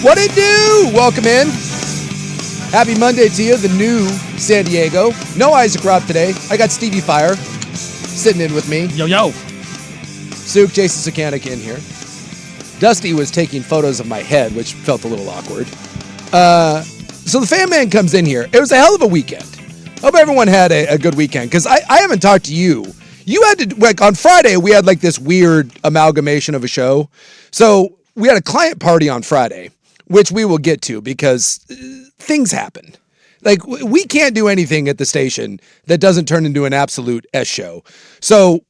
What it do? Welcome in. Happy Monday to you, the new San Diego. No Isaac Robb today. I got Stevie Fire sitting in with me. Yo. Souk, Jason Sakanik in here. Dusty was taking photos of my head, which felt a little awkward. So the fan man comes in here. It was a hell of a weekend. Hope everyone had a good weekend, because I haven't talked to you. You had to, like, on Friday, we had like this weird amalgamation of a show. So we had a client party on Friday, which we will get to because things happen. Like, we can't do anything at the station that doesn't turn into an absolute S show. So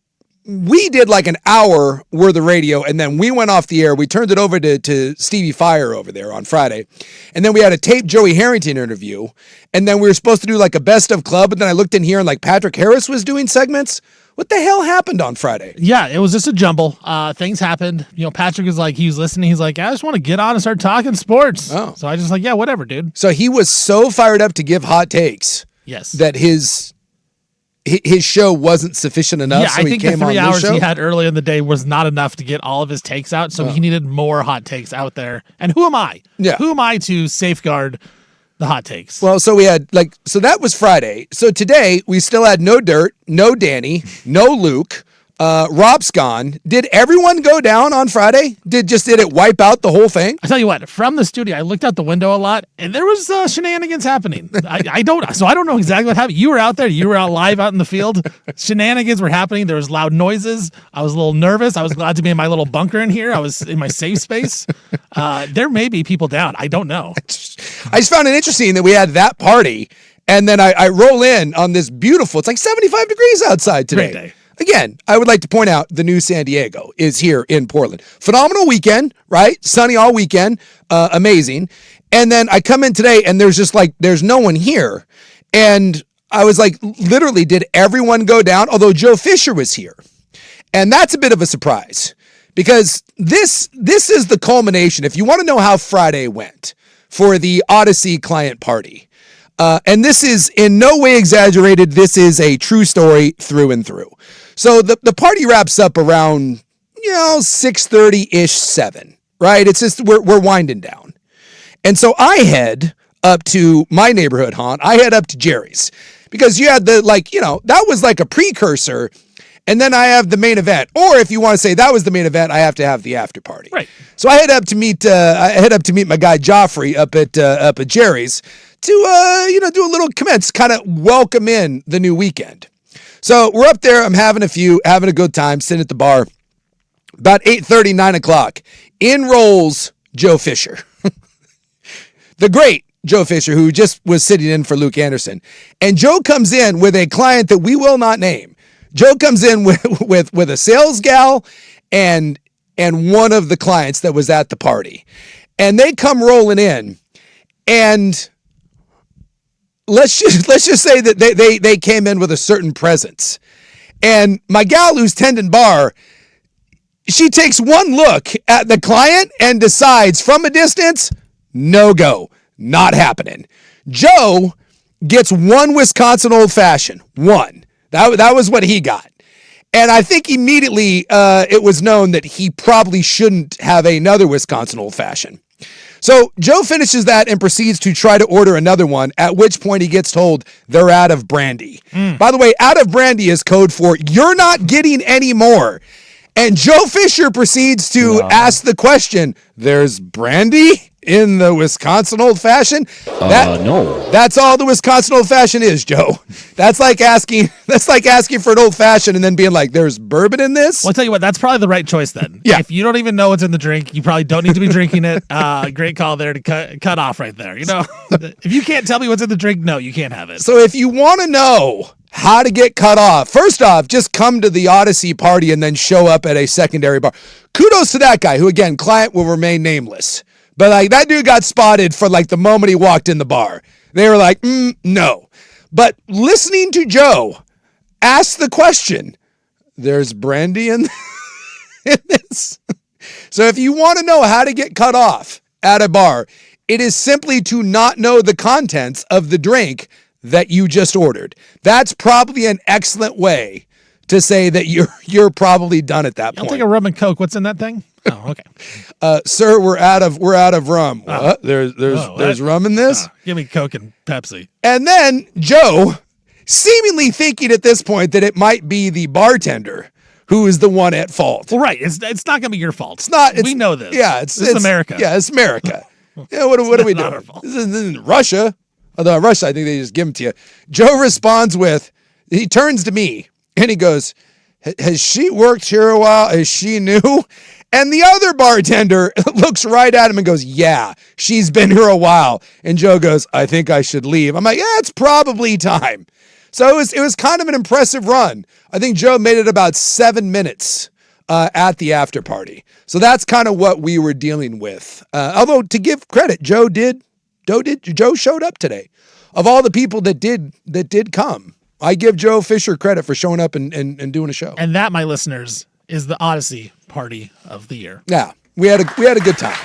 we did like an hour worth of radio, and then we went off the air. We turned it over to Stevie Fire over there on Friday. And then we had a taped Joey Harrington interview. And then we were supposed to do like a best of club. And then I looked in here and like Patrick Harris was doing segments. What the hell happened on Friday? Yeah, it was just a jumble. Things happened. You know, Patrick was like, he was listening. He's like, I just want to get on and start talking sports. Oh. So I just like, yeah, whatever, dude. So he was so fired up to give hot takes. Yes. That his show wasn't sufficient enough. Yeah, so I think the 3 hours he had earlier in the day was not enough to get all of his takes out. So he needed more hot takes out there. And who am I? Yeah. Who am I to safeguard the hot takes? Well, so we had so that was Friday. So today we still had no Dirt, no Danny, no Luke. Rob's gone. Did everyone go down on Friday? Did it wipe out the whole thing? I tell you what, from the studio, I looked out the window a lot, and there was shenanigans happening. I don't know exactly what happened. You were out there. You were out live out in the field. Shenanigans were happening. There was loud noises. I was a little nervous. I was glad to be in my little bunker in here. I was in my safe space. There may be people down. I don't know. I just found it interesting that we had that party, and then I roll in on this beautiful, it's like 75 degrees outside today. Great day. Again, I would like to point out the new San Diego is here in Portland. Phenomenal weekend, right? Sunny all weekend. Amazing. And then I come in today and there's no one here. And I was like, literally, did everyone go down? Although Joe Fischer was here. And that's a bit of a surprise because this is the culmination. If you want to know how Friday went for the Odyssey client party, and this is in no way exaggerated. This is a true story through and through. So the party wraps up around, 6:30-ish, 7, right? It's just, we're winding down. And so I head up to my neighborhood haunt. I head up to Jerry's because you had that was like a precursor. And then I have the main event. Or if you want to say that was the main event, I have to have the after party. Right. So I head up to meet my guy Joffrey up at Jerry's to do a little commence, kind of welcome in the new weekend. So we're up there. I'm having a good time, sitting at the bar. About 8:30, 9 o'clock, in rolls Joe Fischer. The great Joe Fischer, who just was sitting in for Luke Anderson. And Joe comes in with a client that we will not name. Joe comes in with a sales gal and one of the clients that was at the party. And they come rolling in, and let's just say that they came in with a certain presence. And my gal who's tending bar, she takes one look at the client and decides from a distance, no go, not happening. Joe gets one Wisconsin Old Fashioned, one. That was what he got. And I think immediately it was known that he probably shouldn't have another Wisconsin Old Fashioned. So Joe finishes that and proceeds to try to order another one, at which point he gets told they're out of brandy. By the way, out of brandy is code for you're not getting any more. And Joe Fischer proceeds to ask the question, there's brandy in the Wisconsin Old Fashioned? No. That's all the Wisconsin Old Fashioned is, Joe. That's like asking for an Old Fashioned and then being like, there's bourbon in this? Well, I'll tell you what, that's probably the right choice then. Yeah. If you don't even know what's in the drink, you probably don't need to be drinking it. Great call there to cut off right there. If you can't tell me what's in the drink, no, you can't have it. So if you want to know how to get cut off, first off, just come to the Odyssey party and then show up at a secondary bar. Kudos to that guy who, again, client will remain nameless. But that dude got spotted for the moment he walked in the bar. They were like, no. But listening to Joe ask the question, there's brandy in this. So if you want to know how to get cut off at a bar, it is simply to not know the contents of the drink that you just ordered. That's probably an excellent way to say that you're probably done at that point. I'll take a rum and Coke. What's in that thing? Oh, okay. Sir, we're out of rum. What? There's rum in this? Give me Coke and Pepsi. And then Joe, seemingly thinking at this point that it might be the bartender who is the one at fault. Well, right. It's not going to be your fault. It's not. We know this. Yeah, it's America. Yeah, it's America. Yeah, what are we doing? This isn't Russia. Although Russia, I think they just give them to you. Joe responds with, he turns to me and he goes, has she worked here a while? Is she new? And the other bartender looks right at him and goes, yeah, she's been here a while. And Joe goes, I think I should leave. I'm like, yeah, it's probably time. So it was kind of an impressive run. I think Joe made it about 7 minutes at the after party. So that's kind of what we were dealing with. Although to give credit, Joe showed up today. Of all the people that did come, I give Joe Fischer credit for showing up and doing a show. And that, my listeners, is the Odyssey party of the year. Yeah, we had a good time.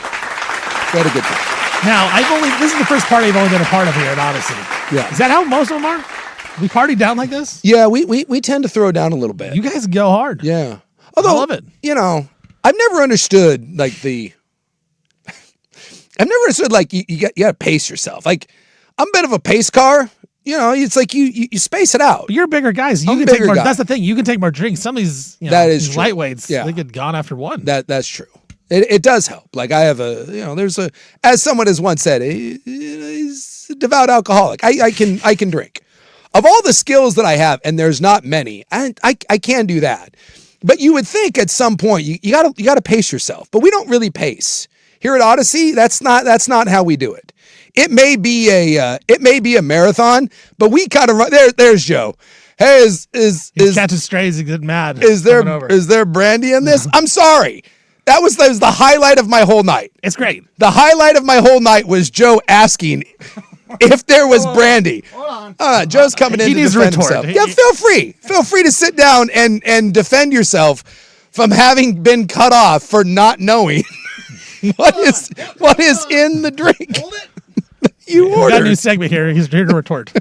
We had a good time. Now, this is the first party I've only been a part of here at Odyssey. Yeah. Is that how most of them are? We party down like this? Yeah, we tend to throw down a little bit. You guys go hard. Yeah. Although, I love it. I've never understood like you got to pace yourself. Like, I'm a bit of a pace car. It's like you space it out. But you're bigger guys. You can take more. That's the thing. You can take more drinks. Some of these, these lightweights, they get gone after one. That's true. It does help. Like I have as someone has once said, he's a devout alcoholic. I can drink. Of all the skills that I have, and there's not many, I can do that. But you would think at some point you gotta pace yourself. But we don't really pace here at Odyssey. That's not how we do it. It may be a marathon, but we kind of run. There's Joe. Hey, is catching strays and getting mad? Is there brandy in this? I'm sorry. That was the highlight of my whole night. It's great. The highlight of my whole night was Joe asking if there was brandy. Hold on. Joe's coming in to defend himself. Yeah, feel free to sit down and defend yourself from having been cut off for not knowing what is in the drink. Hold it. You ordered. We got a new segment here. He's here to retort.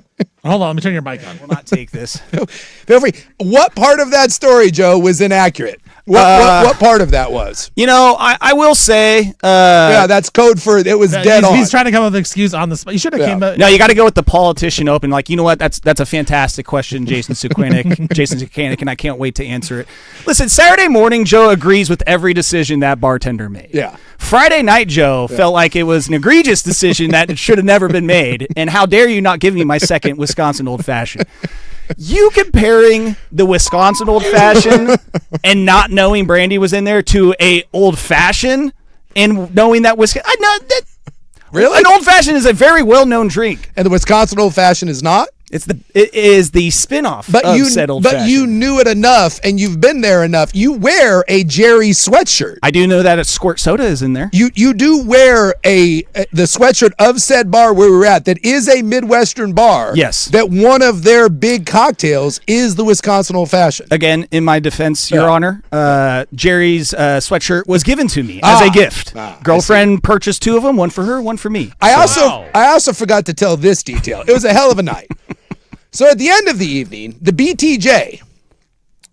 Hold on, let me turn your mic on. Will not take this. Feel free. What part of that story, Joe, was inaccurate? What part of that was? I will say. Yeah, that's code for it was dead on. He's trying to come up with an excuse on the spot. You should have came up. No, you got to go with the politician open. Like, you know what? That's a fantastic question, Jason Sukwanik, and I can't wait to answer it. Listen, Saturday morning, Joe agrees with every decision that bartender made. Yeah. Friday night, Joe felt like it was an egregious decision that should have never been made. And how dare you not give me my second Wisconsin Old Fashioned? You comparing the Wisconsin Old Fashioned and not knowing brandy was in there to a Old Fashioned and knowing that Wisconsin... Really? An Old Fashioned is a very well-known drink. And the Wisconsin Old Fashioned is not? It is the spinoff of said Old Fashioned. But you knew it enough, and you've been there enough. You wear a Jerry sweatshirt. I do know that a Squirt Soda is in there. You do wear the sweatshirt of said bar where we're at that is a Midwestern bar. Yes. That one of their big cocktails is the Wisconsin Old Fashioned. Again, in my defense, Your Honor, Jerry's sweatshirt was given to me as a gift. Girlfriend purchased 2 of them, one for her, one for me. I also forgot to tell this detail. It was a hell of a night. So at the end of the evening, the BTJ,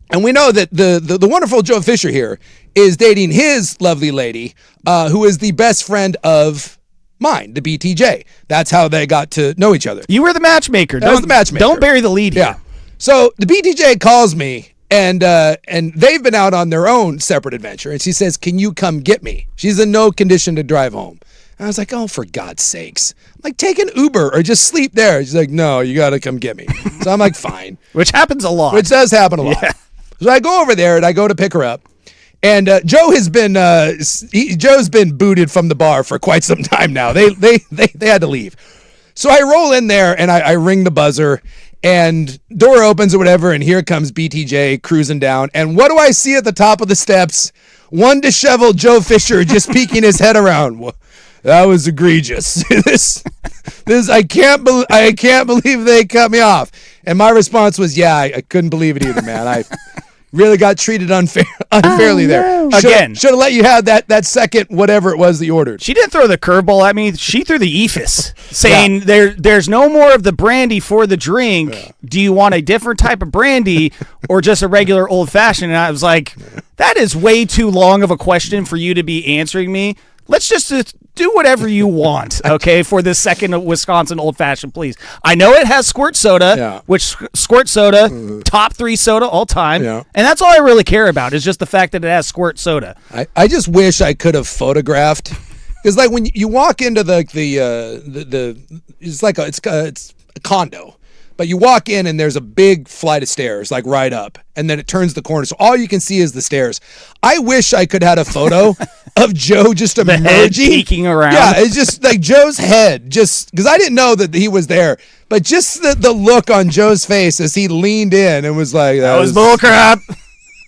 and we know that the wonderful Joe Fischer here is dating his lovely lady, who is the best friend of mine, the BTJ. That's how they got to know each other. You were the matchmaker. I was the matchmaker. Don't bury the lead here. Yeah. So the BTJ calls me, and they've been out on their own separate adventure, and she says, can you come get me? She's in no condition to drive home. And I was like, oh, for God's sakes. I'm like, take an Uber or just sleep there. She's like, no, you got to come get me. So I'm like, fine. Which happens a lot. Which does happen a lot. Yeah. So I go over there and I go to pick her up. And Joe's been booted from the bar for quite some time now. They had to leave. So I roll in there and I ring the buzzer and door opens or whatever. And here comes BTJ cruising down. And what do I see at the top of the steps? One disheveled Joe Fischer just peeking his head around. That was egregious. I can't believe they cut me off. And my response was, yeah, I couldn't believe it either, man. Really got treated unfairly there. Again. Should have let you have that second whatever it was that you ordered. She didn't throw the curveball at me. She threw the ephus, saying there's no more of the brandy for the drink. Yeah. Do you want a different type of brandy or just a regular old-fashioned? And I was like, that is way too long of a question for you to be answering me. Let's just do whatever you want, okay, for this second Wisconsin old-fashioned, please. I know it has squirt soda, which squirt soda, top 3 soda all time, and that's all I really care about is just the fact that it has squirt soda. I just wish I could have photographed, because like when you walk into the it's a condo. But you walk in and there's a big flight of stairs, like right up, and then it turns the corner. So all you can see is the stairs. I wish I could have had a photo of Joe just emerging. Head peeking around. Yeah, it's just like Joe's head, just because I didn't know that he was there. But just the look on Joe's face as he leaned in and was like, that was bullcrap.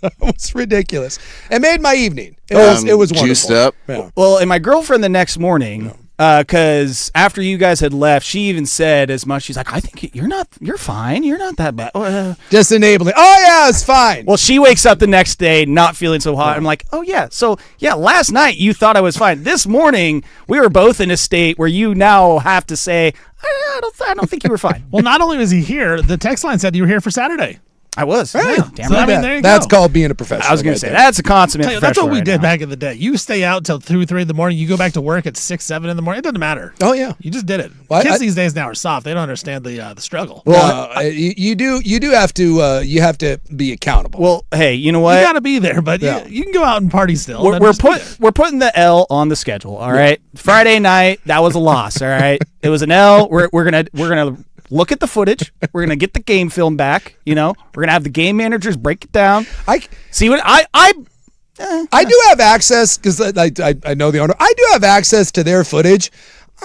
It was ridiculous. It made my evening. It was wonderful. Juiced up. Yeah. Well, and my girlfriend the next morning... because after you guys had left, she even said as much. She's like, I think you're fine. You're not that bad. Just enabling. Oh, yeah, it's fine. Well, she wakes up the next day not feeling so hot. I'm like, oh, yeah. So, yeah, last night you thought I was fine. This morning, we were both in a state where you now have to say, I don't think you were fine. Well, not only was he here, the text line said you were here for Saturday. I was. Right. Yeah, damn So, right. I mean, there you That's go. called being a professional. I was going to say, there. that's a consummate Tell you, that's what we professional did back in the day. You stay out till 2, 3 in the morning. You go back to work at 6, 7 in the morning. It doesn't matter. Oh, yeah. You just did it. Well, Kids these days now are soft. They don't understand the struggle. Well, you do have to be accountable. Well, hey, you know what? You got to be there, but you can go out and party still. We're putting the L on the schedule. All right, Friday night that was a loss. All right, it was an L. We're gonna look at the footage. We're gonna get the game film back. You know, we're gonna have the game managers break it down. See what I do have access because I know the owner. I do have access to their footage.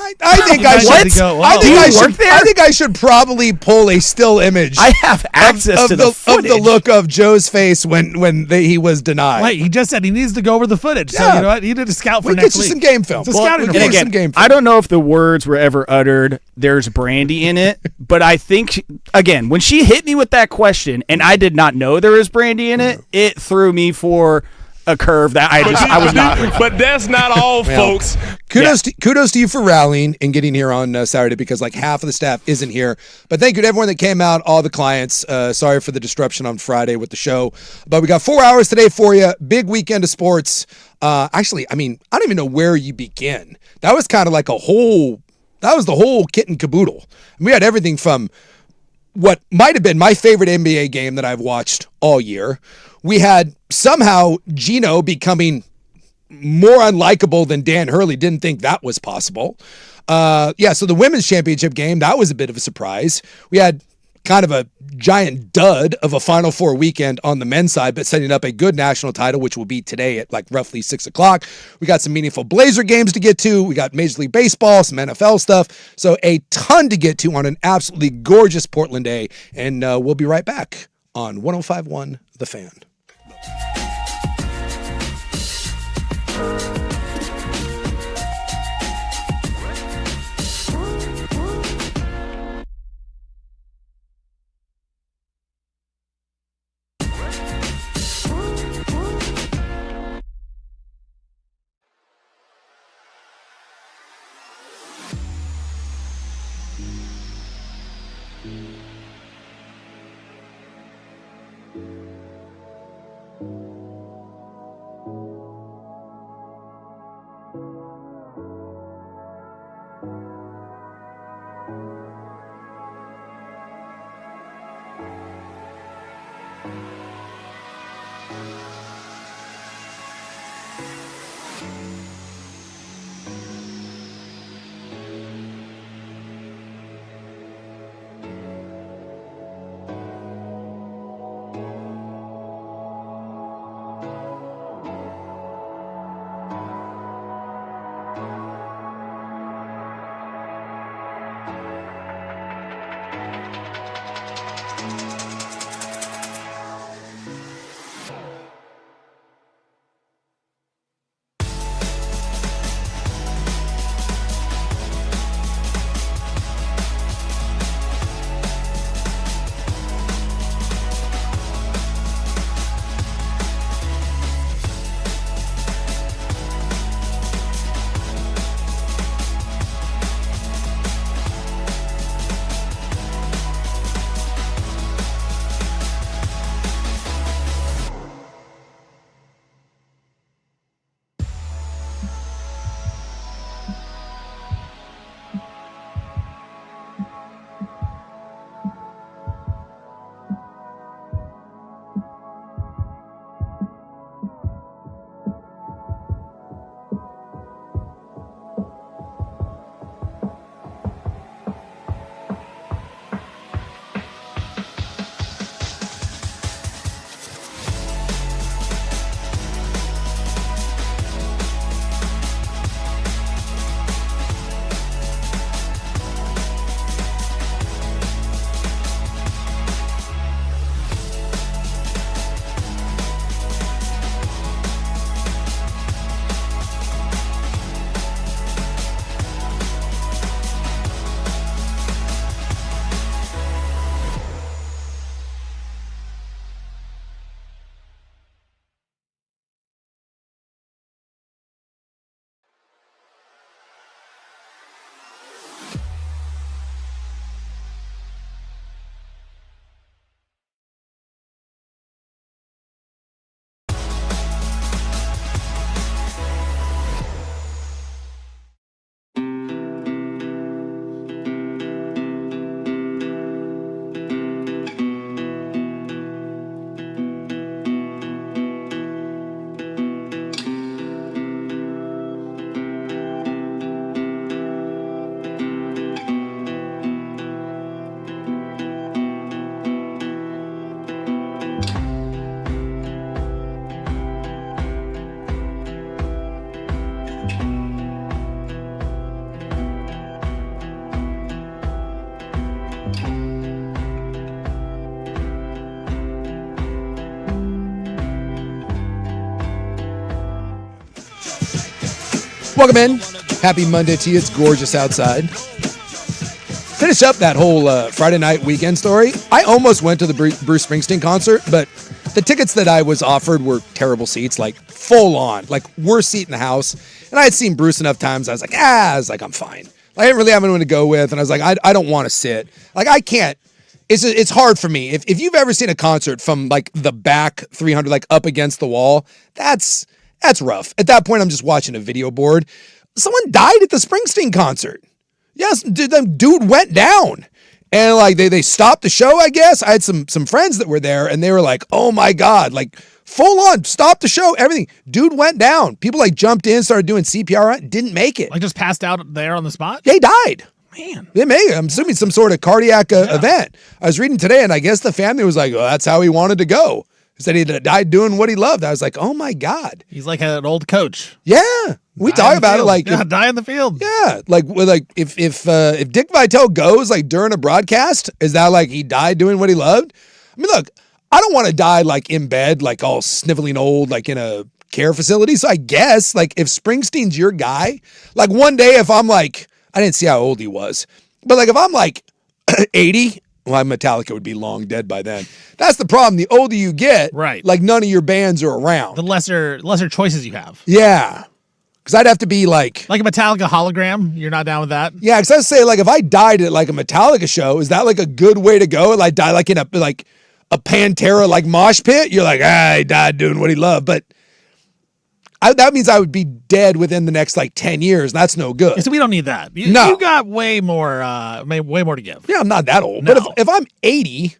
I think I should. I think I should probably pull a still image. I have access to the footage. of the look of Joe's face when he was denied. Wait, he just said he needs to go over the footage. So you know what? He did a scout for we next get you week. some game film. It's a scouting report. And again, I don't know if the words were ever uttered. There's brandy in it, but I think again when she hit me with that question and I did not know there was brandy in it, it threw me for a curve that I was not. But that's not all, folks. Kudos to you for rallying and getting here on Saturday because like half of the staff isn't here. But thank you to everyone that came out, all the clients. Sorry for the disruption on Friday with the show. But we got 4 hours today for you. Big weekend of sports. Actually, I mean, I don't even know where you begin. That was kind of like that was the whole kit and caboodle. And we had everything from what might have been my favorite NBA game that I've watched all year. We had somehow Gino becoming more unlikable than Dan Hurley. Didn't think that was possible. So the women's championship game, that was a bit of a surprise. We had kind of a giant dud of a Final Four weekend on the men's side, but setting up a good national title, which will be today at like roughly 6 o'clock. We got some meaningful Blazer games to get to. We got Major League Baseball, some NFL stuff. So a ton to get to on an absolutely gorgeous Portland day. And we'll be right back on 105.1 The Fan. Welcome in. Happy Monday to you. It's gorgeous outside. Finish up that whole Friday night weekend story. I almost went to the Bruce Springsteen concert, but the tickets that I was offered were terrible seats, like full on, like worst seat in the house. And I had seen Bruce enough times. I was like, I'm fine. I didn't really have anyone to go with. And I was like, I don't want to sit. Like, I can't. It's hard for me. If you've ever seen a concert from like the back 300, like up against the wall, that's rough. At that point, I'm just watching a video board. Someone died at the Springsteen concert. Yes, dude went down. And like they stopped the show, I guess. I had some friends that were there and they were like, oh my God, like full on, stop the show, everything. Dude went down. People like jumped in, started doing CPR on it, didn't make it. Like just passed out there on the spot? They died. Man. They made it. I'm assuming some sort of cardiac event. I was reading today and I guess the family was like, that's how he wanted to go. He said he died doing what he loved. I was like, oh my God. He's like an old coach. Yeah. We talk about it like die in the field. Yeah. Like if Dick Vitale goes like during a broadcast, is that like he died doing what he loved? I mean, look, I don't want to die like in bed, like all sniveling old, like in a care facility. So I guess like if Springsteen's your guy, like one day if I'm like, I didn't see how old he was, but like if I'm like 80, well, Metallica would be long dead by then. That's the problem. The older you get, right? Like none of your bands are around. The lesser choices you have. Yeah. Because I'd have to be like a Metallica hologram. You're not down with that? Yeah, because I was saying, like, if I died at like a Metallica show, is that like a good way to go? Like die like in a Pantera like mosh pit? You're like, he died doing what he loved. But that means I would be dead within the next like 10 years. And that's no good. So we don't need that. You got way more to give. Yeah, I'm not that old. No. But if I'm 80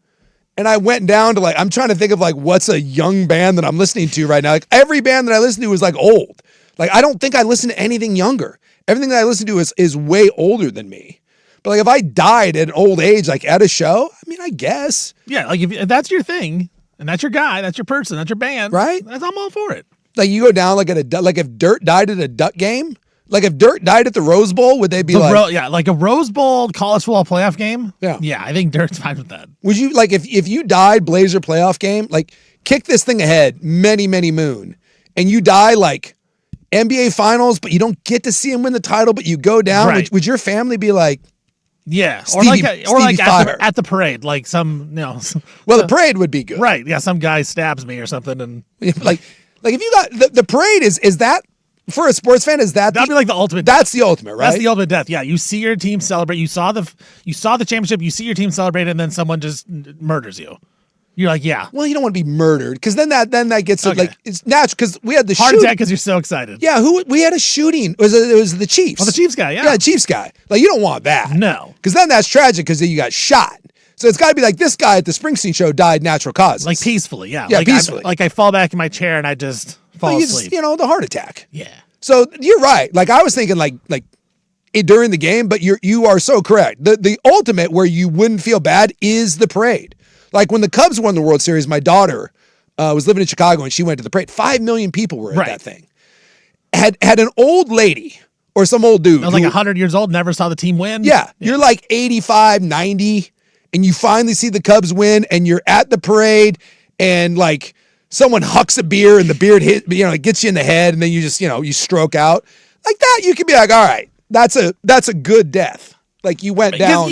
and I went down to like, I'm trying to think of like what's a young band that I'm listening to right now. Like every band that I listen to is like old. Like, I don't think I listen to anything younger. Everything that I listen to is way older than me. But like, if I died at an old age, like at a show, I mean, I guess. Yeah, like if that's your thing, and that's your guy, that's your person, that's your band, right? I'm all for it. Like you go down like if Dirt died at a Duck game, like if Dirt died at the Rose Bowl, would they be like a Rose Bowl college football playoff game? Yeah, I think Dirt's fine with that. Would you like if you died Blazer playoff game, like kick this thing ahead many moon, and you die like NBA Finals, but you don't get to see him win the title, but you go down. Right. Would your family be like, yeah, Stevie at the parade, like some, Well, the parade would be good, right? Yeah, some guy stabs me or something, and like if you got the parade is that for a sports fan that'd be like the ultimate. That's the ultimate, right? That's the ultimate death. Yeah, you see your team celebrate. You saw the championship. You see your team celebrate, and then someone just murders you. You're like, yeah. Well, you don't want to be murdered because then that gets okay. like it's natural because we had the heart attack because you're so excited. Yeah, we had a shooting. It was the Chiefs. Oh, the Chiefs guy. Yeah, the Chiefs guy. Like you don't want that. No, because then that's tragic because then you got shot. So it's got to be like this guy at the Springsteen show died natural causes, like peacefully. Yeah, like peacefully. I fall back in my chair and I just fall asleep. The heart attack. Yeah. So you're right. Like I was thinking like during the game, but you are so correct. The ultimate where you wouldn't feel bad is the parade. Like when the Cubs won the World Series, my daughter was living in Chicago and she went to the parade. 5 million people were at that thing. Had an old lady or some old dude. I was like 100 years old, never saw the team win. Yeah. You're like 85, 90, and you finally see the Cubs win and you're at the parade and like someone hucks a beer and the beer it gets you in the head and then you just, you stroke out. Like that, you could be like, all right, that's a good death. Like you went down.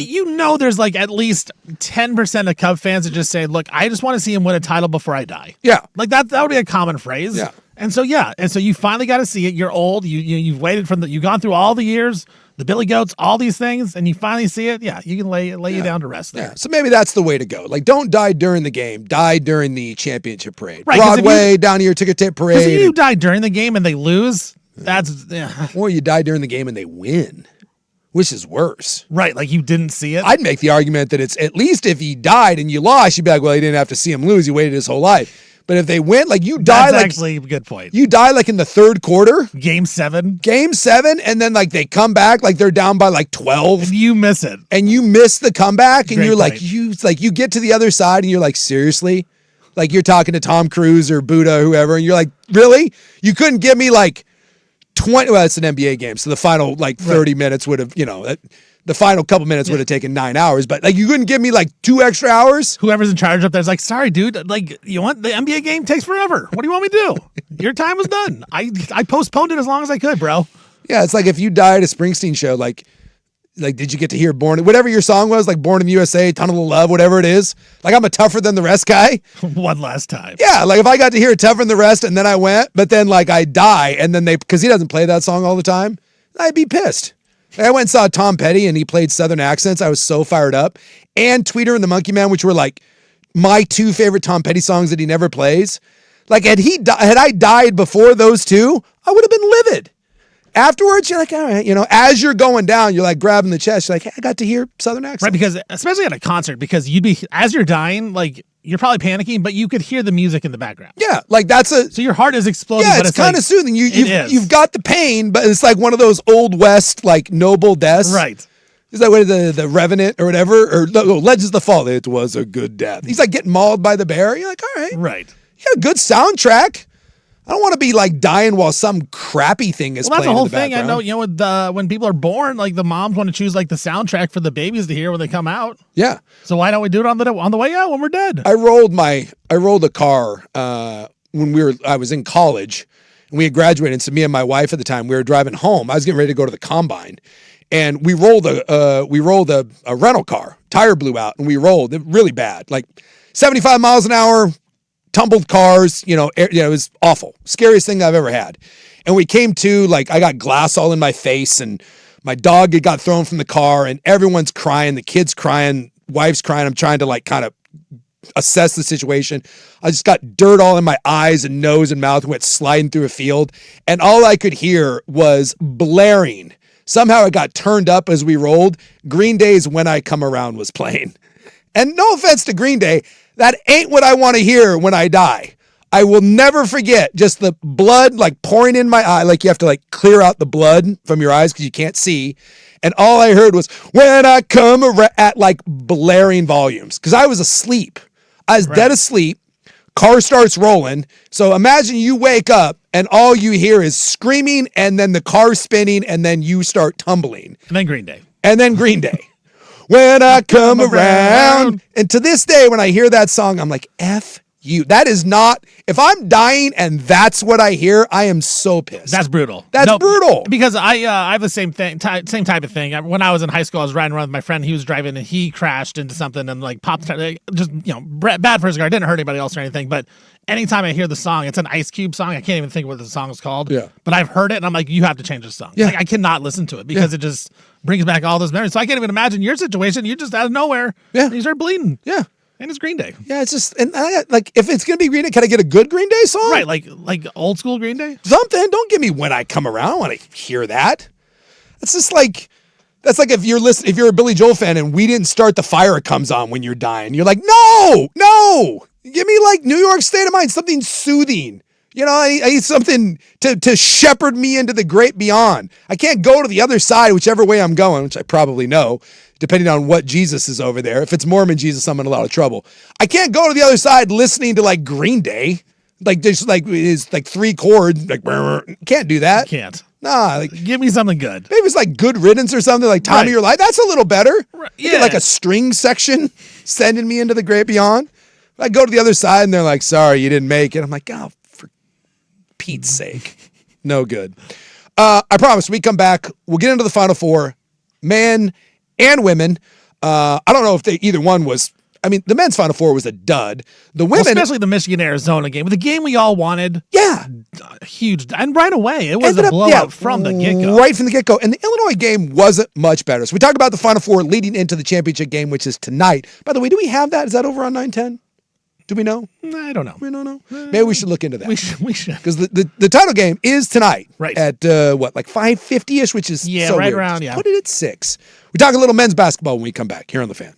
There's like at least 10% of Cub fans that just say, look, I just want to see him win a title before I die. Yeah. Like that would be a common phrase. Yeah. And so you finally got to see it. You're old. You've waited you've gone through all the years, the Billy Goats, all these things, and you finally see it. Yeah. You can lay you down to rest there. Yeah. So maybe that's the way to go. Like don't die during the game, die during the championship parade. Right, Broadway, down to your ticket tape parade. Because if you die during the game and they lose, or you die during the game and they win. Which is worse. Right, like you didn't see it? I'd make the argument that it's at least if he died and you lost, you'd be like, well, he didn't have to see him lose. He waited his whole life. But if they win, like you die That's actually a good point. You die like in the third quarter. Game 7. And then like they come back like they're down by like 12. And you miss it. And you miss the comeback and Great you're point. like, you get to the other side and you're like, seriously? Like you're talking to Tom Cruise or Buddha or whoever and you're like, really? You couldn't give me like 20, well, it's an NBA game. So the final like 30 minutes would have, the final couple minutes would have taken 9 hours, but like you couldn't give me like 2 extra hours. Whoever's in charge up there's like, sorry, dude, like you want the NBA game takes forever. What do you want me to do? Your time was done. I postponed it as long as I could, bro. Yeah, it's like if you died at a Springsteen show, like did you get to hear whatever your song was, like Born in the USA, Tunnel of Love, whatever it is? Like I'm a Tougher Than the Rest guy. One last time. Yeah, like if I got to hear Tougher Than the Rest and then I went, but then like I die and then because he doesn't play that song all the time, I'd be pissed. I went and saw Tom Petty and he played Southern accents. I was so fired up. And Tweeter and the Monkey Man, which were like my 2 favorite Tom Petty songs that he never plays. Like had I died before those two, I would have been livid. Afterwards, you're like, all right, as you're going down, you're like grabbing the chest. You're like, hey, I got to hear Southern accent. Right, because especially at a concert, because as you're dying, like you're probably panicking, but you could hear the music in the background. Yeah, like so your heart is exploding. Yeah, but it's kind of like, soothing. You've got the pain, but it's like one of those Old West, like noble deaths. Right. Is that what the Revenant or whatever? Or Legends of the Fall, it was a good death. He's like getting mauled by the bear. You're like, all right. Right. You got a good soundtrack. I don't want to be like dying while some crappy thing is playing. That's the whole in the thing. background. I know, when people are born, like the moms want to choose like the soundtrack for the babies to hear when they come out. Yeah. So why don't we do it on the way out when we're dead? I rolled a car when I was in college and we had graduated. So me and my wife at the time, we were driving home. I was getting ready to go to the combine and we rolled a rental car. Tire blew out and we rolled it really bad, like 75 miles an hour. Tumbled cars, it was awful. Scariest thing I've ever had. And we came to, like, I got glass all in my face and my dog had got thrown from the car and everyone's crying. The kid's crying, wife's crying. I'm trying to, like, kind of assess the situation. I just got dirt all in my eyes and nose and mouth, went sliding through a field. And all I could hear was blaring. Somehow it got turned up as we rolled. Green Day's When I Come Around was playing. And no offense to Green Day, that ain't what I want to hear when I die. I will never forget just the blood like pouring in my eye. Like you have to like clear out the blood from your eyes because you can't see. And all I heard was when I come around at like blaring volumes because I was asleep. I was dead asleep. Car starts rolling. So imagine you wake up and all you hear is screaming and then the car spinning and then you start tumbling. And then Green Day. When I come around. And to this day, when I hear that song, I'm like, F you. That is not, if I'm dying and that's what I hear, I am so pissed. That's brutal. That's brutal. Because I have the same same type of thing. When I was in high school, I was riding around with my friend. He was driving and he crashed into something and like popped, just, bad for his car. Didn't hurt anybody else or anything. But anytime I hear the song, it's an Ice Cube song. I can't even think what the song is called. Yeah. But I've heard it and I'm like, you have to change the song. Yeah. Like I cannot listen to it because it just brings back all those memories. So I can't even imagine your situation. You're just out of nowhere. Yeah. And you start bleeding. Yeah. And it's Green Day. Yeah, it's just, and like, if it's going to be Green Day, can I get a good Green Day song? Right, like old school Green Day? Something. Don't give me When I Come Around. I want to hear that. It's just like, that's like if you're a Billy Joel fan and We Didn't Start the Fire comes on when you're dying. You're like, no. Give me like New York State of Mind, something soothing. I need something to shepherd me into the great beyond. I can't go to the other side, whichever way I'm going, which I probably know, depending on what Jesus is over there. If it's Mormon Jesus, I'm in a lot of trouble. I can't go to the other side listening to like Green Day. Like there's like it's like 3 chords. Like can't do that. Can't. Nah. Like give me something good. Maybe it's like Good Riddance or something like Time of Your Life. That's a little better. Right. You get like a string section sending me into the great beyond. I go to the other side and they're like, sorry, you didn't make it. I'm like, oh, for Pete's sake. No good. I promise we come back. We'll get into the Final Four, men and women. I don't know if either one was. I mean, the men's Final Four was a dud. The women, especially the Michigan-Arizona game, the game we all wanted. Yeah, huge, and right away it was a blowout from the get-go. Right from the get-go, and the Illinois game wasn't much better. So we talked about the Final Four leading into the championship game, which is tonight. By the way, do we have that? Is that over on 910? Do we know? I don't know. We don't know. Maybe we should look into that. We should. Because the title game is tonight. Right. At, like 5:50-ish, which is so right weird. around, Just put it at 6. We talk a little men's basketball when we come back here on The Fan.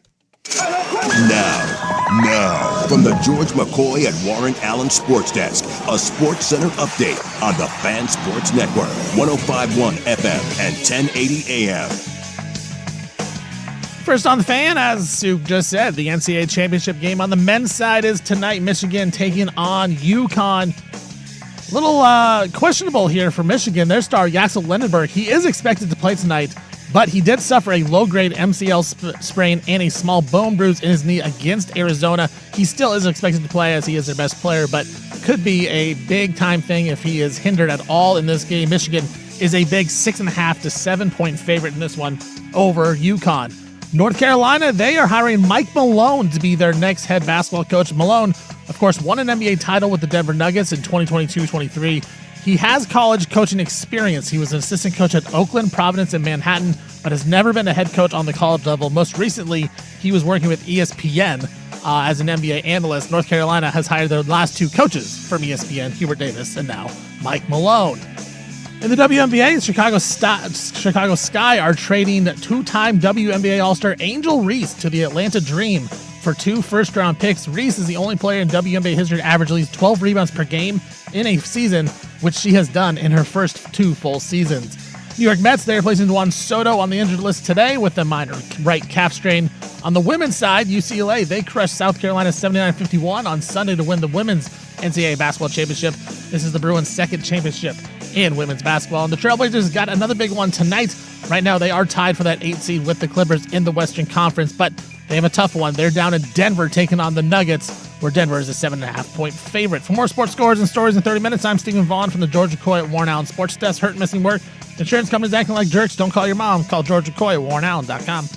Now, from the George McCoy and Warren Allen Sports Desk, a Sports Center update on the Fan Sports Network, 105.1 FM and 1080 AM. First on The Fan, as Suk just said, the NCAA championship game on the men's side is tonight. Michigan taking on UConn. A little questionable here for Michigan. Their star, Yaxel Lindenberg, he is expected to play tonight, but he did suffer a low-grade MCL sprain and a small bone bruise in his knee against Arizona. He still is expected to play as he is their best player, but could be a big-time thing if he is hindered at all in this game. Michigan is a big 6.5 to 7 point favorite in this one over UConn. North Carolina, they are hiring Mike Malone to be their next head basketball coach. Malone, of course, won an NBA title with the Denver Nuggets in 2022-23. He has college coaching experience. He was an assistant coach at Oakland, Providence, and Manhattan, but has never been a head coach on the college level. Most recently, he was working with ESPN as an NBA analyst. North Carolina has hired their last two coaches from ESPN, Hubert Davis and now Mike Malone. In the WNBA, Chicago Sky are trading two-time WNBA All-Star Angel Reese to the Atlanta Dream for 2 first-round picks. Reese is the only player in WNBA history to average at least 12 rebounds per game in a season, which she has done in her first 2 full seasons. New York Mets, they are placing Juan Soto on the injured list today with a minor right calf strain. On the women's side, UCLA, they crushed South Carolina 79-51 on Sunday to win the women's NCAA basketball championship. This is the Bruins' second championship in women's basketball. And the Trailblazers got another big one tonight. Right now, they are tied for that 8th seed with the Clippers in the Western Conference, but they have a tough one. They're down in Denver taking on the Nuggets, where Denver is a 7.5 point favorite. For more sports scores and stories in 30 minutes, I'm Stephen Vaughn from the George McCoy at Warren Allen Sports Desk. Hurt and missing work. Insurance companies acting like jerks. Don't call your mom. Call George McCoy at warrenallen.com.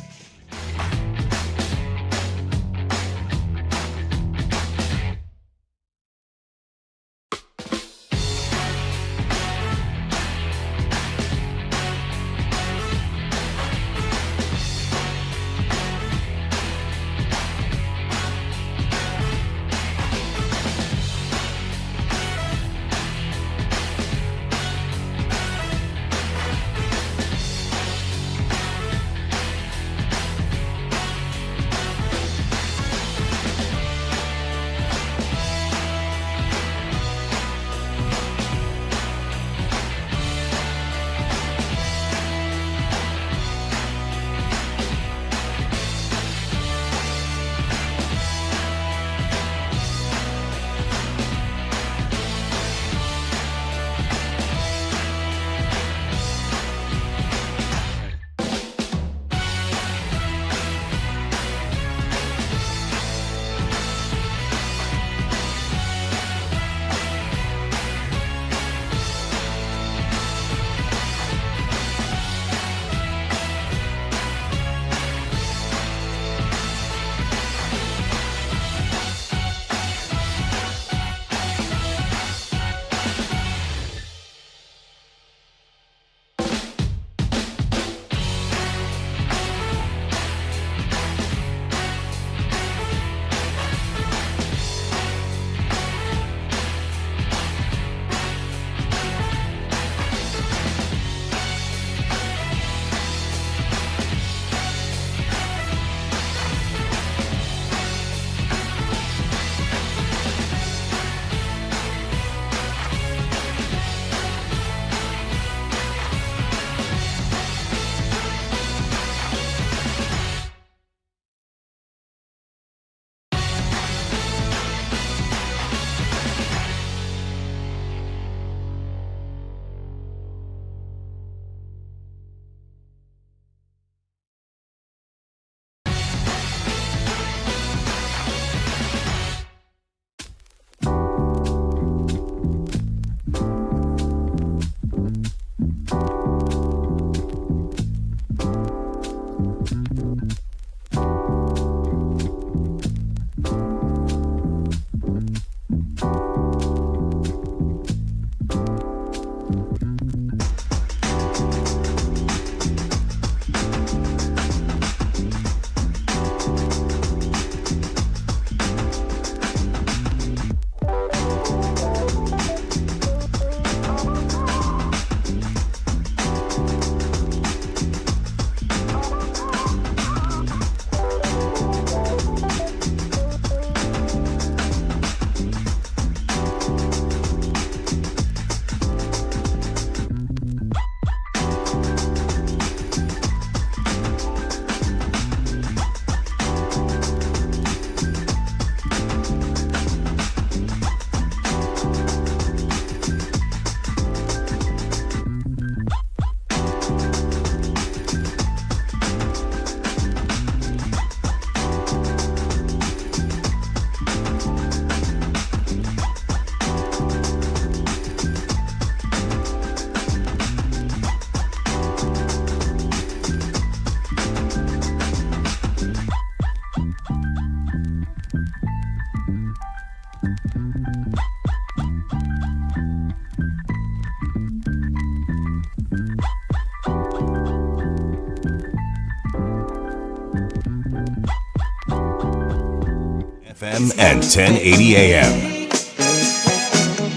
FM and 1080 AM.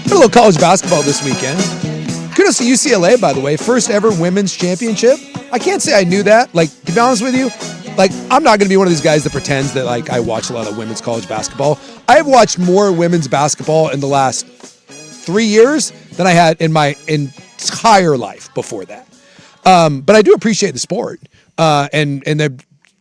A little college basketball this weekend. Kudos to UCLA, by the way. First ever women's championship. I can't say I knew that. Like, to be honest with you, like, I'm not going to be one of these guys that pretends that, like, I watch a lot of women's college basketball. I have watched more women's basketball in the last 3 years than I had in my entire life before that. But I do appreciate the sport. And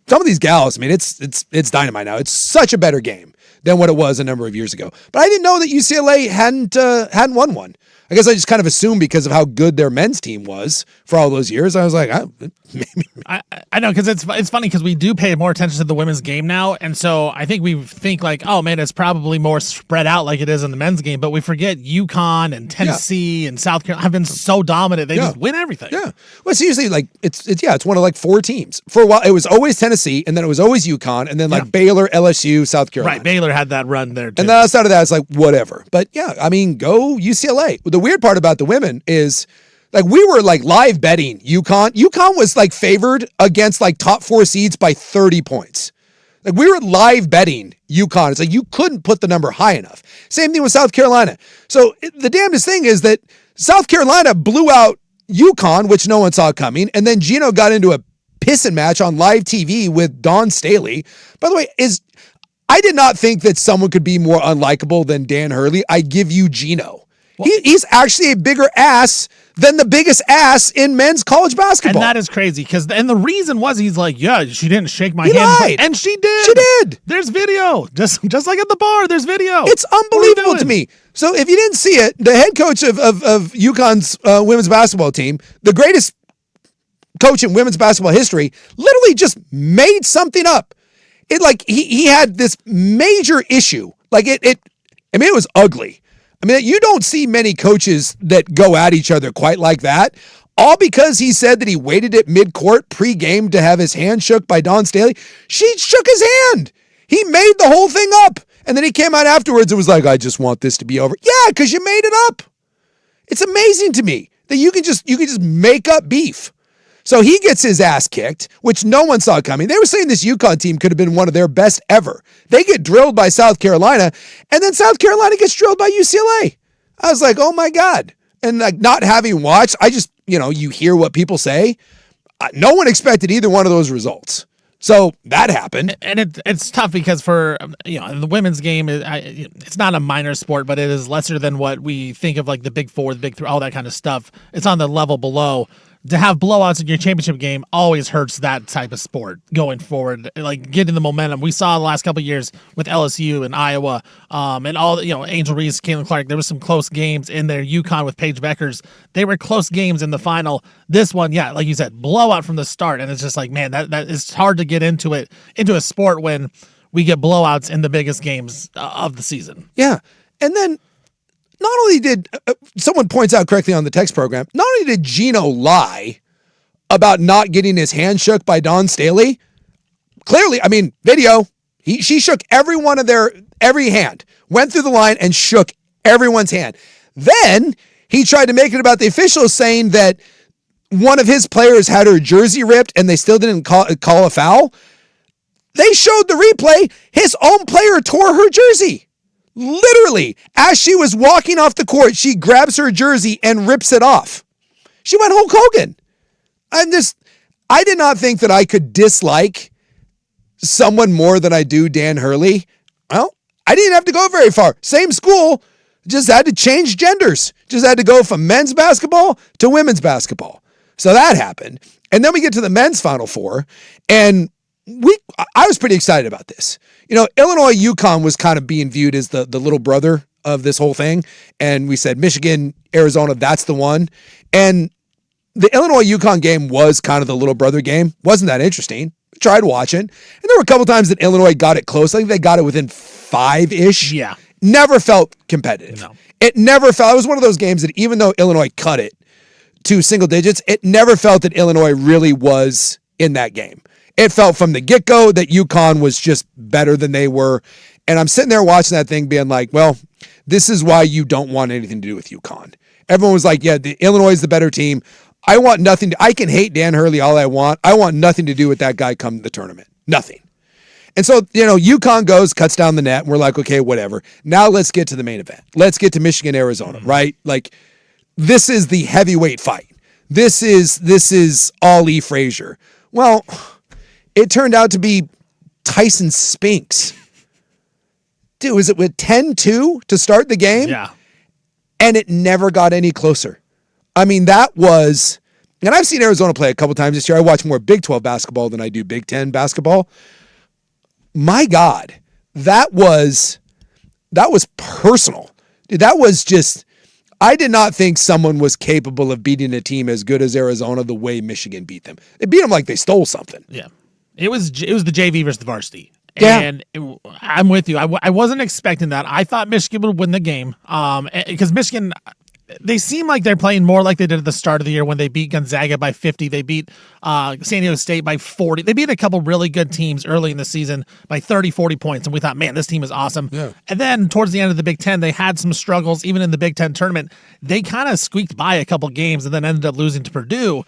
some of these gals, I mean, it's dynamite now. It's such a better game than what it was a number of years ago. But I didn't know that UCLA hadn't won one. I guess I just kind of assumed because of how good their men's team was for all those years. I was like, maybe. I know, because it's funny because we do pay more attention to the women's game now, and so I think we think like, oh man, it's probably more spread out like it is in the men's game, but we forget UConn and Tennessee and South Carolina have been so dominant. They just win everything. Yeah. Well, it's usually like it's one of like four teams. For a while, it was always Tennessee, and then it was always UConn, and then like Baylor, LSU, South Carolina. Right, Baylor had that run there too. And then outside of that, it's like whatever. But yeah, I mean, go UCLA. The weird part about the women is, like, we were like live betting UConn. UConn was like favored against like top 4 seeds by 30 points. Like, we were live betting UConn. It's like you couldn't put the number high enough. Same thing with South Carolina. So the damnedest thing is that South Carolina blew out UConn, which no one saw coming. And then Gino got into a pissing match on live TV with Dawn Staley. By the way, I did not think that someone could be more unlikable than Dan Hurley. I give you Gino. He's actually a bigger ass than the biggest ass in men's college basketball. And that is crazy because, and the reason was he's like, yeah, she didn't shake my hand. Lied. And she did. She did. There's video. Just like at the bar, there's video. It's unbelievable to me. So if you didn't see it, the head coach of UConn's women's basketball team, the greatest coach in women's basketball history, literally just made something up. It like he had this major issue. Like it was ugly. I mean, you don't see many coaches that go at each other quite like that, all because he said that he waited at midcourt pre-game to have his hand shook by Dawn Staley. She shook his hand. He made the whole thing up. And then he came out afterwards and was like, I just want this to be over. Yeah, because you made it up. It's amazing to me that you can just make up beef. So he gets his ass kicked, which no one saw coming. They were saying this UConn team could have been one of their best ever. They get drilled by South Carolina, and then South Carolina gets drilled by UCLA. I was like, oh my God. And like, not having watched, I just, you hear what people say. No one expected either one of those results. So that happened. And it's tough because for, the women's game, it's not a minor sport, but it is lesser than what we think of, like the Big Four, the Big Three, all that kind of stuff. It's on the level below. To have blowouts in your championship game always hurts that type of sport going forward. Like, getting the momentum we saw the last couple of years with LSU and Iowa, and all Angel Reese, Caitlin Clark. There was some close games in there. UConn with Paige Beckers, they were close games in the final. This one, yeah, like you said, blowout from the start, and it's just like, man, that is hard to get into a sport when we get blowouts in the biggest games of the season. Yeah, and then. Not only did someone points out correctly on the text program, not only did Gino lie about not getting his hand shook by Dawn Staley, clearly, I mean, video, she shook every hand, went through the line and shook everyone's hand. Then he tried to make it about the officials saying that one of his players had her jersey ripped and they still didn't call a foul. They showed the replay. His own player tore her jersey. Literally, as she was walking off the court, she grabs her jersey and rips it off. She went Hulk Hogan. I did not think that I could dislike someone more than I do Dan Hurley. Well, I didn't have to go very far. Same school, just had to change genders. Just had to go from men's basketball to women's basketball. So that happened. And then we get to the men's Final Four, and I was pretty excited about this. Illinois UConn was kind of being viewed as the little brother of this whole thing. And we said, Michigan, Arizona, that's the one. And the Illinois UConn game was kind of the little brother game. Wasn't that interesting. Tried watching. And there were a couple times that Illinois got it close. I think they got it within 5-ish. Yeah. Never felt competitive. No. It never felt, it was one of those games that even though Illinois cut it to single digits, it never felt that Illinois really was in that game. It felt from the get-go that UConn was just better than they were. And I'm sitting there watching that thing being like, well, this is why you don't want anything to do with UConn. Everyone was like, yeah, Illinois is the better team. I can hate Dan Hurley all I want. I want nothing to do with that guy come the tournament. Nothing. And so, UConn cuts down the net, and we're like, okay, whatever. Now let's get to the main event. Let's get to Michigan, Arizona, right? Like, this is the heavyweight fight. This is Ali Frazier. Well, it turned out to be Tyson Spinks. Dude, was it with 10-2 to start the game? Yeah. And it never got any closer. I mean, that was, and I've seen Arizona play a couple times this year. I watch more Big 12 basketball than I do Big 10 basketball. My God, that was personal. Dude, that was just, I did not think someone was capable of beating a team as good as Arizona the way Michigan beat them. They beat them like they stole something. Yeah. It was the JV versus the varsity. Yeah. And I'm with you. I wasn't expecting that. I thought Michigan would win the game because Michigan, they seem like they're playing more like they did at the start of the year when they beat Gonzaga by 50. They beat San Diego State by 40. They beat a couple really good teams early in the season by 30, 40 points. And we thought, man, this team is awesome. Yeah. And then towards the end of the Big Ten, they had some struggles. Even in the Big Ten tournament, they kind of squeaked by a couple games and then ended up losing to Purdue.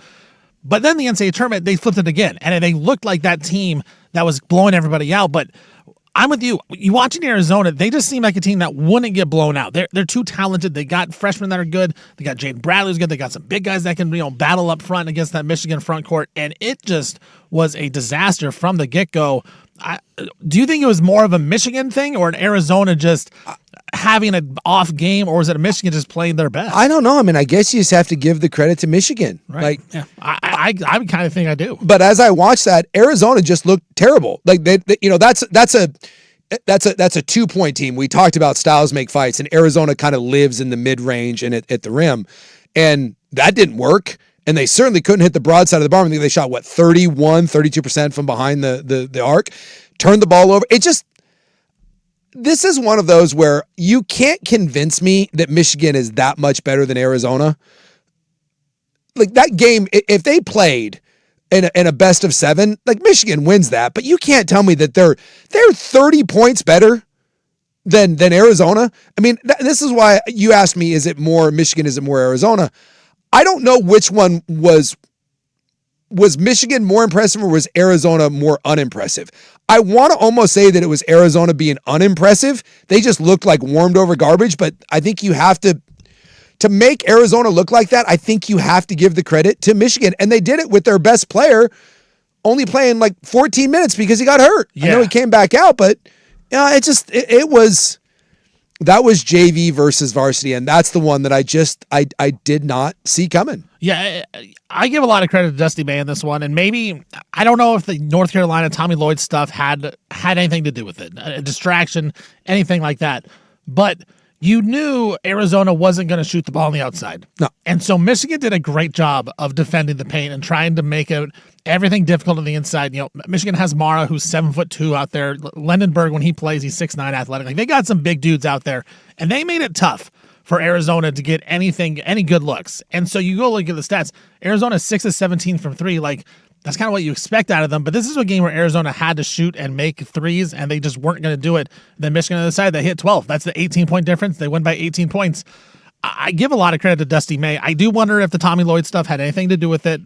But then the NCAA tournament, they flipped it again. And they looked like that team that was blowing everybody out. But I'm with you. You watching Arizona, they just seem like a team that wouldn't get blown out. They're too talented. They got freshmen that are good. They got Jaden Bradley who's good. They got some big guys that can battle up front against that Michigan front court. And it just was a disaster from the get-go. Do you think it was more of a Michigan thing or an Arizona just having an off game, or was it a Michigan just playing their best? I don't know. I mean, I guess you just have to give the credit to Michigan. Right. Like, yeah. I kind of think I do. But as I watched that, Arizona just looked terrible. Like that's a 2-point team. We talked about styles make fights, and Arizona kind of lives in the mid-range and at the rim, and that didn't work. And they certainly couldn't hit the broad side of the bar. I think they shot 32% from behind the arc, turned the ball over. This is one of those where you can't convince me that Michigan is that much better than Arizona. Like that game, if they played in a best of 7, like Michigan wins that, but you can't tell me that they're 30 points better than Arizona. I mean, this is why you asked me, is it more Michigan, is it more Arizona? I don't know which one was Michigan more impressive or was Arizona more unimpressive. I want to almost say that it was Arizona being unimpressive. They just looked like warmed over garbage, but I think you have to make Arizona look like that, I think you have to give the credit to Michigan. And they did it with their best player only playing like 14 minutes because he got hurt. Yeah. I know he came back out, but it was that was JV versus varsity, and that's the one that I did not see coming. Yeah, I give a lot of credit to Dusty May in this one, and maybe I don't know if the North Carolina Tommy Lloyd stuff had anything to do with it, a distraction, anything like that. But you knew Arizona wasn't going to shoot the ball on the outside. No. And so Michigan did a great job of defending the paint and trying to make everything difficult on the inside. Michigan has Mara, who's 7'2" out there. Lendenberg, when he plays, he's 6'9" athletic. Like, they got some big dudes out there, and they made it tough for Arizona to get any good looks. And so you go look at the stats. Arizona 6 of 17 from 3. Like, that's kind of what you expect out of them. But this is a game where Arizona had to shoot and make threes, and they just weren't going to do it. Then Michigan on the other side, they hit 12. That's the 18-point difference. They win by 18 points. I give a lot of credit to Dusty May. I do wonder if the Tommy Lloyd stuff had anything to do with it.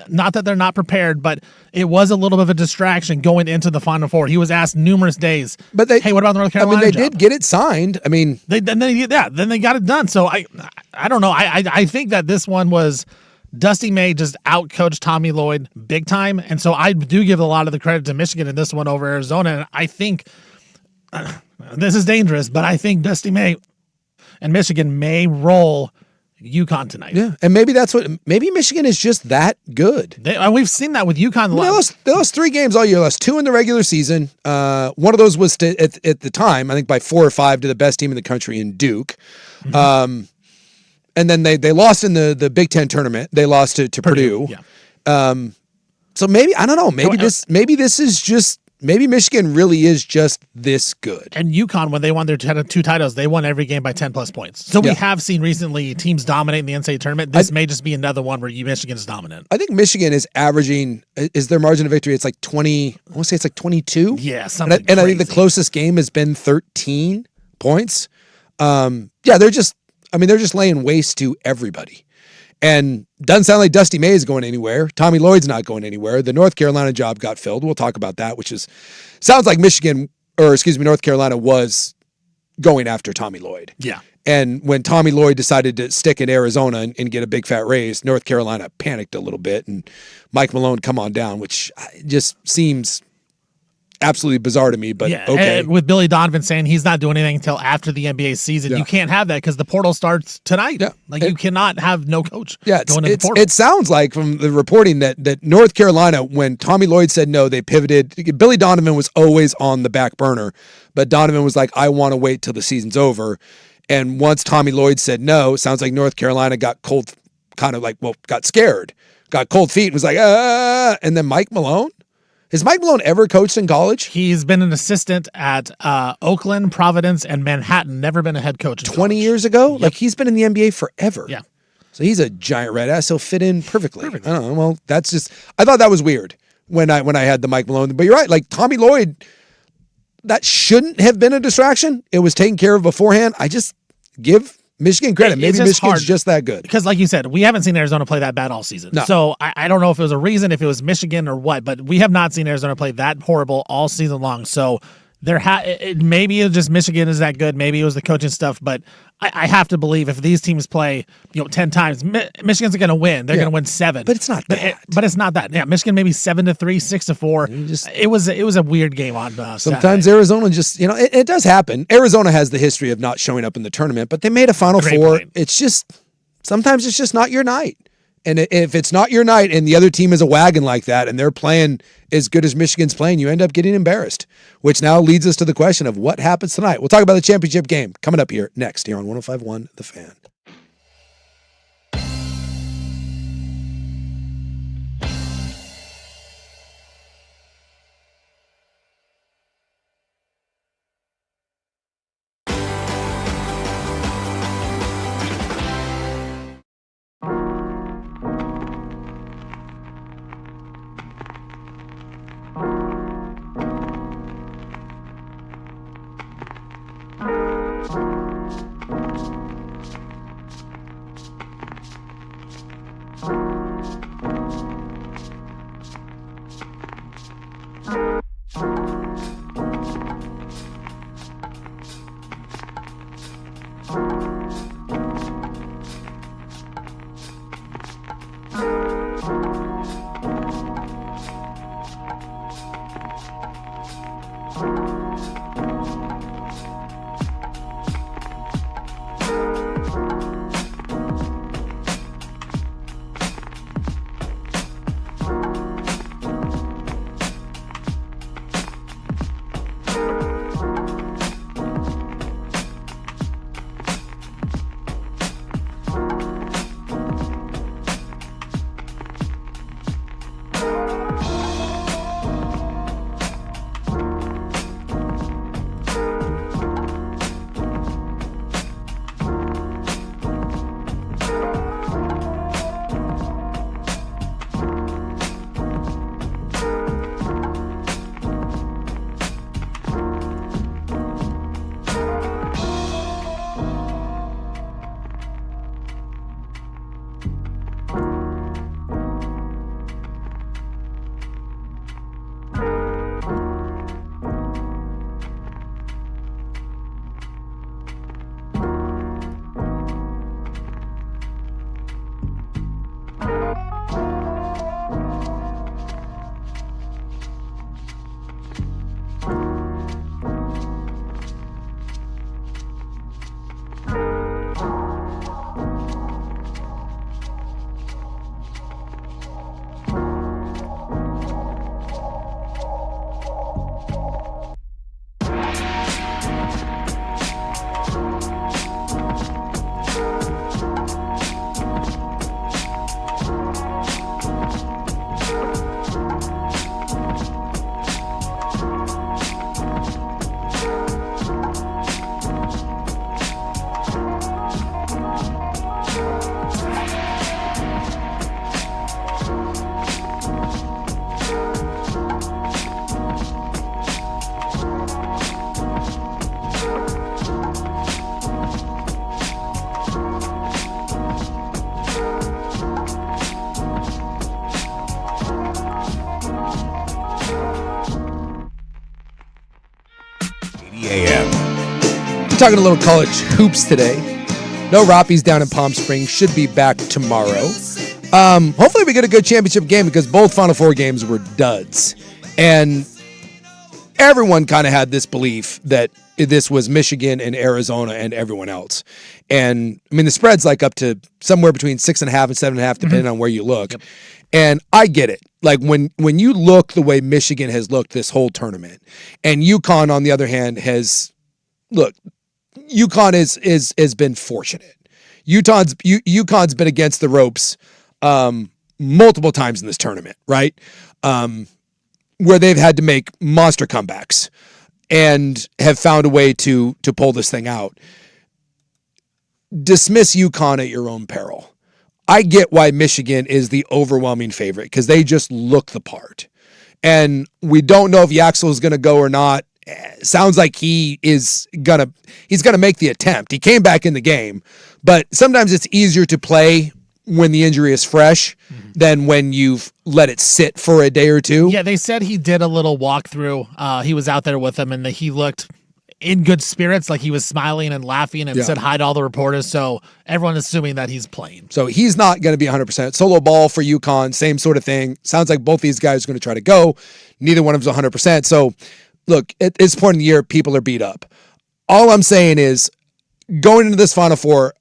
Not that they're not prepared, but it was a little bit of a distraction going into the Final Four. He was asked numerous days, hey, what about the North Carolina they job? did get it signed. I mean, then they got it done. So I don't know. I think that this one was Dusty May just outcoached Tommy Lloyd big time. And so I do give a lot of the credit to Michigan in this one over Arizona. And I think this is dangerous, but I think Dusty May and Michigan may roll UConn tonight. Yeah, and maybe maybe Michigan is just that good. We've seen that with UConn. They lost 3 games all year. Lost 2 in the regular season. One of those was at the time, I think by 4 or 5 to the best team in the country in Duke. Mm-hmm. And then they lost in the Big Ten tournament. They lost to Purdue. Yeah. So maybe, I don't know, maybe Michigan really is just this good. And UConn, when they won their 2 titles, they won every game by 10+ points. So we have seen recently teams dominate in the NCAA tournament. This may just be another one where Michigan is dominant. I think Michigan is averaging, is their margin of victory, it's like 20, I want to say it's like 22. Yeah, something And I think the closest game has been 13 points. They're just laying waste to everybody. And doesn't sound like Dusty May is going anywhere. Tommy Lloyd's not going anywhere. The North Carolina job got filled. We'll talk about that, sounds like North Carolina was going after Tommy Lloyd. Yeah. And when Tommy Lloyd decided to stick in Arizona and get a big fat raise, North Carolina panicked a little bit, and Mike Malone come on down, which just seems absolutely bizarre to me, but okay. And with Billy Donovan saying he's not doing anything until after the NBA season, you can't have that because the portal starts tonight. Yeah. You cannot have no coach going to the portal. It sounds like from the reporting that North Carolina, when Tommy Lloyd said no, they pivoted. Billy Donovan was always on the back burner, but Donovan was like, I want to wait till the season's over. And once Tommy Lloyd said no, it sounds like North Carolina got got scared, got cold feet and was like, and then Mike Malone? Has Mike Malone ever coached in college? He's been an assistant at Oakland, Providence, and Manhattan. Never been a head coach. 20 years ago? Yep. Like, he's been in the NBA forever. Yeah. So he's a giant red ass. He'll fit in perfectly. I don't know. Well, that's just, I thought that was weird when I had the Mike Malone. But you're right. Like, Tommy Lloyd, that shouldn't have been a distraction. It was taken care of beforehand. I just give Michigan credit. Maybe Michigan's just that good. Because like you said, we haven't seen Arizona play that bad all season. No. So I don't know if it was a reason, if it was Michigan or what, but we have not seen Arizona play that horrible all season long. So maybe it's just Michigan is that good. Maybe it was the coaching stuff, but I have to believe if these teams play 10 times, Michigan's going to win. They're going to win 7. But it's not that. But it's not that. Yeah, Michigan maybe 7-3, 6-4. It was a weird game on sometimes Saturday. Arizona just, it does happen. Arizona has the history of not showing up in the tournament, but they made a Final Four. Point. It's just, sometimes it's just not your night. And if it's not your night and the other team is a wagon like that and they're playing as good as Michigan's playing, you end up getting embarrassed, which now leads us to the question of what happens tonight. We'll talk about the championship game coming up here next here on 105.1 The Fan. AM. Talking a little college hoops today. No Rappies down in Palm Springs. Should be back tomorrow. Hopefully we get a good championship game because both Final Four games were duds. And everyone kind of had this belief that this was Michigan and Arizona and everyone else. And I mean, the spread's like up to somewhere between 6.5 and 7.5, depending on where you look. Yep. And I get it. Like when you look the way Michigan has looked this whole tournament, and UConn, on the other hand, UConn has been fortunate. UConn's been against the ropes multiple times in this tournament, right? Where they've had to make monster comebacks and have found a way to pull this thing out. Dismiss UConn at your own peril. I get why Michigan is the overwhelming favorite because they just look the part. And we don't know if Yaxel is going to go or not. Sounds like he's gonna make the attempt. He came back in the game, but sometimes it's easier to play when the injury is fresh than when you've let it sit for a day or two. Yeah, they said he did a little walkthrough. He was out there with them, and he looked in good spirits, like he was smiling and laughing and said hi to all the reporters. So everyone assuming that he's playing. So he's not going to be 100%. Solo ball for UConn, same sort of thing. Sounds like both these guys are going to try to go. Neither one of them's 100%. So look, at this point in the year, people are beat up. All I'm saying is, going into this Final Four,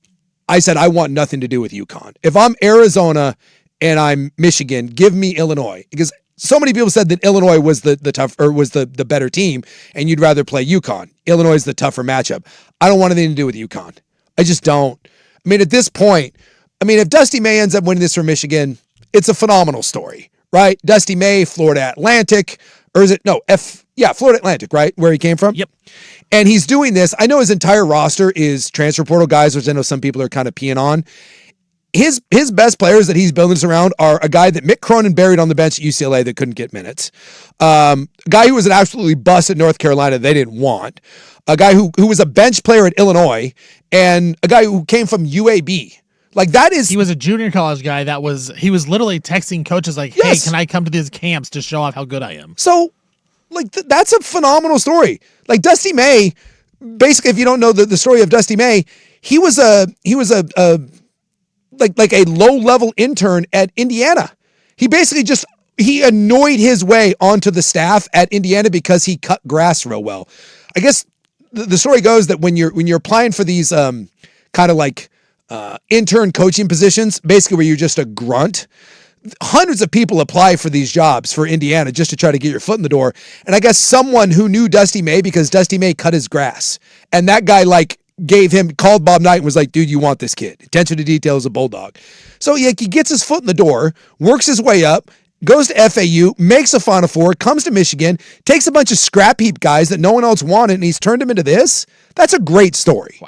I said I want nothing to do with UConn. If I'm Arizona and I'm Michigan, give me Illinois. Because so many people said that Illinois was the better team, and you'd rather play UConn. Illinois is the tougher matchup. I don't want anything to do with UConn. I just don't. I mean, at this point, if Dusty May ends up winning this for Michigan, it's a phenomenal story, right? Dusty May, Florida Atlantic, or is it, Florida Atlantic, right? Where he came from? Yep. And he's doing this. I know his entire roster is transfer portal guys, which I know some people are kind of peeing on. His best players that he's building this around are a guy that Mick Cronin buried on the bench at UCLA that couldn't get minutes. A guy who was an absolutely bust at North Carolina they didn't want. A guy who was a bench player at Illinois, and a guy who came from UAB. Like that is... He was a junior college guy he was literally texting coaches like, hey, can I come to these camps to show off how good I am? So, that's a phenomenal story. Like Dusty May, basically, if you don't know the story of Dusty May, he was a low-level intern at Indiana. He basically he annoyed his way onto the staff at Indiana because he cut grass real well. I guess the story goes that when you're applying for these intern coaching positions, basically where you're just a grunt, hundreds of people apply for these jobs for Indiana just to try to get your foot in the door. And I guess someone who knew Dusty May because Dusty May cut his grass, and that guy called Bob Knight and was like, dude, you want this kid. Attention to detail is a bulldog. So he gets his foot in the door, works his way up, goes to FAU, makes a Final Four, comes to Michigan, takes a bunch of scrap heap guys that no one else wanted, and he's turned them into this. That's a great story.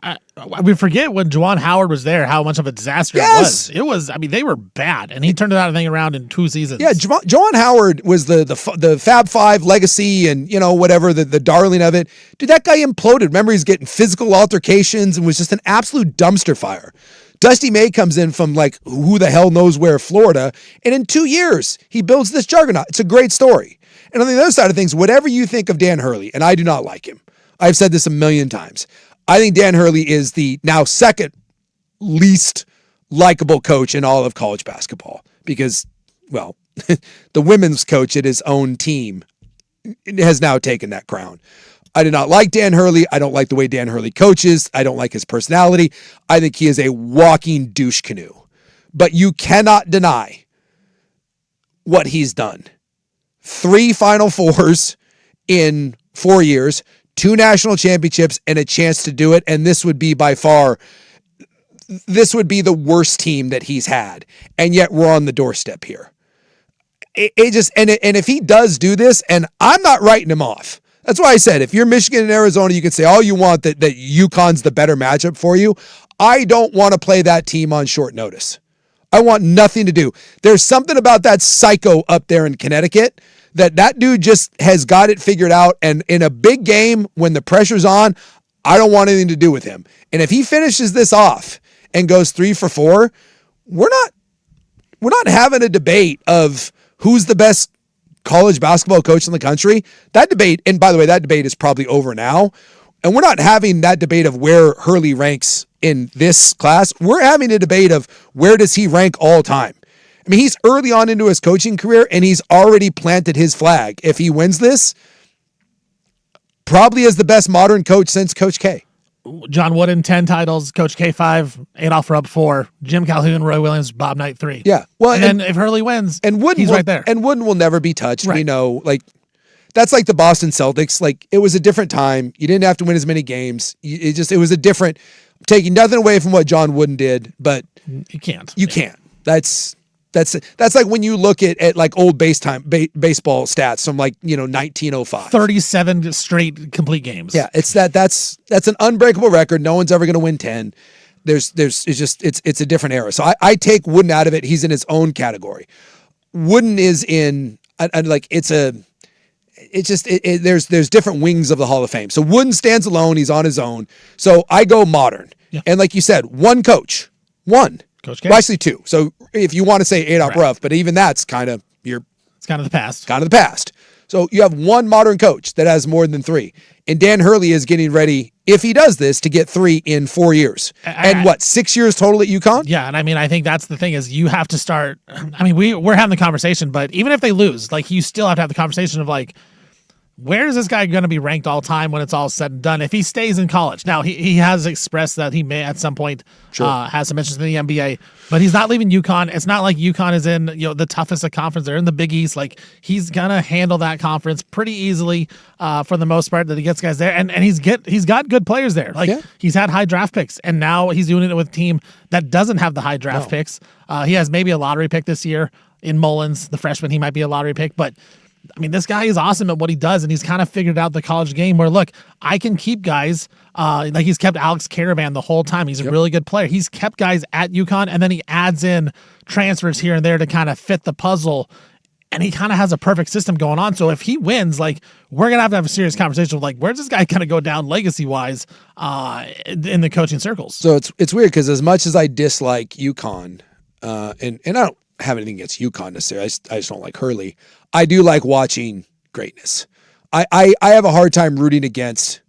We forget when Juwan Howard was there, how much of a disaster it was. It was, they were bad, and he turned that thing around in 2 seasons. Yeah, Juwan Howard was the Fab Five legacy and, whatever, the darling of it. Dude, that guy imploded. Remember, he's getting physical altercations and was just an absolute dumpster fire. Dusty May comes in from who the hell knows where, Florida, and in 2 years, he builds this juggernaut. It's a great story. And on the other side of things, whatever you think of Dan Hurley, and I do not like him. I've said this a million times. I think Dan Hurley is the now second least likable coach in all of college basketball because, the women's coach at his own team has now taken that crown. I do not like Dan Hurley. I don't like the way Dan Hurley coaches. I don't like his personality. I think he is a walking douche canoe. But you cannot deny what he's done. 3 Final Fours in 4 years, 2 national championships, and a chance to do it. And this would be by far, the worst team that he's had. And yet we're on the doorstep here. And if he does do this, and I'm not writing him off. That's why I said, if you're Michigan and Arizona, you can say all you want that UConn's the better matchup for you. I don't want to play that team on short notice. I want nothing to do. There's something about that psycho up there in Connecticut that dude just has got it figured out. And in a big game, when the pressure's on, I don't want anything to do with him. And if he finishes this off and goes 3 for 4, we're not having a debate of who's the best college basketball coach in the country. That debate, and by the way, that debate is probably over now. And we're not having that debate of where Hurley ranks in this class. We're having a debate of where does he rank all time. I mean, he's early on into his coaching career, and he's already planted his flag. If he wins this, probably is the best modern coach since Coach K. John Wooden, 10 titles. Coach K, 5. Adolph Rupp, 4. Jim Calhoun, Roy Williams, Bob Knight, 3. Yeah. Well, and then if Hurley wins, he's right there. And Wooden will never be touched. Right. We know, like, that's like the Boston Celtics. Like, it was a different time. You didn't have to win as many games. It was a different, taking nothing away from what John Wooden did, but you can't. You can't. That's like when you look at like old baseball stats from like, 1905. 37 straight complete games. Yeah, it's that's an unbreakable record. No one's ever going to win 10. It's a different era. So I take Wooden out of it. He's in his own category. Wooden is in there's different wings of the Hall of Fame. So Wooden stands alone. He's on his own. So I go modern. Yeah. And like you said, one coach. Coach K. Well, actually 2. So if you want to say Adolph Rupp, but even that's kind of it's kind of the past. Kind of the past. So you have one modern coach that has more than 3. And Dan Hurley is getting ready, if he does this, to get 3 in 4 years. And 6 years total at UConn? Yeah, and I mean, I think that's the thing is you have to start. I mean, we're having the conversation, but even if they lose, like you still have to have the conversation of like, where is this guy going to be ranked all time when it's all said and done? If he stays in college. Now, he has expressed that he may at some point have some interest in the NBA, but he's not leaving UConn. It's not like UConn is in the toughest of conference. They're in the Big East. Like, he's going to handle that conference pretty easily for the most part that he gets guys there. And he's got good players there. Like, he's had high draft picks, and now he's doing it with a team that doesn't have the high draft picks. He has maybe a lottery pick this year in Mullins, the freshman. He might be a lottery pick, but I mean, this guy is awesome at what he does, and he's kind of figured out the college game where, look, I can keep guys, like he's kept Alex Caravan the whole time. He's a really good player. He's kept guys at UConn, and then he adds in transfers here and there to kind of fit the puzzle, and he kind of has a perfect system going on. So if he wins, like, we're going to have a serious conversation of, like, where's this guy going to go down legacy-wise in the coaching circles? So it's weird because as much as I dislike UConn, and I don't have anything against UConn necessarily, I just don't like Hurley. I do like watching greatness. I have a hard time rooting against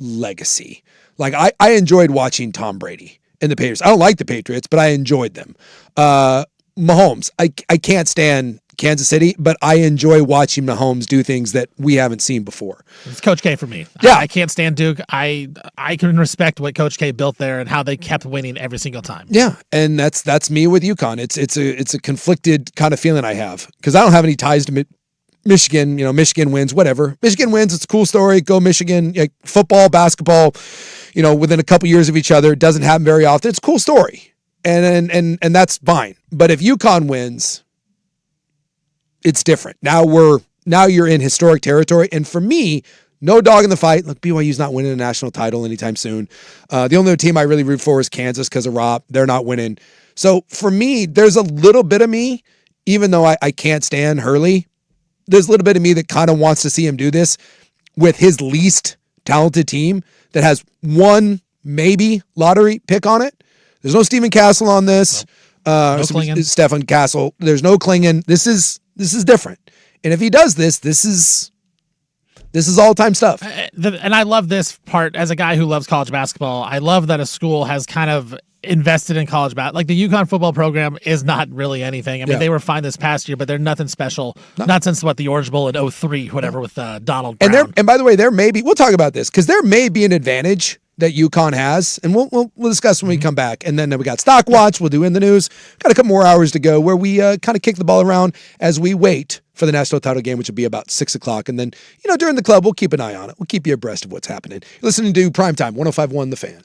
legacy. Like I enjoyed watching Tom Brady and the Patriots. I don't like the Patriots, but I enjoyed them. Mahomes, I can't stand Kansas City, but I enjoy watching Mahomes do things that we haven't seen before. It's Coach K for me. Yeah. I can't stand Duke. I can respect what Coach K built there and how they kept winning every single time. Yeah, and that's me with UConn. It's a conflicted kind of feeling I have because I don't have any ties to Michigan. Michigan wins, whatever. Michigan wins, it's a cool story. Go Michigan. Like, football, basketball, within a couple years of each other. It doesn't happen very often. It's a cool story, and that's fine. But if UConn wins, it's different. Now you're in historic territory. And for me, no dog in the fight. Look, BYU's not winning a national title anytime soon. The only other team I really root for is Kansas because of Rob. They're not winning. So for me, there's a little bit of me, even though I can't stand Hurley, there's a little bit of me that kind of wants to see him do this with his least talented team that has one maybe lottery pick on it. There's no Stephen Castle on this. No Klingon. Stefan Castle. There's no Klingon. This is different. And if he does this is all-time stuff. And I love this part as a guy who loves college basketball. I love that a school has kind of invested in college basketball. Like, the UConn football program is not really anything. I mean, they were fine this past year, but they're nothing special. No. Not since the Orange Bowl in 2003, whatever, with Donald Brown. And by the way, we'll talk about this because there may be an advantage that UConn has, and we'll discuss when we come back. And then we got Stock Watch. We'll do In the News. Got a couple more hours to go where we kind of kick the ball around as we wait for the national title game, which will be about 6 o'clock. And then, during the club, we'll keep an eye on it. We'll keep you abreast of what's happening. You're listening to Primetime, 105.1 The Fan.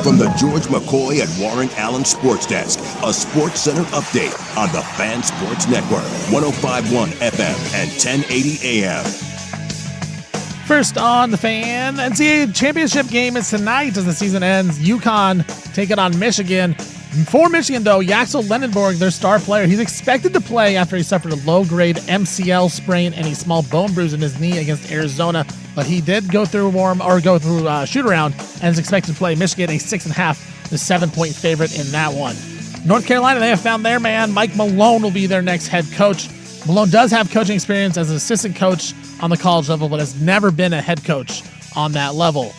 From the George McCoy and Warren Allen Sports Desk, a Sports Center update on the Fan Sports Network, 105.1 FM and 1080 AM. First on the Fan, NCAA championship game is tonight as the season ends. UConn take it on Michigan. For Michigan, though, Yaxel Lendenborg, their star player, he's expected to play after he suffered a low-grade MCL sprain and a small bone bruise in his knee against Arizona. But he did go through shoot-around and is expected to play. Michigan, a 6.5 to 7-point favorite in that one. North Carolina, they have found their man. Mike Malone will be their next head coach. Malone does have coaching experience as an assistant coach on the college level, but has never been a head coach on that level.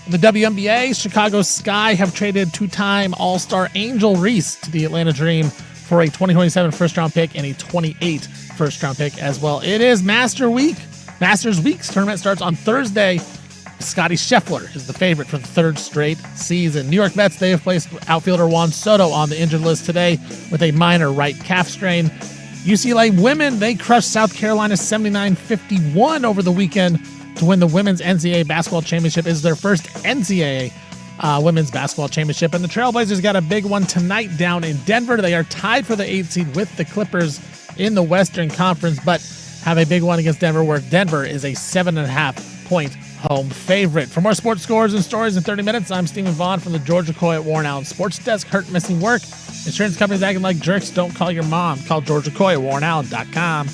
In the WNBA, Chicago Sky have traded two-time All-Star Angel Reese to the Atlanta Dream for a 2027 first-round pick and a 28 first-round pick as well. It is Masters Week's tournament starts on Thursday. Scotty Scheffler is the favorite for the third straight season. New York Mets, they have placed outfielder Juan Soto on the injured list today with a minor right calf strain. UCLA women, they crushed South Carolina 79-51 over the weekend to win the Women's NCAA Basketball Championship. Is their first NCAA Women's Basketball Championship. And the Trailblazers got a big one tonight down in Denver. They are tied for the 8th seed with the Clippers in the Western Conference, but have a big one against Denver, where Denver is a 7.5-point home favorite. For more sports scores and stories in 30 minutes, I'm Stephen Vaughn from the George McCoy at Warren Allen Sports Desk. Hurt, missing work. Insurance companies acting like jerks. Don't call your mom. Call George McCoy at warrenallen.com.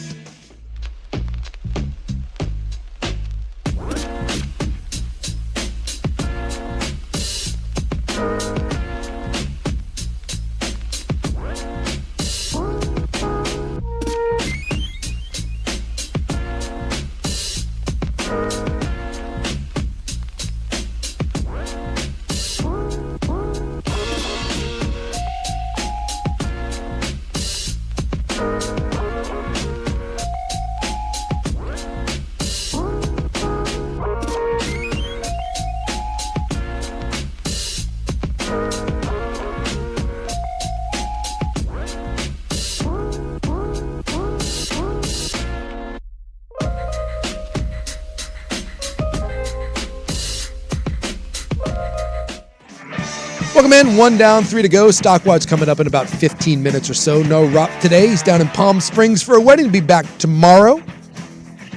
Welcome in. 1 down, 3 to go. Stockwatch coming up in about 15 minutes or so. No Rob today. He's down in Palm Springs for a wedding. He'll be back tomorrow.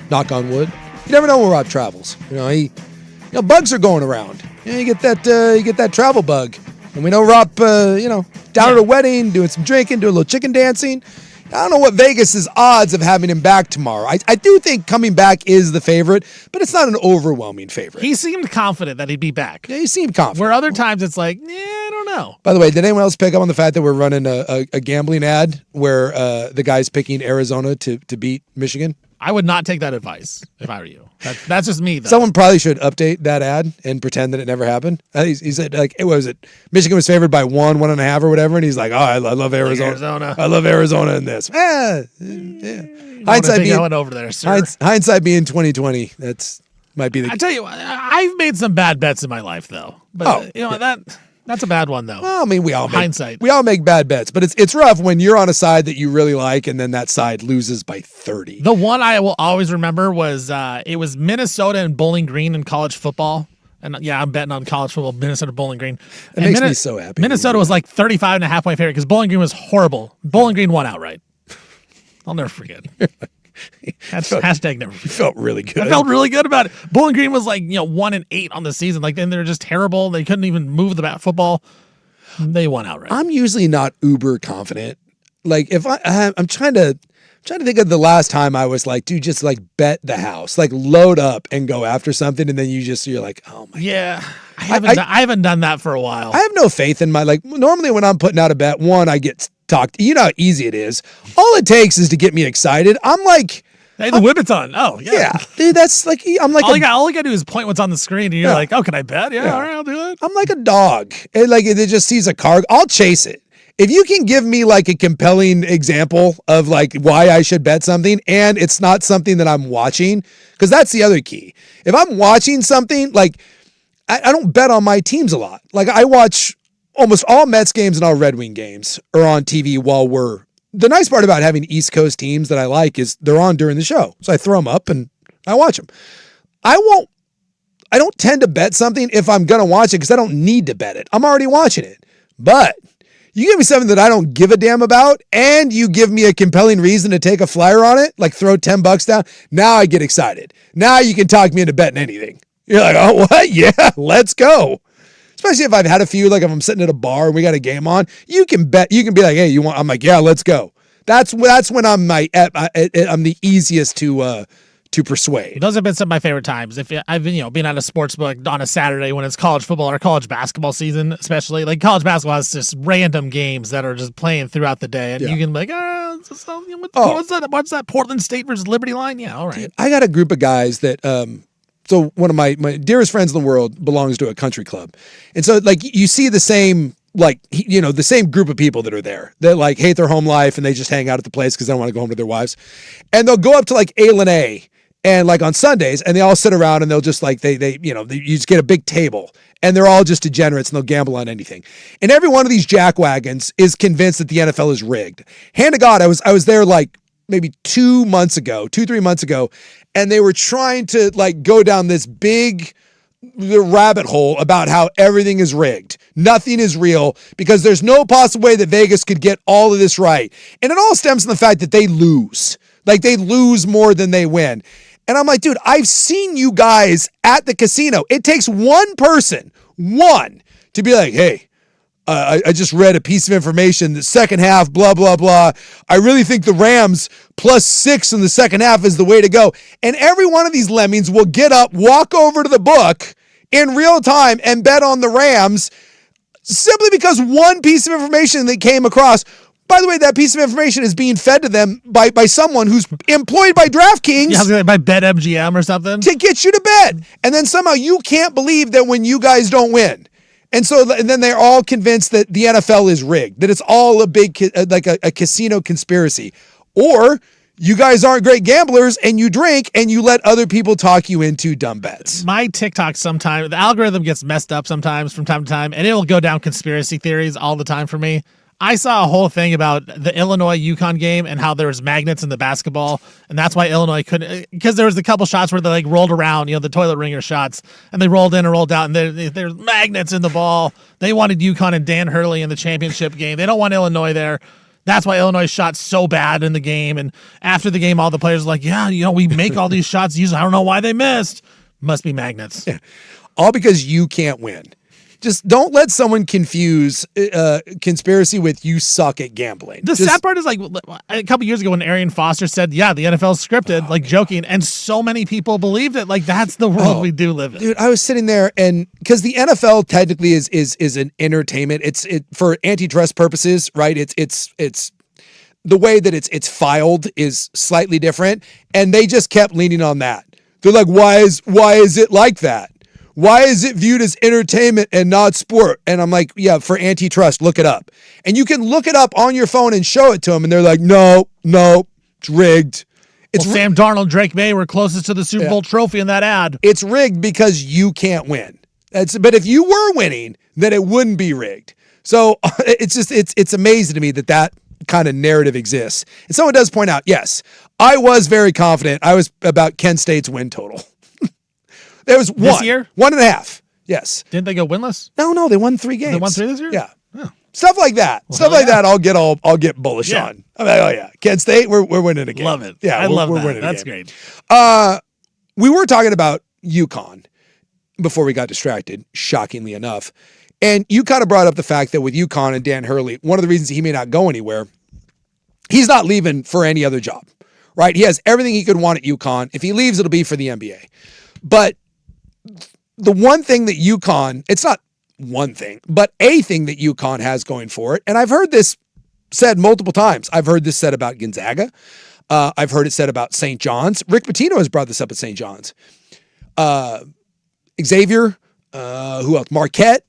Knock on wood. You never know when Rob travels. Bugs are going around. You get that travel bug. And we know Rob, down at a wedding, doing some drinking, doing a little chicken dancing. I don't know what Vegas' odds of having him back tomorrow. I do think coming back is the favorite, but it's not an overwhelming favorite. He seemed confident that he'd be back. Yeah, he seemed confident. Where other times it's like, I don't know. By the way, did anyone else pick up on the fact that we're running a gambling ad where the guy's picking Arizona to beat Michigan? I would not take that advice if I were you. That's just me, though. Someone probably should update that ad and pretend that it never happened. He said, what was it? Michigan was favored by 1.5 or whatever, and he's like, I love Arizona. I love Arizona in this. Yeah. Hindsight being going over there, sir. Hindsight being 2020. That's might be the. I tell you, I've made some bad bets in my life, though. But that's a bad one, though. Well, I mean, we all make bad bets, but it's rough when you're on a side that you really like, and then that side loses by 30. The one I will always remember was it was Minnesota and Bowling Green in college football. And yeah, I'm betting on college football, Minnesota Bowling Green. It makes me so happy. Minnesota was like 35.5-point favorite because Bowling Green was horrible. Bowling Green won outright. I'll never forget. Hashtag never forget. You felt really good. I felt really good about it. Bowling Green was like 1-8 on the season. Like then they're just terrible. They couldn't even move the bat football. They won outright. I'm usually not uber confident. Like if I'm trying to think of the last time I was like, dude, just like bet the house, like load up and go after something, and then you're like, oh my god. I haven't done that for a while. I have no faith in normally when I'm putting out a bet, I get talked. You know how easy it is. All it takes is to get me excited. I'm like, hey, the whippet's on. Oh yeah. Yeah, dude, that's like I'm like all you gotta do is point what's on the screen, and you're like, oh, can I bet? Yeah, all right, I'll do it. I'm like a dog. It just sees a car. I'll chase it. If you can give me like a compelling example of like why I should bet something, and it's not something that I'm watching, because that's the other key. If I'm watching something, like I don't bet on my teams a lot. Like I watch almost all Mets games and all Red Wing games are on TV the nice part about having East Coast teams that I like is they're on during the show. So I throw them up and I watch them. I I don't tend to bet something if I'm going to watch it because I don't need to bet it. I'm already watching it. But you give me something that I don't give a damn about and you give me a compelling reason to take a flyer on it, like throw $10 down. Now I get excited. Now you can talk me into betting anything. You're like, oh, what? Yeah, let's go. Especially if I've had a few, like if I'm sitting at a bar and we got a game on, you can bet, you can be like, hey, you want, I'm like, yeah, let's go. That's when I'm the easiest to persuade. Those have been some of my favorite times. If I've been, been at a sports book on a Saturday when it's college football or college basketball season, especially like college basketball has just random games that are just playing throughout the day, and you can be like, what's that Portland State versus Liberty line? Yeah, all right. Dude, I got a group of guys that, so one of my dearest friends in the world belongs to a country club, and so like you see the same. Like, the same group of people that are there that like hate their home life and they just hang out at the place because they don't want to go home to their wives. And they'll go up to like A and like on Sundays and they all sit around and they'll just like, you just get a big table and they're all just degenerates and they'll gamble on anything. And every one of these jackwagons is convinced that the NFL is rigged. Hand to God, I was there like maybe 3 months ago, and they were trying to like go down this big rabbit hole about how everything is rigged. Nothing is real because there's no possible way that Vegas could get all of this right. And it all stems from the fact that they lose. Like they lose more than they win. And I'm like, dude, I've seen you guys at the casino. It takes one person, to be like, hey, I just read a piece of information, the second half, blah, blah, blah. I really think the Rams +6 in the second half is the way to go. And every one of these lemmings will get up, walk over to the book in real time and bet on the Rams simply because one piece of information they came across. By the way, that piece of information is being fed to them by someone who's employed by DraftKings. Yeah, I was like by BetMGM or something. To get you to bet. And then somehow you can't believe that when you guys don't win. And then they're all convinced that the NFL is rigged, that it's all a big, like a casino conspiracy. Or you guys aren't great gamblers and you drink and you let other people talk you into dumb bets. My TikTok sometimes, the algorithm gets messed up sometimes from time to time, and it will go down conspiracy theories all the time for me. I saw a whole thing about the Illinois-UConn game and how there was magnets in the basketball, and that's why Illinois couldn't, because there was a couple shots where they like rolled around, the toilet ringer shots, and they rolled in and rolled out, and there's magnets in the ball. They wanted UConn and Dan Hurley in the championship game. They don't want Illinois there. That's why Illinois shot so bad in the game, and after the game, all the players were like, yeah, we make all these shots. I don't know why they missed. Must be magnets. Yeah. All because you can't win. Just don't let someone confuse conspiracy with you suck at gambling. The sad part is like a couple years ago when Arian Foster said, yeah, the NFL's scripted, joking, and so many people believed it. Like that's the world we do live in. Dude, I was sitting there and because the NFL technically is an entertainment. It's for antitrust purposes, right? It's the way that it's filed is slightly different. And they just kept leaning on that. They're like, why is it like that? Why is it viewed as entertainment and not sport? And I'm like, yeah, for antitrust, look it up. And you can look it up on your phone and show it to them. And they're like, no, it's rigged. Sam Darnold, Drake May were closest to the Super Bowl trophy in that ad. It's rigged because you can't win. But if you were winning, then it wouldn't be rigged. So it's amazing to me that kind of narrative exists. And someone does point out, yes, I was very confident. I was about Kent State's win total. There was this year? 1.5. Yes. Didn't they go winless? No, they won 3 games. They won 3 this year? Yeah. Oh. Stuff like that. That I'll get bullish on. I'm like, oh yeah. Kent State, we're winning a game. Love it. Yeah, I love we're that. winning That's a game. great. We were talking about UConn before we got distracted, shockingly enough. And you kind of brought up the fact that with UConn and Dan Hurley, one of the reasons he may not go anywhere, he's not leaving for any other job, right? He has everything he could want at UConn. If he leaves, it'll be for the NBA. But the one thing that UConn, it's not one thing, but a thing that UConn has going for it, and I've heard this said multiple times. I've heard this said about Gonzaga. I've heard it said about St. John's. Rick Pitino has brought this up at St. John's. Xavier, who else? Marquette.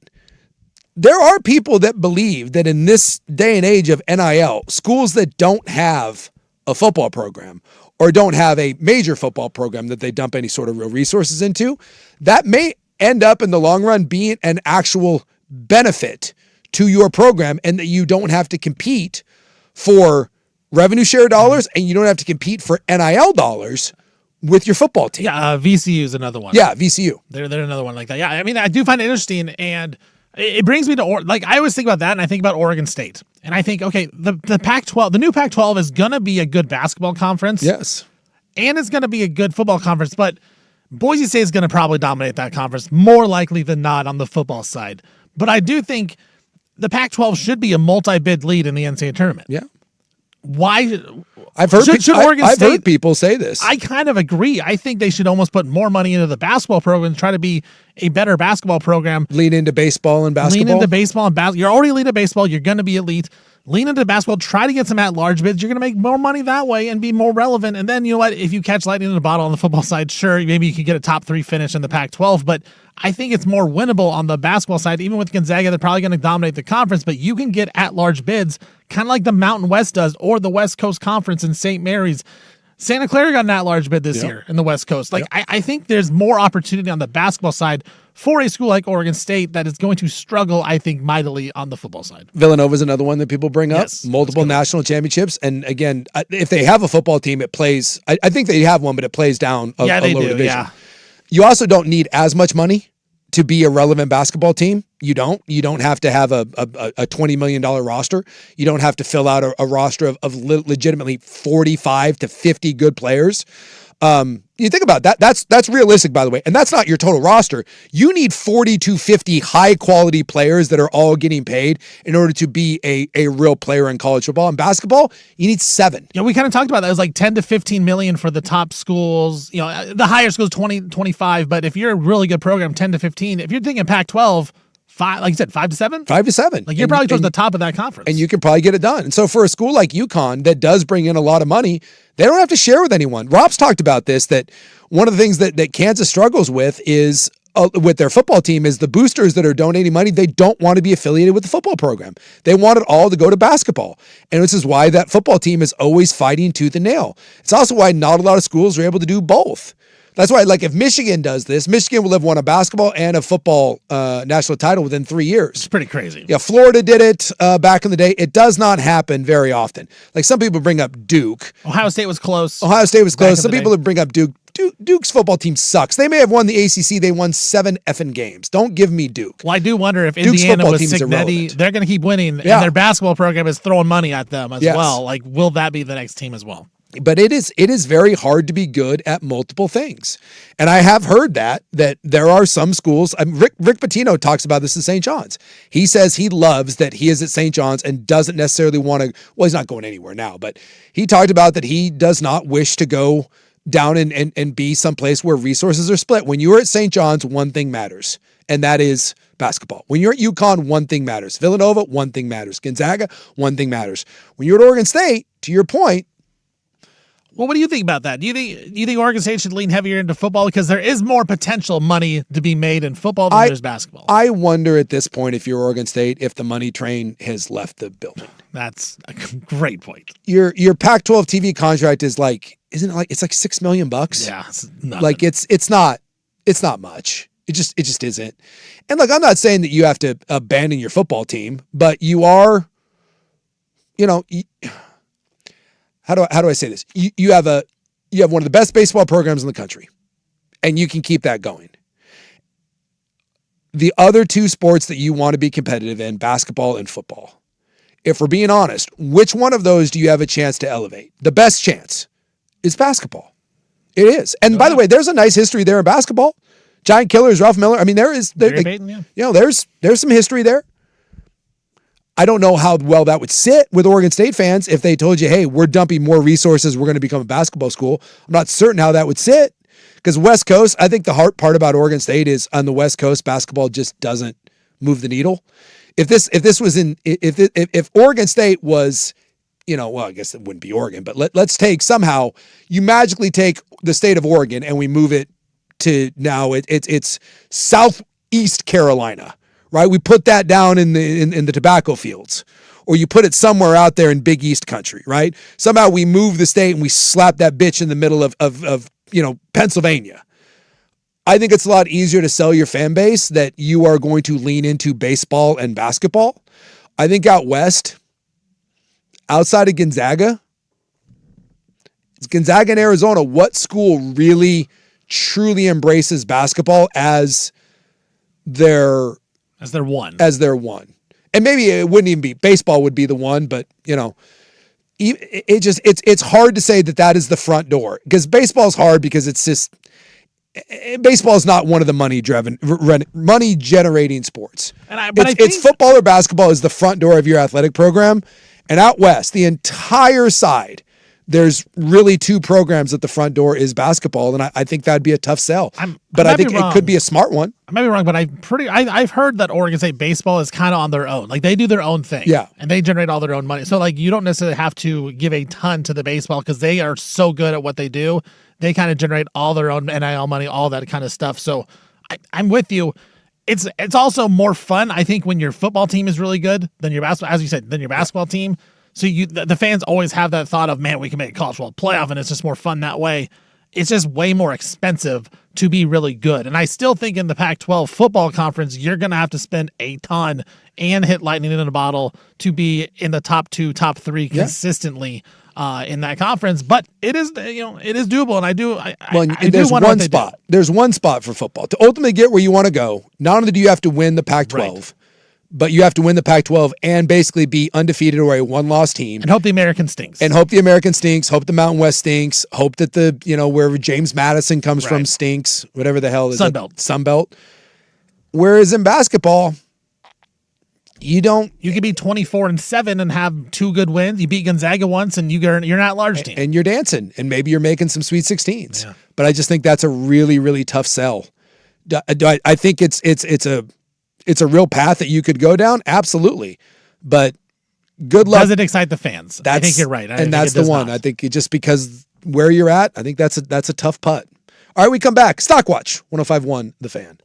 There are people that believe that in this day and age of NIL, schools that don't have a football program or don't have a major football program that they dump any sort of real resources into, that may end up in the long run being an actual benefit to your program and that you don't have to compete for revenue share dollars and you don't have to compete for NIL dollars with your football team. Yeah, VCU is another one. Yeah, VCU. They're another one like that. Yeah, I mean, I do find it interesting, and it brings me to I always think about that, and I think about Oregon State, and I think, okay, the Pac-12, the new Pac-12 is gonna be a good basketball conference. Yes, and it's gonna be a good football conference, but Boise State is gonna probably dominate that conference more likely than not on the football side. But I do think the Pac-12 should be a multi-bid lead in the NCAA tournament. yeah. Why? I've heard Oregon State, heard people say this. I kind of agree. I think they should almost put more money into the basketball program and try to be a better basketball program. Lean into baseball and basketball. Lean into baseball and basketball. You're already elite at baseball. You're going to be elite. Lean into basketball. Try to get some at-large bids. You're going to make more money that way and be more relevant. And then, you know what? If you catch lightning in a bottle on the football side, sure, maybe you could get a top 3 finish in the Pac-12. But I think it's more winnable on the basketball side. Even with Gonzaga, they're probably going to dominate the conference. But you can get at-large bids, kind of like the Mountain West does, or the West Coast Conference in St. Mary's. Santa Clara got an at-large bid this year in the West Coast. I think there's more opportunity on the basketball side for a school like Oregon State that is going to struggle, I think, mightily on the football side. Villanova is another one that people bring up. Yes, multiple national championships. And again, if they have a football team, it plays, I think they have one, but it plays down a lower division. Yeah. You also don't need as much money to be a relevant basketball team. You don't have to have a $20 million roster. You don't have to fill out a roster of legitimately 45 to 50 good players. You think about that. That's realistic, by the way. And that's not your total roster. You need 40 to 50 high quality players that are all getting paid in order to be a real player in college football. And basketball, you need 7. Yeah, we kind of talked about that. It was like 10 to 15 million for the top schools. You know, the higher schools 20, 25. But if you're a really good program, 10 to 15. If you're thinking Pac-12, 5, like you said, 5 to 7? 5 to 7. Like you're probably towards the top of that conference. And you can probably get it done. And so for a school like UConn that does bring in a lot of money, they don't have to share with anyone. Rob's talked about this, that one of the things that Kansas struggles with is with their football team is the boosters that are donating money. They don't want to be affiliated with the football program. They want it all to go to basketball. And this is why that football team is always fighting tooth and nail. It's also why not a lot of schools are able to do both. That's why, like, if Michigan does this, Michigan will have won a basketball and a football national title within 3 years. It's pretty crazy. Yeah, Florida did it back in the day. It does not happen very often. Like, some people bring up Duke. Ohio State was close. Some people would bring up Duke. Duke's football team sucks. They may have won the ACC. They won 7 effing games. Don't give me Duke. Well, I do wonder if Duke's Indiana with Signetti, they're going to keep winning, and their basketball program is throwing money at them as well. Like, will that be the next team as well? But it is very hard to be good at multiple things. And I have heard that there are some schools, Rick Pitino talks about this at St. John's. He says he loves that he is at St. John's and doesn't necessarily want to, well, he's not going anywhere now, but he talked about that he does not wish to go down and be someplace where resources are split. When you're at St. John's, one thing matters, and that is basketball. When you're at UConn, one thing matters. Villanova, one thing matters. Gonzaga, one thing matters. When you're at Oregon State, to your point, well, what do you think about that? Do you think Oregon State should lean heavier into football because there is more potential money to be made in football than there's basketball? I wonder at this point, if you're Oregon State, if the money train has left the building. That's a great point. Your Pac-12 TV contract is like, isn't it like, it's like $6 million? Yeah, it's nothing. Like it's not much. It just isn't. And like, I'm not saying that you have to abandon your football team, but you are, you know. How do I say this? You have one of the best baseball programs in the country, and you can keep that going. The other 2 sports that you want to be competitive in, basketball and football, if we're being honest, which one of those do you have a chance to elevate? The best chance is basketball. It is. And by the way, there's a nice history there in basketball. Giant Killers, Ralph Miller. I mean, there's some history there. I don't know how well that would sit with Oregon State fans if they told you, hey, we're dumping more resources, we're going to become a basketball school. I'm not certain how that would sit, because West Coast, I think the hard part about Oregon State is on the West Coast, basketball just doesn't move the needle. If Oregon State was, well, I guess it wouldn't be Oregon, but let's take somehow, you magically take the state of Oregon and we move it to now it's Southeast Carolina. Right, we put that down in the tobacco fields, or you put it somewhere out there in Big East country. Right, somehow we move the state and we slap that bitch in the middle of Pennsylvania. I think it's a lot easier to sell your fan base that you are going to lean into baseball and basketball. I think out west, outside of Gonzaga, Gonzaga and Arizona, what school really truly embraces basketball as their one? And maybe it wouldn't even be baseball would be the one, but it's hard to say that is the front door, because baseball is hard because it's just baseball is not one of the money generating sports. But it's football or basketball is the front door of your athletic program. And out west, the entire side, there's really two programs at the front door is basketball, and I think that'd be a tough sell. But I think it could be a smart one. I might be wrong, but I've heard that Oregon State baseball is kind of on their own. Like, they do their own thing. Yeah. And they generate all their own money. So, like, you don't necessarily have to give a ton to the baseball because they are so good at what they do. They kind of generate all their own NIL money, all that kind of stuff. So I'm with you. It's also more fun, I think, when your football team is really good than your basketball, as you said, than your basketball team. So the fans always have that thought of, man, we can make a college football playoff, and it's just more fun that way. It's just way more expensive to be really good. And I still think in the Pac-12 football conference, you're going to have to spend a ton and hit lightning in a bottle to be in the top 2, top 3 consistently in that conference. But it is doable. And there's one spot. There's one spot for football to ultimately get where you want to go. Not only do you have to win the Pac-12, right, but you have to win the Pac-12 and basically be undefeated or a one-loss team. And hope the American stinks. Hope the Mountain West stinks. Hope that wherever James Madison comes from stinks. Whatever the hell is Sunbelt. Sunbelt. Whereas in basketball, you could be 24-7 and have 2 good wins. You beat Gonzaga once and you're not large team. And you're dancing. And maybe you're making some Sweet 16s. Yeah. But I just think that's a really, really tough sell. I think it's a real path that you could go down, absolutely. But good luck. Does it excite the fans? I think you're right. And that's the one. I think just because where you're at, I think that's a tough putt. All right, we come back. Stockwatch, 105.1 The Fan.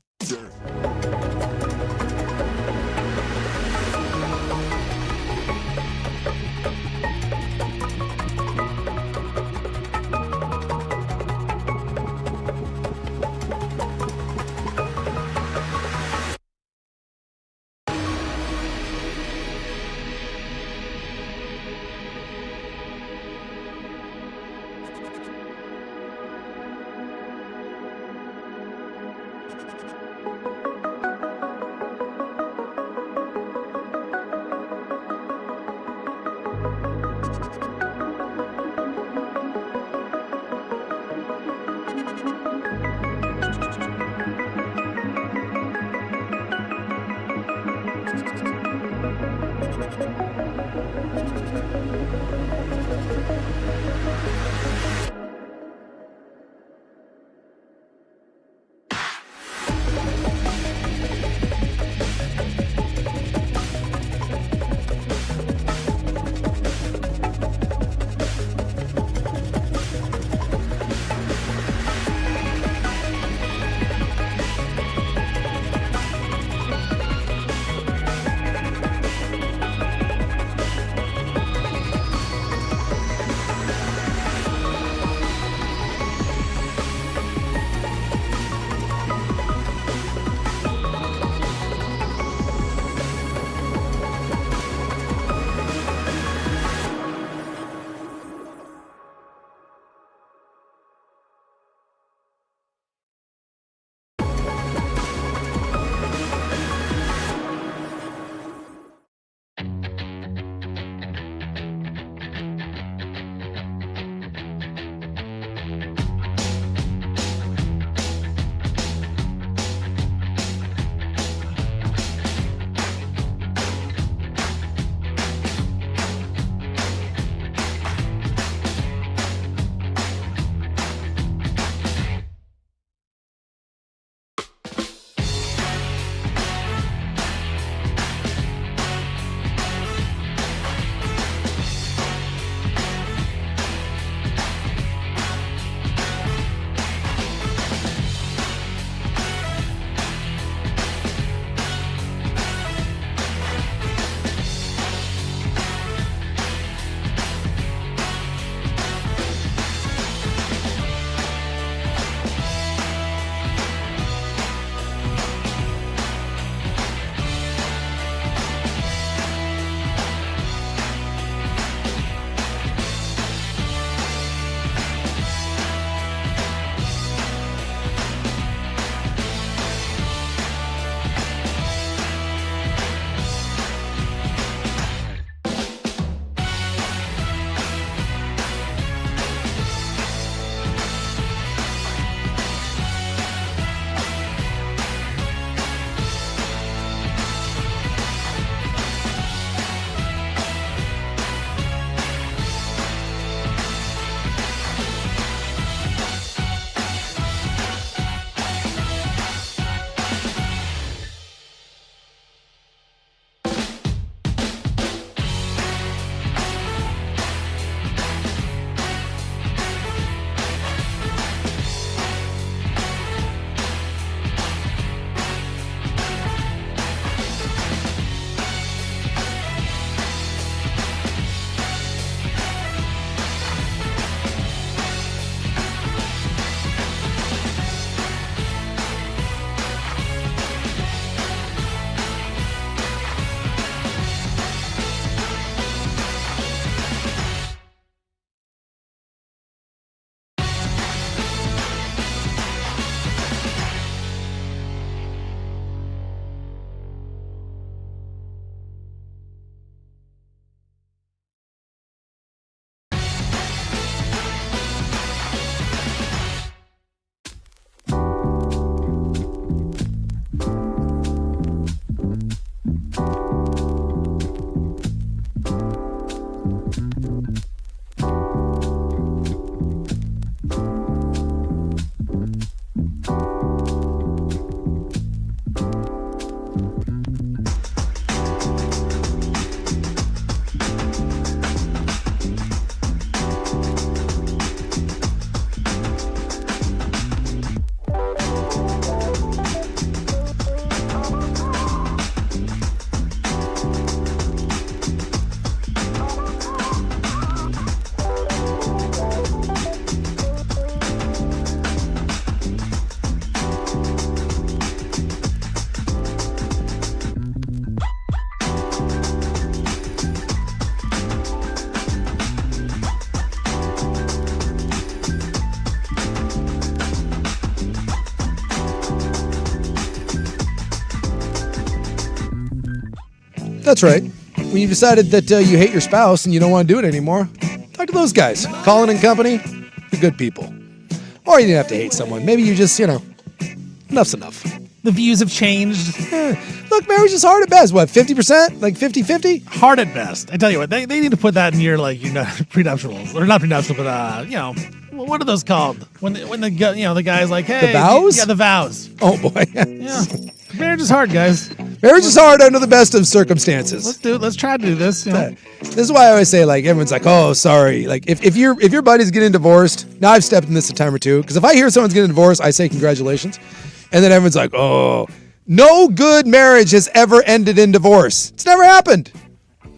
That's right. When you decided that you hate your spouse and you don't want to do it anymore, talk to those guys. Colin and company, the good people. Or you didn't have to hate someone. Maybe you just, enough's enough. The views have changed. Look, marriage is hard at best. What, 50%? Like 50-50? Hard at best. I tell you what, they need to put that in your prenuptials, or not prenuptial, but what are those called? When the guy's like, hey, the vows? Yeah, the vows. Oh boy. Yeah, marriage is hard, guys. Marriage is hard under the best of circumstances. Let's try to do this. This is why I always say, like, everyone's like, oh, sorry. Like, if your buddy's getting divorced, now I've stepped in this a time or two, because if I hear someone's getting divorced, I say congratulations. And then everyone's like, oh, no good marriage has ever ended in divorce. It's never happened.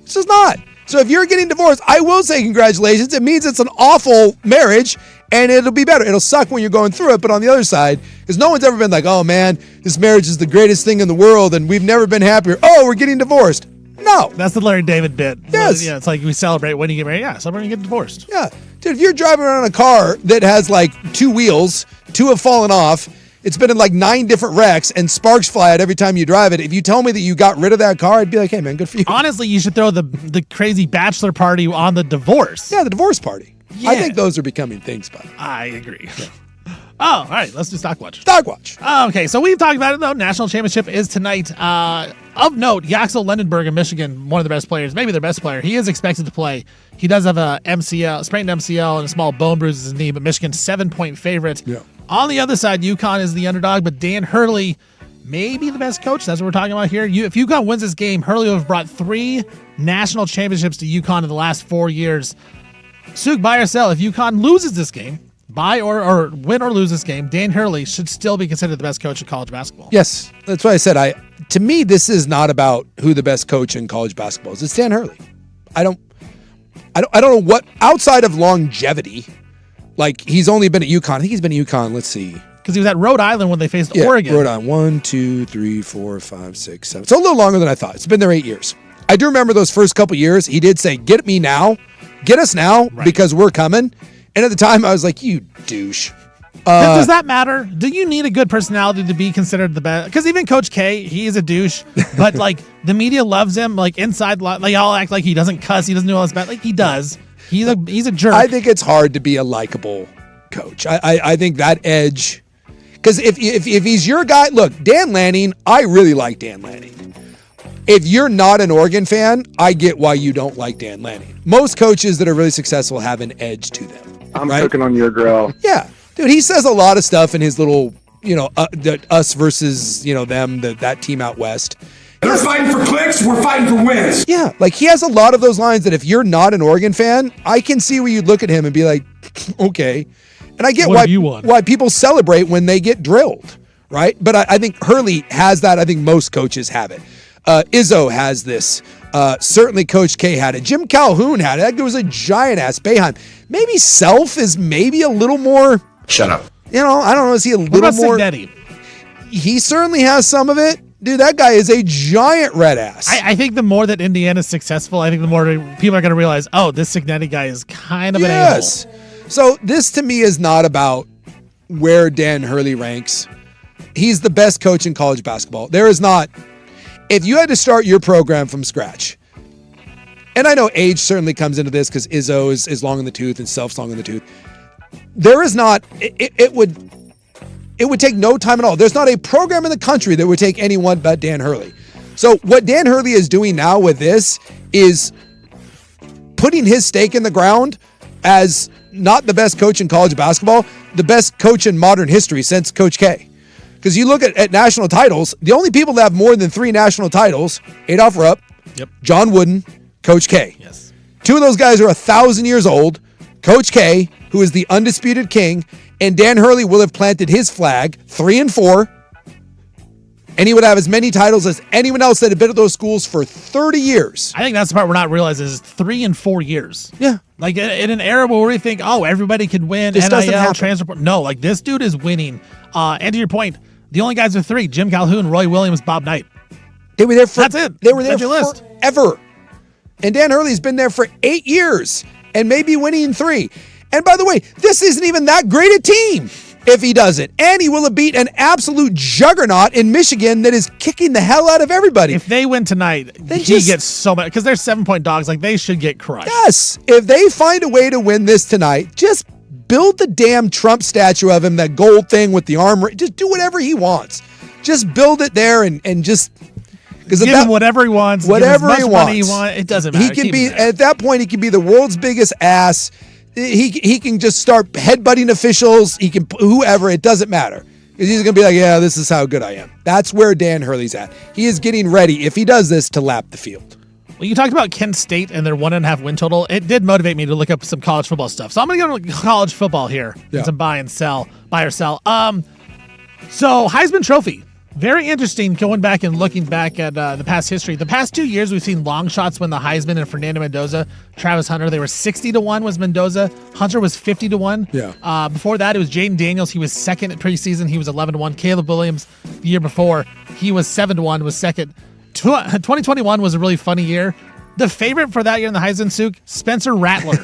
It's just not. So if you're getting divorced, I will say congratulations. It means it's an awful marriage, and it'll be better. It'll suck when you're going through it, but on the other side, because no one's ever been like, oh man, this marriage is the greatest thing in the world, and we've never been happier. Oh, we're getting divorced. No. That's the Larry David bit. Yes. Yeah, it's like we celebrate when you get married. Yeah, celebrate when you get divorced. Yeah. Dude, if you're driving around a car that has like 2 wheels, 2 have fallen off, it's been in like 9 different wrecks, and sparks fly out every time you drive it. If you tell me that you got rid of that car, I'd be like, hey, man, good for you. Honestly, you should throw the crazy bachelor party on the divorce. Yeah, the divorce party. Yeah. I think those are becoming things, by the way. I agree. Yeah. Oh, all right. Let's do Stock Watch. Stock Watch. Okay, so we've talked about it, though. National championship is tonight. Of note, Yaxel Lendenberg in Michigan, one of the best players, maybe their best player. He is expected to play. He does have a sprained MCL and a small bone bruise in his knee, but Michigan's 7-point favorite. Yeah. On the other side, UConn is the underdog, but Dan Hurley may be the best coach. That's what we're talking about here. If UConn wins this game, Hurley will have brought 3 national championships to UConn in the last 4 years. Suk, buy or sell, if UConn loses this game, buy or win or lose this game, Dan Hurley should still be considered the best coach of college basketball. Yes, that's why I said to me, this is not about who the best coach in college basketball is. It's Dan Hurley. I don't know what, outside of longevity, like he's only been at UConn. I think he's been at UConn, let's see. Because he was at Rhode Island when they faced Oregon. Rhode Island, 1, 2, 3, 4, 5, 6, 7. It's a little longer than I thought. It's been there 8 years. I do remember those first couple years. He did say, get us now, right, because we're coming. And at the time, I was like, you douche. Does that matter? Do you need a good personality to be considered the best? Because even Coach K, he is a douche, but like the media loves him. Like inside, like y'all act like he doesn't cuss, he doesn't do all this bad. Like he does. He's a jerk. I think it's hard to be a likable coach. I think that edge, because if he's your guy, look, Dan Lanning, I really like Dan Lanning. If you're not an Oregon fan, I get why you don't like Dan Lanning. Most coaches that are really successful have an edge to them. I'm cooking on your grill. Yeah. Dude, he says a lot of stuff in his little, us versus, them, that team out west. They're fighting for clicks, we're fighting for wins. Yeah, like he has a lot of those lines that if you're not an Oregon fan, I can see where you'd look at him and be like, okay. And I get why people celebrate when they get drilled, right? But I think Hurley has that. I think most coaches have it. Izzo has this. Certainly Coach K had it. Jim Calhoun had it. That was a giant-ass Boeheim. Maybe Self is maybe a little more... Shut up. I don't know. Is he a little more... Signetti? He certainly has some of it. Dude, that guy is a giant red ass. I think the more that Indiana's successful, I think the more people are going to realize, oh, this Signetti guy is kind of an a-hole. So this to me is not about where Dan Hurley ranks. He's the best coach in college basketball. There is not... If you had to start your program from scratch, and I know age certainly comes into this because Izzo is long in the tooth and Self's long in the tooth. There is not... It would take no time at all. There's not a program in the country that would take anyone but Dan Hurley. So what Dan Hurley is doing now with this is putting his stake in the ground as not the best coach in college basketball, the best coach in modern history since Coach K. Because you look at national titles, the only people that have more than 3 national titles, Adolph Rupp, John Wooden, Coach K. Yes. 2 of those guys are 1,000 years old. Coach K, who is the undisputed king, and Dan Hurley will have planted his flag 3 and 4, and he would have as many titles as anyone else that had been at those schools for 30 years. I think that's the part we're not realizing is 3 and 4 years. Yeah. Like in an era where we think, oh, everybody could win, this NIL, transfer. No, like this dude is winning. And to your point, the only guys with 3, Jim Calhoun, Roy Williams, Bob Knight. They were there for, that's it. They were there that's your list. Forever. And Dan Hurley's been there for 8 years and maybe winning 3. And by the way, this isn't even that great a team. if he does it. And he will have beat an absolute juggernaut in Michigan that is kicking the hell out of everybody. If they win tonight, he gets so much, because they're 7-point dogs. Like, they should get crushed. Yes. If they find a way to win this tonight, just build the damn Trump statue of him, that gold thing with the arm. Just do whatever he wants. Just build it there and just... Give him whatever he wants. Whatever give him as much he wants. Money he wants. It doesn't matter. He can be, at that point, he can be the world's biggest ass. He can just start headbutting officials. He can, whoever, it doesn't matter. He's going to be like, yeah, this is how good I am. That's where Dan Hurley's at. He is getting ready, if he does this, to lap the field. Well, you talked about Kent State and their 1.5 win total. It did motivate me to look up some college football stuff. So I'm going to go to college football here. Yeah. Some buy or sell. So Heisman Trophy. Very interesting going back and looking back at the past history. The past 2 years, we've seen long shots win the Heisman, and Fernando Mendoza, Travis Hunter. They were 60-1 was Mendoza. Hunter was 50-1. Yeah. Before that, it was Jaden Daniels. He was second at preseason. He was 11-1. Caleb Williams, the year before, he was 7-1, was second. 2021 was a really funny year. The favorite for that year in the Heisman, Souk, Spencer Rattler.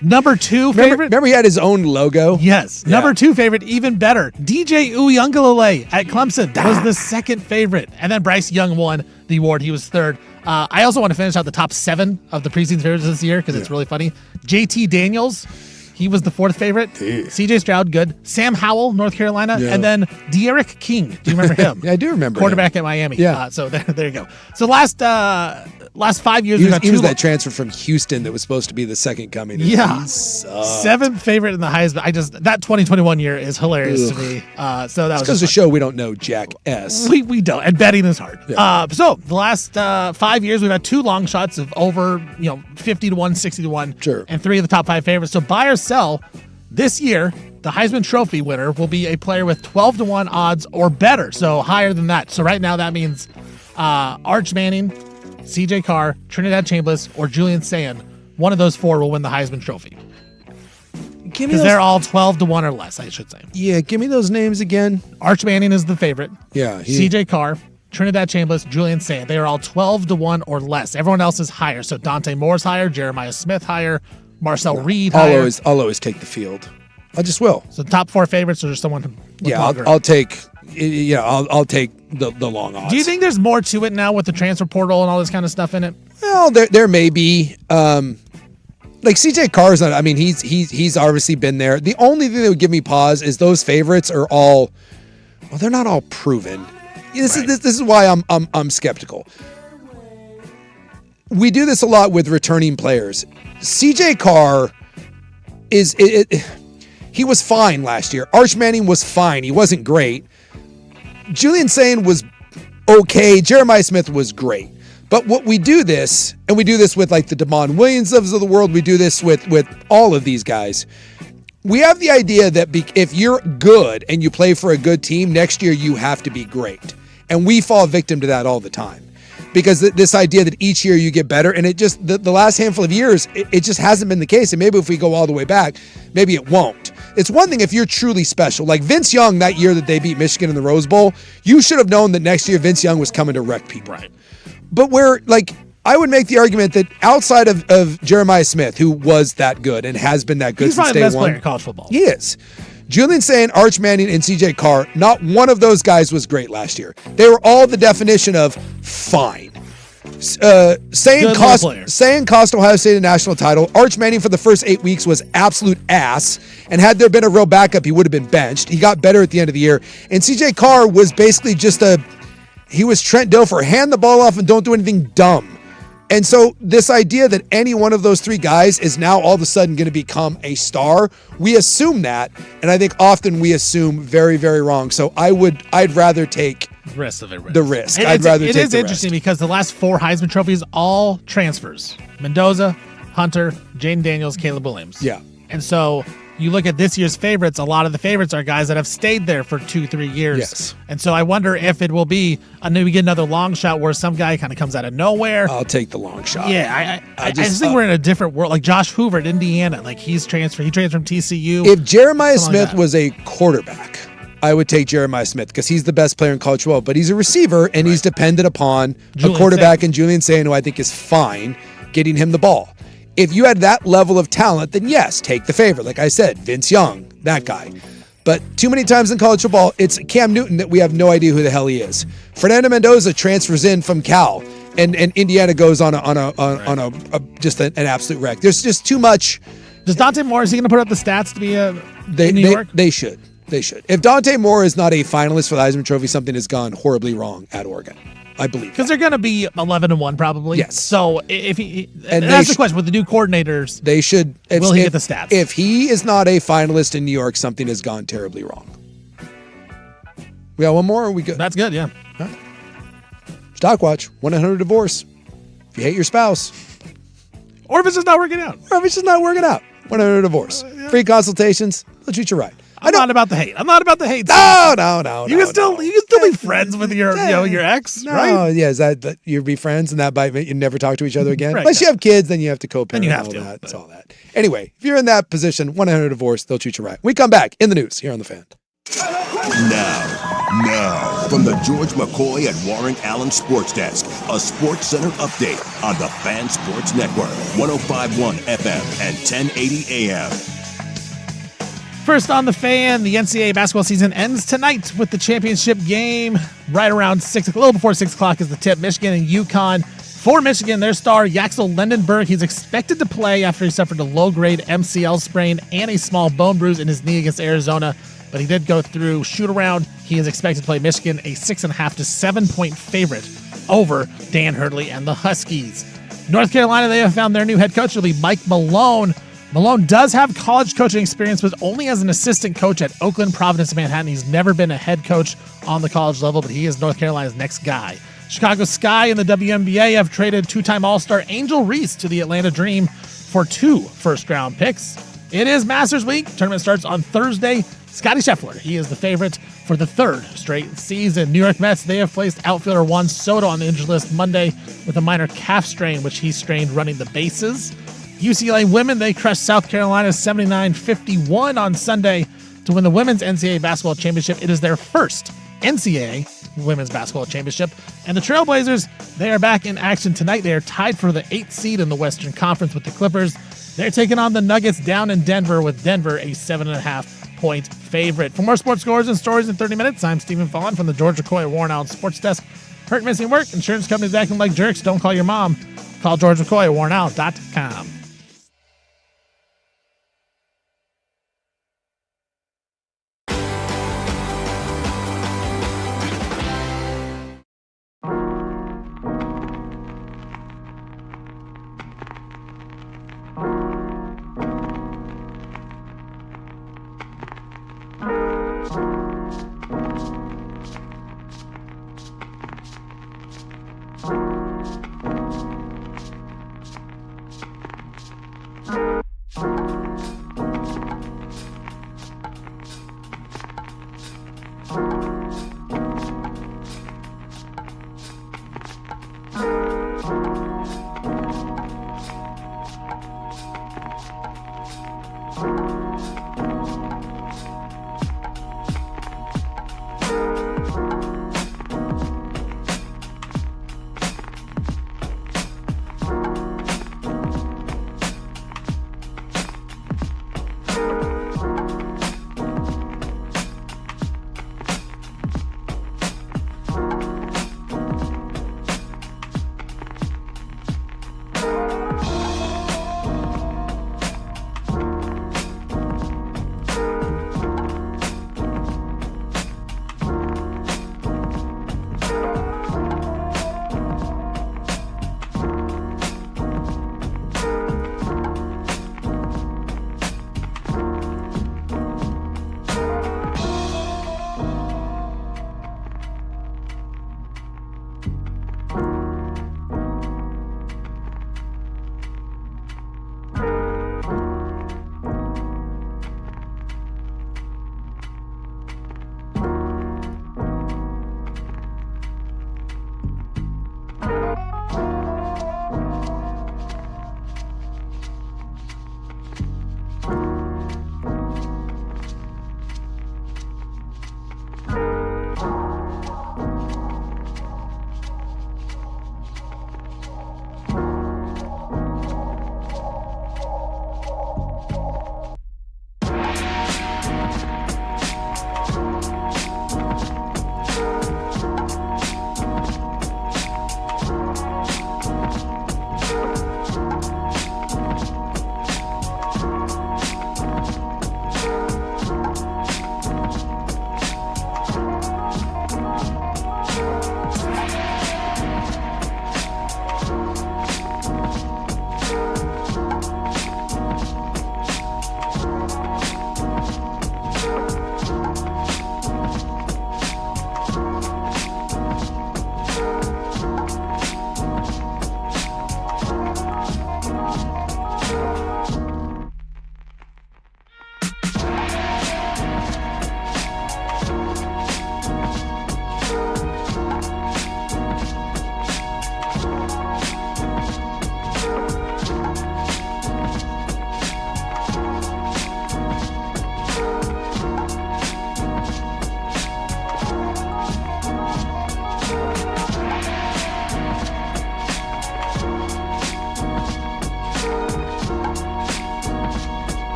Number 2 favorite. Remember he had his own logo? Yes. Yeah. Number 2 favorite, even better. DJ Uiagalelei at Clemson was the second favorite. And then Bryce Young won the award. He was third. I also want to finish out the top 7 of the preseason favorites this year because it's really funny. JT Daniels, he was the 4th favorite. CJ Stroud, good. Sam Howell, North Carolina. Yeah. And then De'Aaron King. Do you remember him? Yeah, I do remember Quarterback him. At Miami. Yeah. So there you go. So last 5 years, he was that transfer from Houston that was supposed to be the second coming. Yeah. 7th favorite in the Heisman. That 2021 year is hilarious to me. So that goes to show we don't know Jack S. We don't, and betting is hard. Yeah. So the last 5 years, we've had 2 long shots of over 50-1, 60-1, Sure. and 3 of the top 5 favorites. So buy or sell this year. The Heisman Trophy winner will be a player with 12-1 odds or better, so higher than that. So right now that means Arch Manning, CJ Carr, Trinidad Chambliss, or Julian Sayin. One of those 4 will win the Heisman Trophy. Because they're all 12-1 or less, I should say. Yeah, give me those names again. Arch Manning is the favorite. Yeah. CJ Carr, Trinidad Chambliss, Julian Sayin. They are all 12-1 or less. Everyone else is higher. So Dante Moore's higher, Jeremiah Smith higher, Marcel Reed higher. I'll always take the field. I just will. So the top 4 favorites are just someone. I'll take. Yeah, I'll take the long odds. Do you think there's more to it now with the transfer portal and all this kind of stuff in it? Well, there may be. Like CJ Carr's not. I mean, he's obviously been there. The only thing that would give me pause is those favorites are all. Well, they're not all proven. This is why I'm skeptical. We do this a lot with returning players. CJ Carr he was fine last year. Arch Manning was fine. He wasn't great. Julian Sayin was okay. Jeremiah Smith was great. But what we do this, and we do this with like the Damon Williams of the world, we do this with all of these guys. We have the idea that if you're good and you play for a good team, next year you have to be great. And we fall victim to that all the time. Because this idea that each year you get better, and it just, the last handful of years, it just hasn't been the case. And maybe if we go all the way back, maybe it won't. It's one thing if you're truly special. Like Vince Young, that year that they beat Michigan in the Rose Bowl, you should have known that next year Vince Young was coming to wreck people. Right. But I would make the argument that outside of Jeremiah Smith, who was that good and has been that good since day one. He's probably the best player in college football. He is. Julian Sayin, Arch Manning, and CJ Carr, not one of those guys was great last year. They were all the definition of fine. Sayin cost Ohio State a national title. Arch Manning for the first 8 weeks was absolute ass, and had there been a real backup, he would have been benched. He got better at the end of the year. And CJ Carr was basically he was Trent Dilfer, hand the ball off and don't do anything dumb. And so this idea that any one of those 3 guys is now all of a sudden going to become a star, we assume that, and I think often we assume very, very wrong. So I'd rather take the risk. I'd rather take the risk. It is interesting because the last 4 Heisman trophies, all transfers. Mendoza, Hunter, Jaden Daniels, Caleb Williams. Yeah. And so you look at this year's favorites, a lot of the favorites are guys that have stayed there for 2-3 years. Yes. And so I wonder if it will be, we get another long shot where some guy kind of comes out of nowhere. I'll take the long shot. Yeah, I just think we're in a different world. Like Josh Hoover at Indiana, like he transferred from TCU. If Jeremiah Smith was a quarterback, I would take Jeremiah Smith because he's the best player in college football, but he's a receiver and he's dependent upon a quarterback in Julian Sayin, who I think is fine getting him the ball. If you had that level of talent, then yes, take the favorite. Like I said, Vince Young, that guy. But too many times in college football, it's Cam Newton that we have no idea who the hell he is. Fernando Mendoza transfers in from Cal, and Indiana goes on just an absolute wreck. There's just too much. Does Dante Moore, is he going to put up the stats to be in New York? They should. If Dante Moore is not a finalist for the Heisman Trophy, something has gone horribly wrong at Oregon. I believe because they're going to be 11-1 probably. Yes. So if he, and that's the question with the new coordinators, they should. Will he get the stats? If he is not a finalist in New York, something has gone terribly wrong. We got one more. Or are we good? That's good. Yeah. Huh? Stockwatch 1-800-DIVORCE. If you hate your spouse, or if it's just not working out, 1-800-DIVORCE. Free consultations. They'll treat you right. I'm not about the hate. No. You can still be friends with your ex, right? Oh, yeah. Is that you'd be friends, and that might you never talk to each other again. Right, Unless you have kids, then you have to co-parent. Then you have all to. That. It's all that. Anyway, if you're in that position, 1-800-DIVORCE. They'll treat you right. We come back in the news here on the Fan. Now, from the George McCoy and Warren Allen Sports Desk, a Sports Center update on the Fan Sports Network, 105.1 FM and 1080 AM. First on the Fan, the NCAA basketball season ends tonight with the championship game. Right around a little before 6 o'clock is the tip. Michigan and UConn. For Michigan, their star, Yaxel Lendenberg, he's expected to play after he suffered a low-grade MCL sprain and a small bone bruise in his knee against Arizona. But he did go through shoot-around. He is expected to play Michigan, a 6.5 to 7-point favorite over Dan Hurley and the Huskies. North Carolina, they have found their new head coach. It'll be Mike Malone. Malone does have college coaching experience, but only as an assistant coach at Oakland, Providence, and Manhattan. He's never been a head coach on the college level, but he is North Carolina's next guy. Chicago Sky and the WNBA have traded two-time All-Star Angel Reese to the Atlanta Dream for 2 first-round picks. It is Masters Week. Tournament starts on Thursday. Scottie Scheffler, he is the favorite for the 3rd straight season. New York Mets, they have placed outfielder Juan Soto on the injured list Monday with a minor calf strain, which he strained running the bases. UCLA women, they crushed South Carolina 79-51 on Sunday to win the Women's NCAA Basketball Championship. It is their first NCAA Women's Basketball Championship. And the Trailblazers, they are back in action tonight. They are tied for the 8th seed in the Western Conference with the Clippers. They're taking on the Nuggets down in Denver, with Denver a 7.5-point favorite. For more sports scores and stories in 30 minutes, I'm Stephen Fallon from the George McCoy Warren Allen Sports Desk. Hurt, missing work, insurance companies acting like jerks. Don't call your mom. Call George McCoy at warrenallen.com.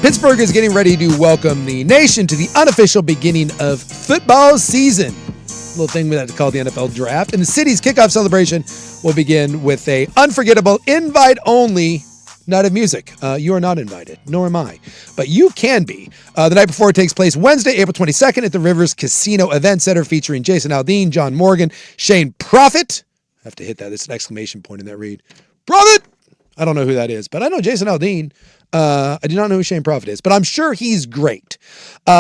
Pittsburgh is getting ready to welcome the nation to the unofficial beginning of football season. Little thing we like to call the NFL draft. And the city's kickoff celebration will begin with a unforgettable invite-only night of music. You are not invited, nor am I. But you can be. The night before it takes place Wednesday, April 22nd at the Rivers Casino Event Center featuring Jason Aldean, John Morgan, Shane Profit. I have to hit that. There's an exclamation point in that read. Profit! I don't know who that is, but I know Jason Aldean. I do not know who Shane Profit is, but I'm sure he's great.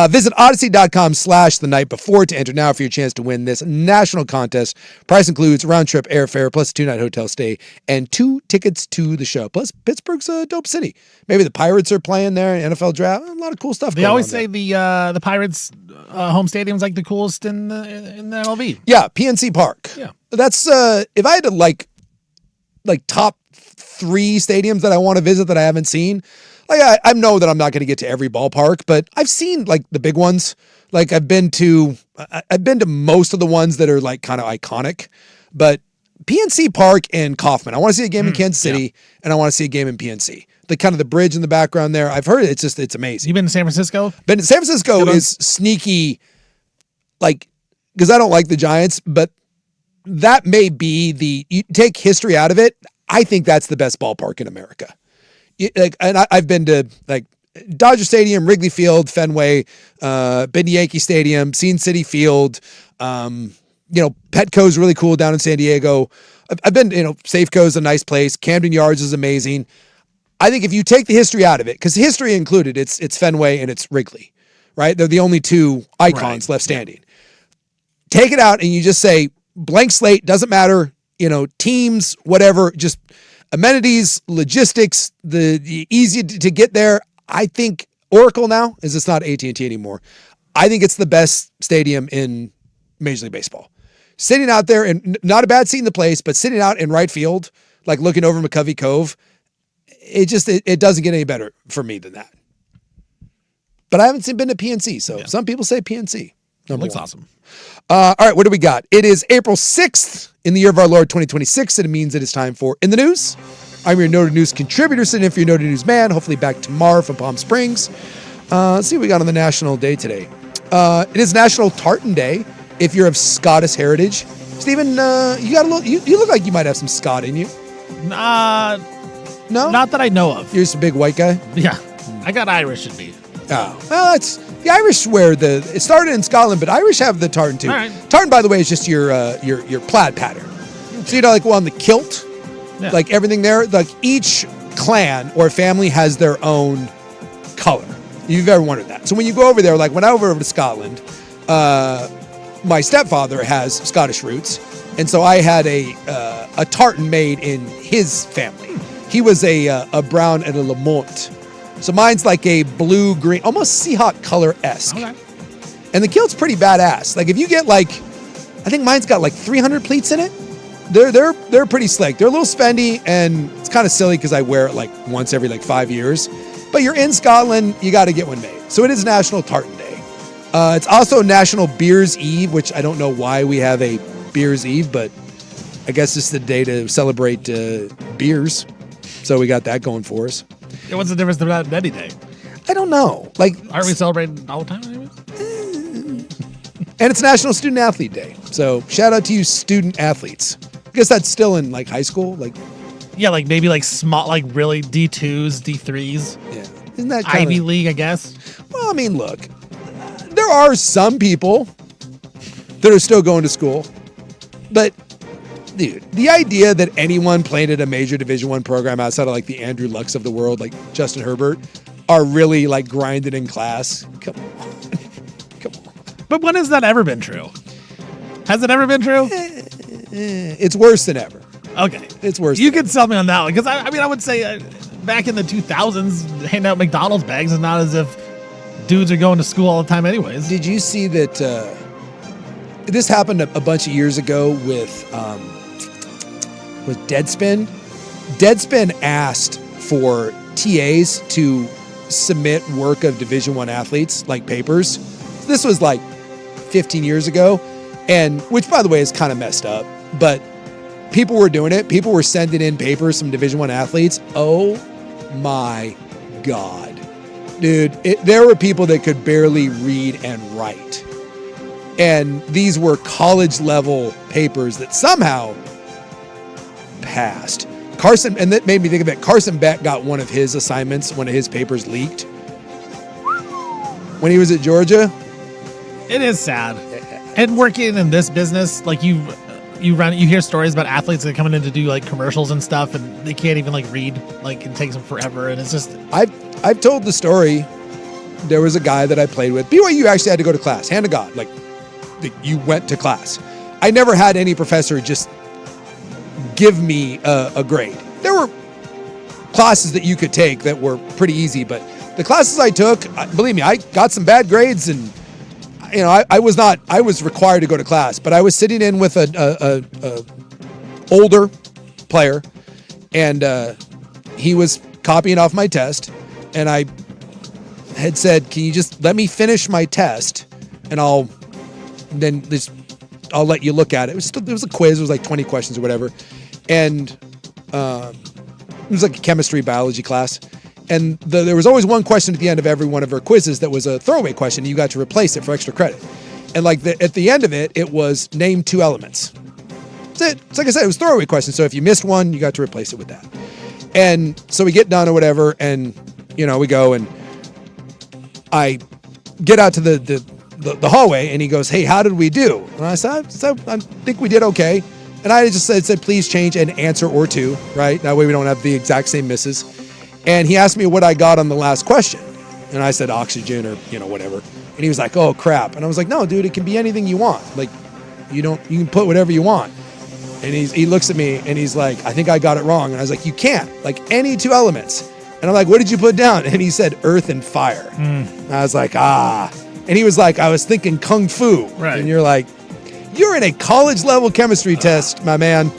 Visit odyssey.com/the night before to enter now for your chance to win this national contest. Price includes round trip airfare plus a 2-night hotel stay and 2 tickets to the show. Plus, Pittsburgh's a dope city. Maybe the Pirates are playing there, NFL draft. A lot of cool stuff. They always say the Pirates home stadium's like the coolest in the MLB. Yeah, PNC Park. Yeah, that's if I had to like top 3 stadiums that I want to visit that I haven't seen. Like I know that I'm not going to get to every ballpark, but I've seen like the big ones. Like I've been to most of the ones that are like kind of iconic, but PNC Park and Kauffman. I want to see a game in Kansas City and I want to see a game in PNC. The kind of the bridge in the background there. I've heard it. It's amazing. You been to San Francisco? San Francisco is sneaky, like, because I don't like the Giants, but that may be you take history out of it. I think that's the best ballpark in America. I've been to like Dodger Stadium, Wrigley Field, Fenway, been to Yankee Stadium, seen Citi Field. Petco's really cool down in San Diego. I've been, Safeco's a nice place. Camden Yards is amazing. I think if you take the history out of it, because history included, it's Fenway and it's Wrigley, right? They're the only 2 icons left standing. Take it out and you just say blank slate, doesn't matter. Teams, whatever, just amenities, logistics, the easy to get there. I think Oracle now, as it's not AT&T anymore, I think it's the best stadium in Major League Baseball. Sitting out there, and not a bad seat in the place, but sitting out in right field, like looking over McCovey Cove, it doesn't get any better for me than that. But I haven't been to PNC, so some people say PNC. It looks awesome. All right, what do we got? It is April 6th in the year of our Lord 2026, and it means it is time for In the News. I'm your Noted News contributor, sitting in for your Noted News man, hopefully back tomorrow from Palm Springs. Let's see what we got on the national day today. It is National Tartan Day, if you're of Scottish heritage. Stephen, you got a little. You look like you might have some Scot in you. No, not that I know of. You're just a big white guy? Yeah, I got Irish in me. Oh, well, that's the Irish it started in Scotland, but Irish have the tartan too. All right. Tartan, by the way, is just your plaid pattern. Okay. So on the kilt, like everything there, like each clan or family has their own color. If you've ever wondered that. So when you go over there, like when I went over to Scotland, my stepfather has Scottish roots, and so I had a tartan made in his family. He was a brown and a Lamont. So mine's like a blue-green, almost Seahawk color-esque. Okay. And the kilt's pretty badass. Like if you get I think mine's got like 300 pleats in it. They're pretty slick. They're a little spendy, and it's kind of silly because I wear it like once every 5 years. But you're in Scotland, you got to get one made. So it is National Tartan Day. It's also National Beers Eve, which I don't know why we have a Beers Eve, but I guess it's the day to celebrate beers. So we got that going for us. What's the difference about any day? I don't know. Aren't we celebrating all the time? And it's National Student Athlete Day. So shout out to you student athletes. I guess that's still in high school. Yeah, maybe small, really D2s, D3s. Yeah. Isn't that Ivy League, I guess? Well, I mean, look, there are some people that are still going to school, but dude, the idea that anyone playing at a major Division I program outside of the Andrew Lucks of the world, like Justin Herbert, are really grinding in class. Come on. But when has that ever been true? Has it ever been true? It's worse than ever. Okay. It's worse. You could sell me on that one, because I would say back in the 2000s, handing out McDonald's bags is not as if dudes are going to school all the time anyways. Did you see that this happened a bunch of years ago with Deadspin? Deadspin asked for TAs to submit work of Division I athletes, papers. This was 15 years ago, and which, by the way, is kind of messed up, but people were doing it. People were sending in papers from Division I athletes. Oh my God. Dude, there were people that could barely read and write. And these were college level papers that somehow passed. Carson, and that made me think of it. Carson Beck got one of his assignments, one of his papers leaked when he was at Georgia. It is sad. And working in this business, like you hear stories about athletes that are coming in to do like commercials and stuff, and they can't even like read. Like it takes them forever, and it's just. I've told the story. There was a guy that I played with. BYU actually had to go to class. Hand to God, like you went to class. I never had any professor just give me a grade. There were classes that you could take that were pretty easy, but the classes I took, believe me, I got some bad grades, and I was required to go to class, but I was sitting in with a older player, and he was copying off my test, and I had said, "Can you just let me finish my test, and I'll let you look at it." It was a quiz. It was like 20 questions or whatever, and it was like a chemistry biology class. And there was always one question at the end of every one of our quizzes that was a throwaway question. You got to replace it for extra credit. And at the end of it, it was name 2 elements. That's it. It's like I said, it was a throwaway question. So if you missed one, you got to replace it with that. And so we get done or whatever, and we go, and I get out to the hallway, and he goes, "Hey, how did we do?" And I said, I think we did okay. And I just said, please change an answer or 2, right? That way we don't have the exact same misses. And he asked me what I got on the last question. And I said oxygen or, whatever. And he was like, "Oh, crap." And I was like, "No, dude, it can be anything you want. Like, you can put whatever you want." And he looks at me and he's like, "I think I got it wrong." And I was like, "You can't. Like, any 2 elements." And I'm like, "What did you put down?" And he said, "Earth and fire." And I was like, "Ah." And he was like, "I was thinking kung fu." Right. And you're like, "You're in a college level chemistry test, my man.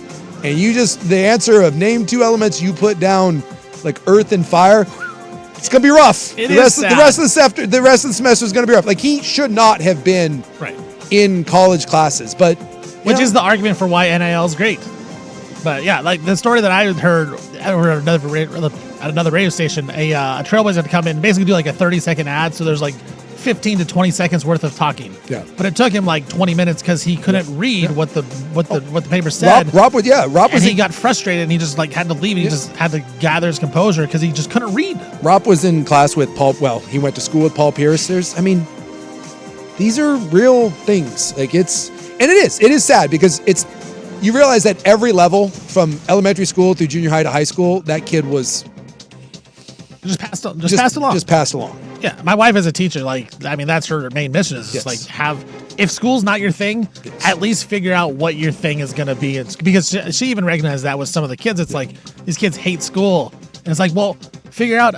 And the answer of name 2 elements, you put down like earth and fire. It's gonna be rough. The rest of the semester is gonna be rough." Like, he should not have been in college classes, but which is the argument for why NIL is great. But yeah, like the story that I heard at another radio station, a trailblazer had to come in and basically do like a 30-second ad. So there's like 15 to 20 seconds worth of talking. Yeah. But it took him like 20 minutes because he couldn't read what the paper said. Rob was he got frustrated and he just like had to leave. And he just had to gather his composure because he just couldn't read. Rob was in class with Paul. Well, he went to school with Paul Pierce. These are real things. Like, it is sad because you realize that every level from elementary school through junior high to high school, that kid was passed along. Just passed along. Yeah, my wife is a teacher. That's her main mission is just if school's not your thing, at least figure out what your thing is going to be. It's because she even recognized that with some of the kids. It's like these kids hate school, and it's like, well, figure out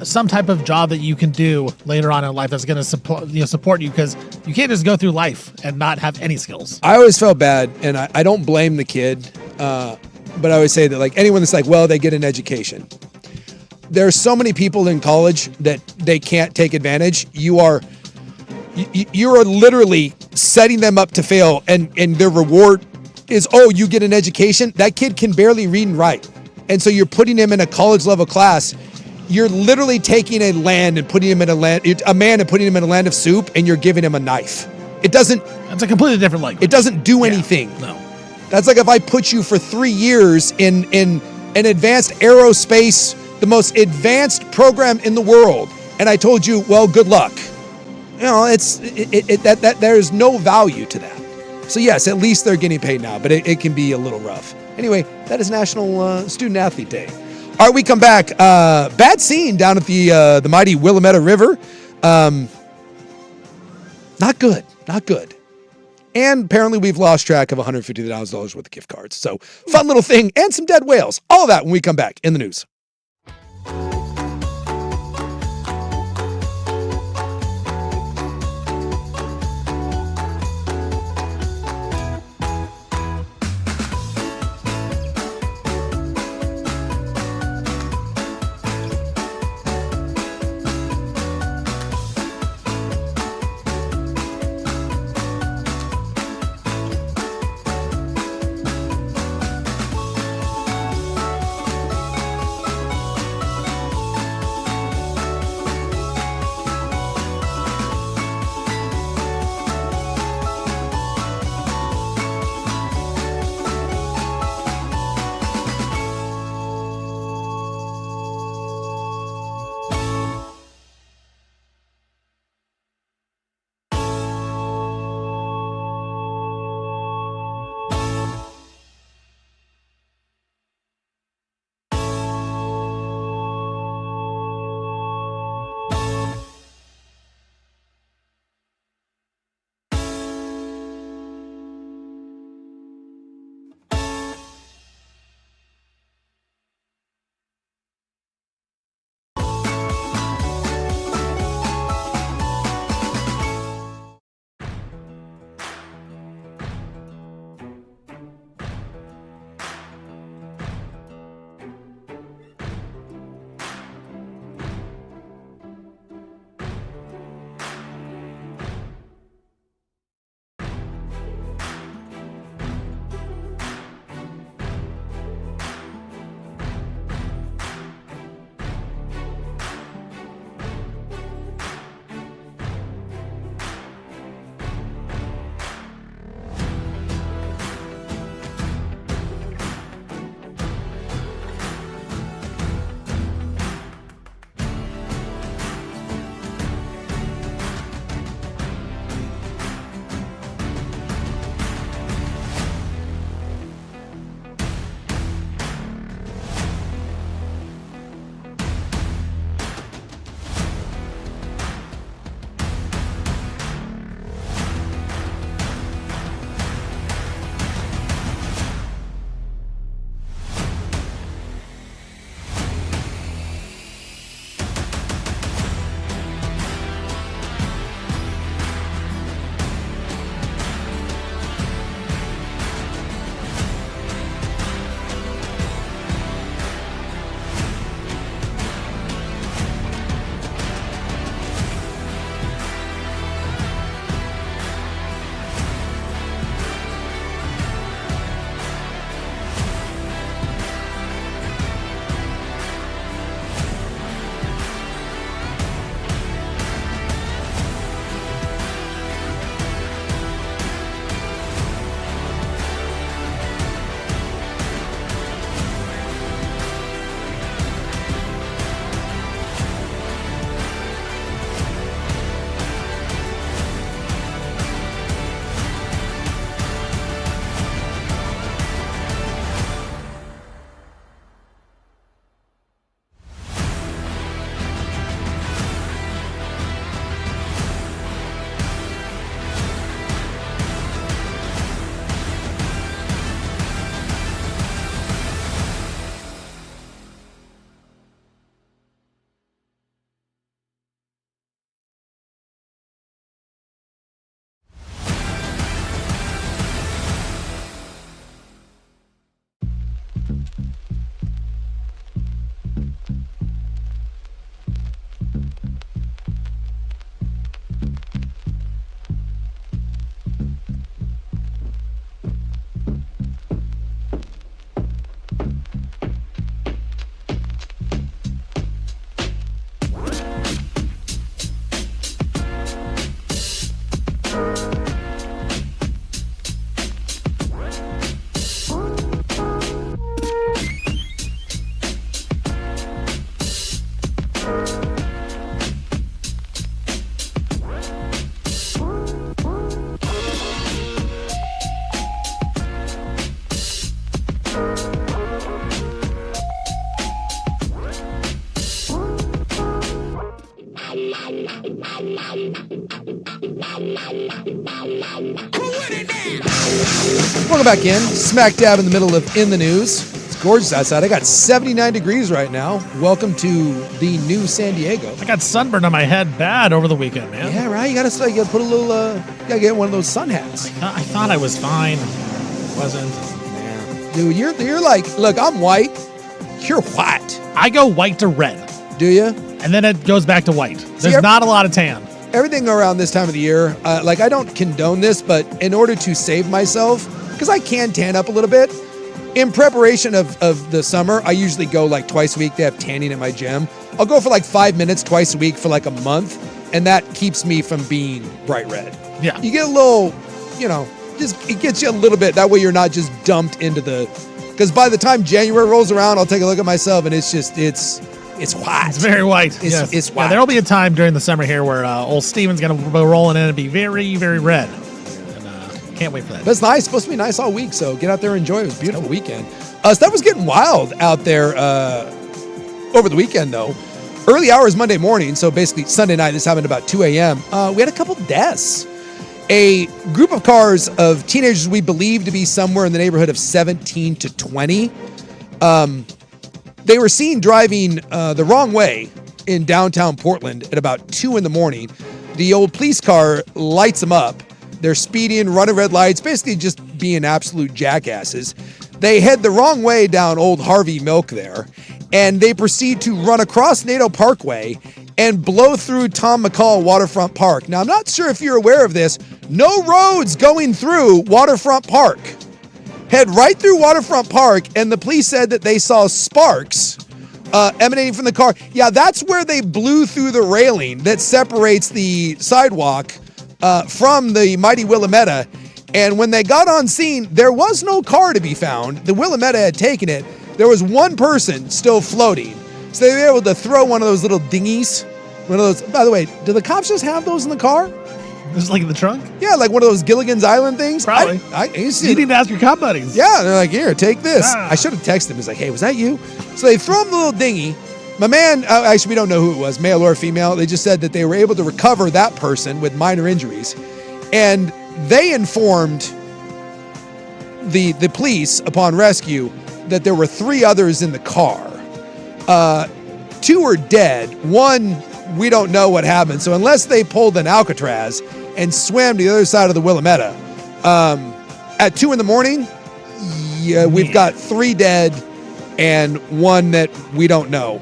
some type of job that you can do later on in life that's going to support you, because you can't just go through life and not have any skills. I always felt bad, and I don't blame the kid, but I always say that like anyone that's like, well, they get an education. There's so many people in college that they can't take advantage. You are literally setting them up to fail, and their reward is, oh, you get an education. That kid can barely read and write. And so you're putting him in a college level class. You're literally taking a man and putting him in a land of soup, and you're giving him a knife. That's a completely different language. It doesn't do anything. No. That's like if I put you for 3 years in an advanced aerospace, the most advanced program in the world, and I told you, well, good luck. There's no value to that. So yes, at least they're getting paid now, but it can be a little rough. Anyway, that is National Student Athlete Day. All right, we come back. Bad scene down at the mighty Willamette River. Not good. And apparently we've lost track of $150,000 worth of gift cards. So fun little thing, and some dead whales. All of that when we come back in the news. Welcome back in. Smack dab in the middle of In the News. It's gorgeous outside. I got 79 degrees right now. Welcome to the new San Diego. I got sunburn on my head bad over the weekend, man. Yeah, right? You gotta put a little, you gotta get one of those sun hats. I thought I was fine. Wasn't. Dude, you're like, look, I'm white. You're white. I go white to red. Do you? And then it goes back to white. There's not a lot of tan. Everything around this time of the year, like I don't condone this, but in order to save myself, because I can tan up a little bit, in preparation of the summer, I usually go like twice a week. They have tanning at my gym. I'll go for like 5 minutes twice a week for like a month, and that keeps me from being bright red. Yeah. You get a little, just it gets you a little bit. That way you're not just dumped into because by the time January rolls around, I'll take a look at myself and it's white. It's very white. It's white. Yeah, there'll be a time during the summer here where old Steven's going to go rolling in and be very, very red. And can't wait for that. But it's nice. It's supposed to be nice all week, so get out there and enjoy it. It was a beautiful weekend. Stuff was getting wild out there over the weekend, though. Early hours Monday morning, so basically Sunday night, this happened about 2 a.m., we had a couple deaths. A group of cars of teenagers we believe to be somewhere in the neighborhood of 17 to 20. They were seen driving the wrong way in downtown Portland at about 2 in the morning. The old police car lights them up. They're speeding, running red lights, basically just being absolute jackasses. They head the wrong way down Old Harvey Milk there, and they proceed to run across Nadeau Parkway and blow through Tom McCall Waterfront Park. Now, I'm not sure if you're aware of this. No roads going through Waterfront Park. Head right through Waterfront Park, and the police said that they saw sparks emanating from the car. Yeah, that's where they blew through the railing that separates the sidewalk from the mighty Willamette. And when they got on scene, there was no car to be found. The Willamette had taken it. There was one person still floating. So they were able to throw one of those little dinghies. One of those. By the way, do the cops just have those in the car? Just like in the trunk? Yeah, like one of those Gilligan's Island things. Probably. You need to ask your cop buddies. Yeah, they're like, here, take this. I should have texted him. He's like, hey, was that you? So they throw him the little dinghy. My man, actually, we don't know who it was, male or female. They just said that they were able to recover that person with minor injuries. And they informed the police upon rescue that there were 3 others in the car. 2 are dead. 1, we don't know what happened. So unless they pulled an Alcatraz and swam to the other side of the Willamette, at 2 in the morning, we've got 3 dead and 1 that we don't know.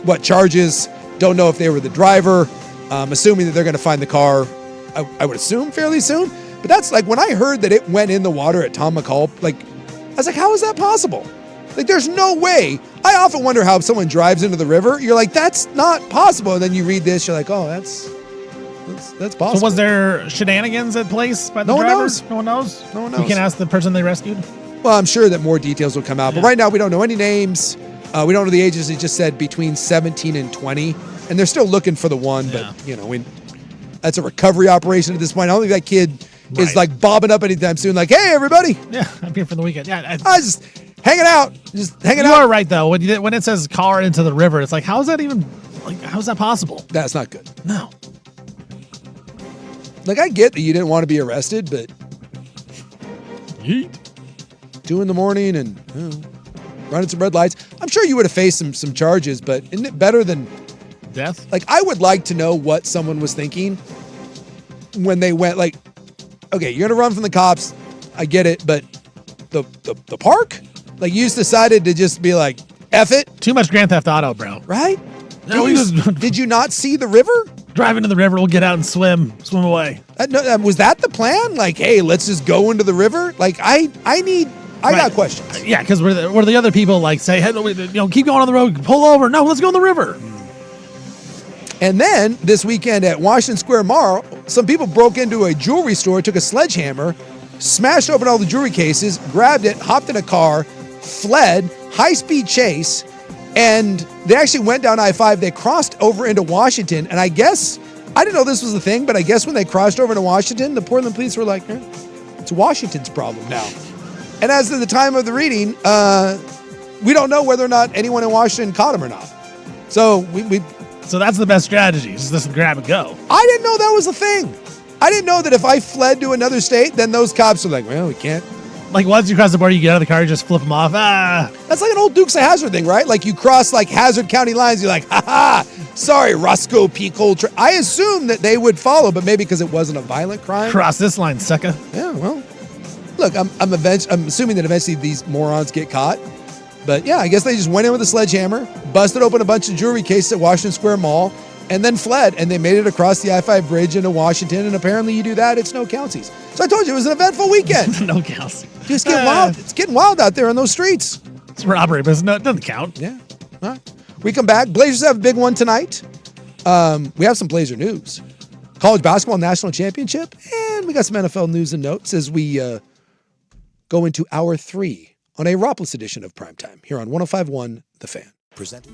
What charges? Don't know if they were the driver. Assuming that they're going to find the car, I would assume fairly soon. But that's like when I heard that it went in the water at Tom McCall, like, I was like, how is that possible? Like, there's no way. I often wonder how someone drives into the river. You're like, that's not possible. And then you read this, you're like, oh, that's possible. So was there shenanigans at place by the drivers? No one knows? No one knows. You can ask the person they rescued? Well, I'm sure that more details will come out. But right now, we don't know any names. We don't know the ages. It just said between 17 and 20. And they're still looking for the one. But, that's a recovery operation at this point. I don't think that kid is like bobbing up anytime soon. Like, hey, everybody. Yeah, I'm here for the weekend. Yeah, I was just hanging out. You are right, though. When it says car into the river, it's like, how is that even, like, how is that possible? That's not good. No. Like, I get that you didn't want to be arrested, but Yeet. 2 in the morning and running some red lights. I'm sure you would have faced some charges, but isn't it better than death? Like, I would like to know what someone was thinking when they went, like, okay, you're going to run from the cops. I get it, but the park? Like, you just decided to just be like, F it? Too much Grand Theft Auto, bro. Right? No, did you not see the river? Drive into the river, we'll get out and swim away. Was that the plan? Like, hey, let's just go into the river? Like, I got questions. Yeah, because we're the other people like say, hey, keep going on the road, pull over. No, let's go in the river. And then this weekend at Washington Square Mall, some people broke into a jewelry store, took a sledgehammer, smashed open all the jewelry cases, grabbed it, hopped in a car, fled, high-speed chase, and they actually went down I-5. They crossed over into Washington, and I guess, I didn't know this was the thing, but I guess when they crossed over into Washington, the Portland police were like, it's Washington's problem now. And as of the time of the reading, we don't know whether or not anyone in Washington caught him or not. So So that's the best strategy. Just grab and go. I didn't know that was a thing. I didn't know that if I fled to another state, then those cops are like, well, we can't. Like once you cross the border, you get out of the car, you just flip them off. That's like an old Dukes of Hazzard thing, right? Like you cross like Hazard County lines, you're like, sorry, Roscoe P. Coltrane. I assume that they would follow, but maybe because it wasn't a violent crime. Cross this line, sucker. Yeah, well, look, I'm assuming that eventually these morons get caught. But yeah, I guess they just went in with a sledgehammer, busted open a bunch of jewelry cases at Washington Square Mall, and then fled. And they made it across the I-5 bridge into Washington. And apparently you do that, it's no counties. So I told you it was an eventful weekend. No counts. Just get wild. It's getting wild out there on those streets. It's robbery, but it doesn't count. Yeah. All right. We come back. Blazers have a big one tonight. We have some Blazer news. College basketball national championship. And we got some NFL news and notes as we go into hour 3 on a Ropless edition of Primetime here on 105.1 The Fan. Presented.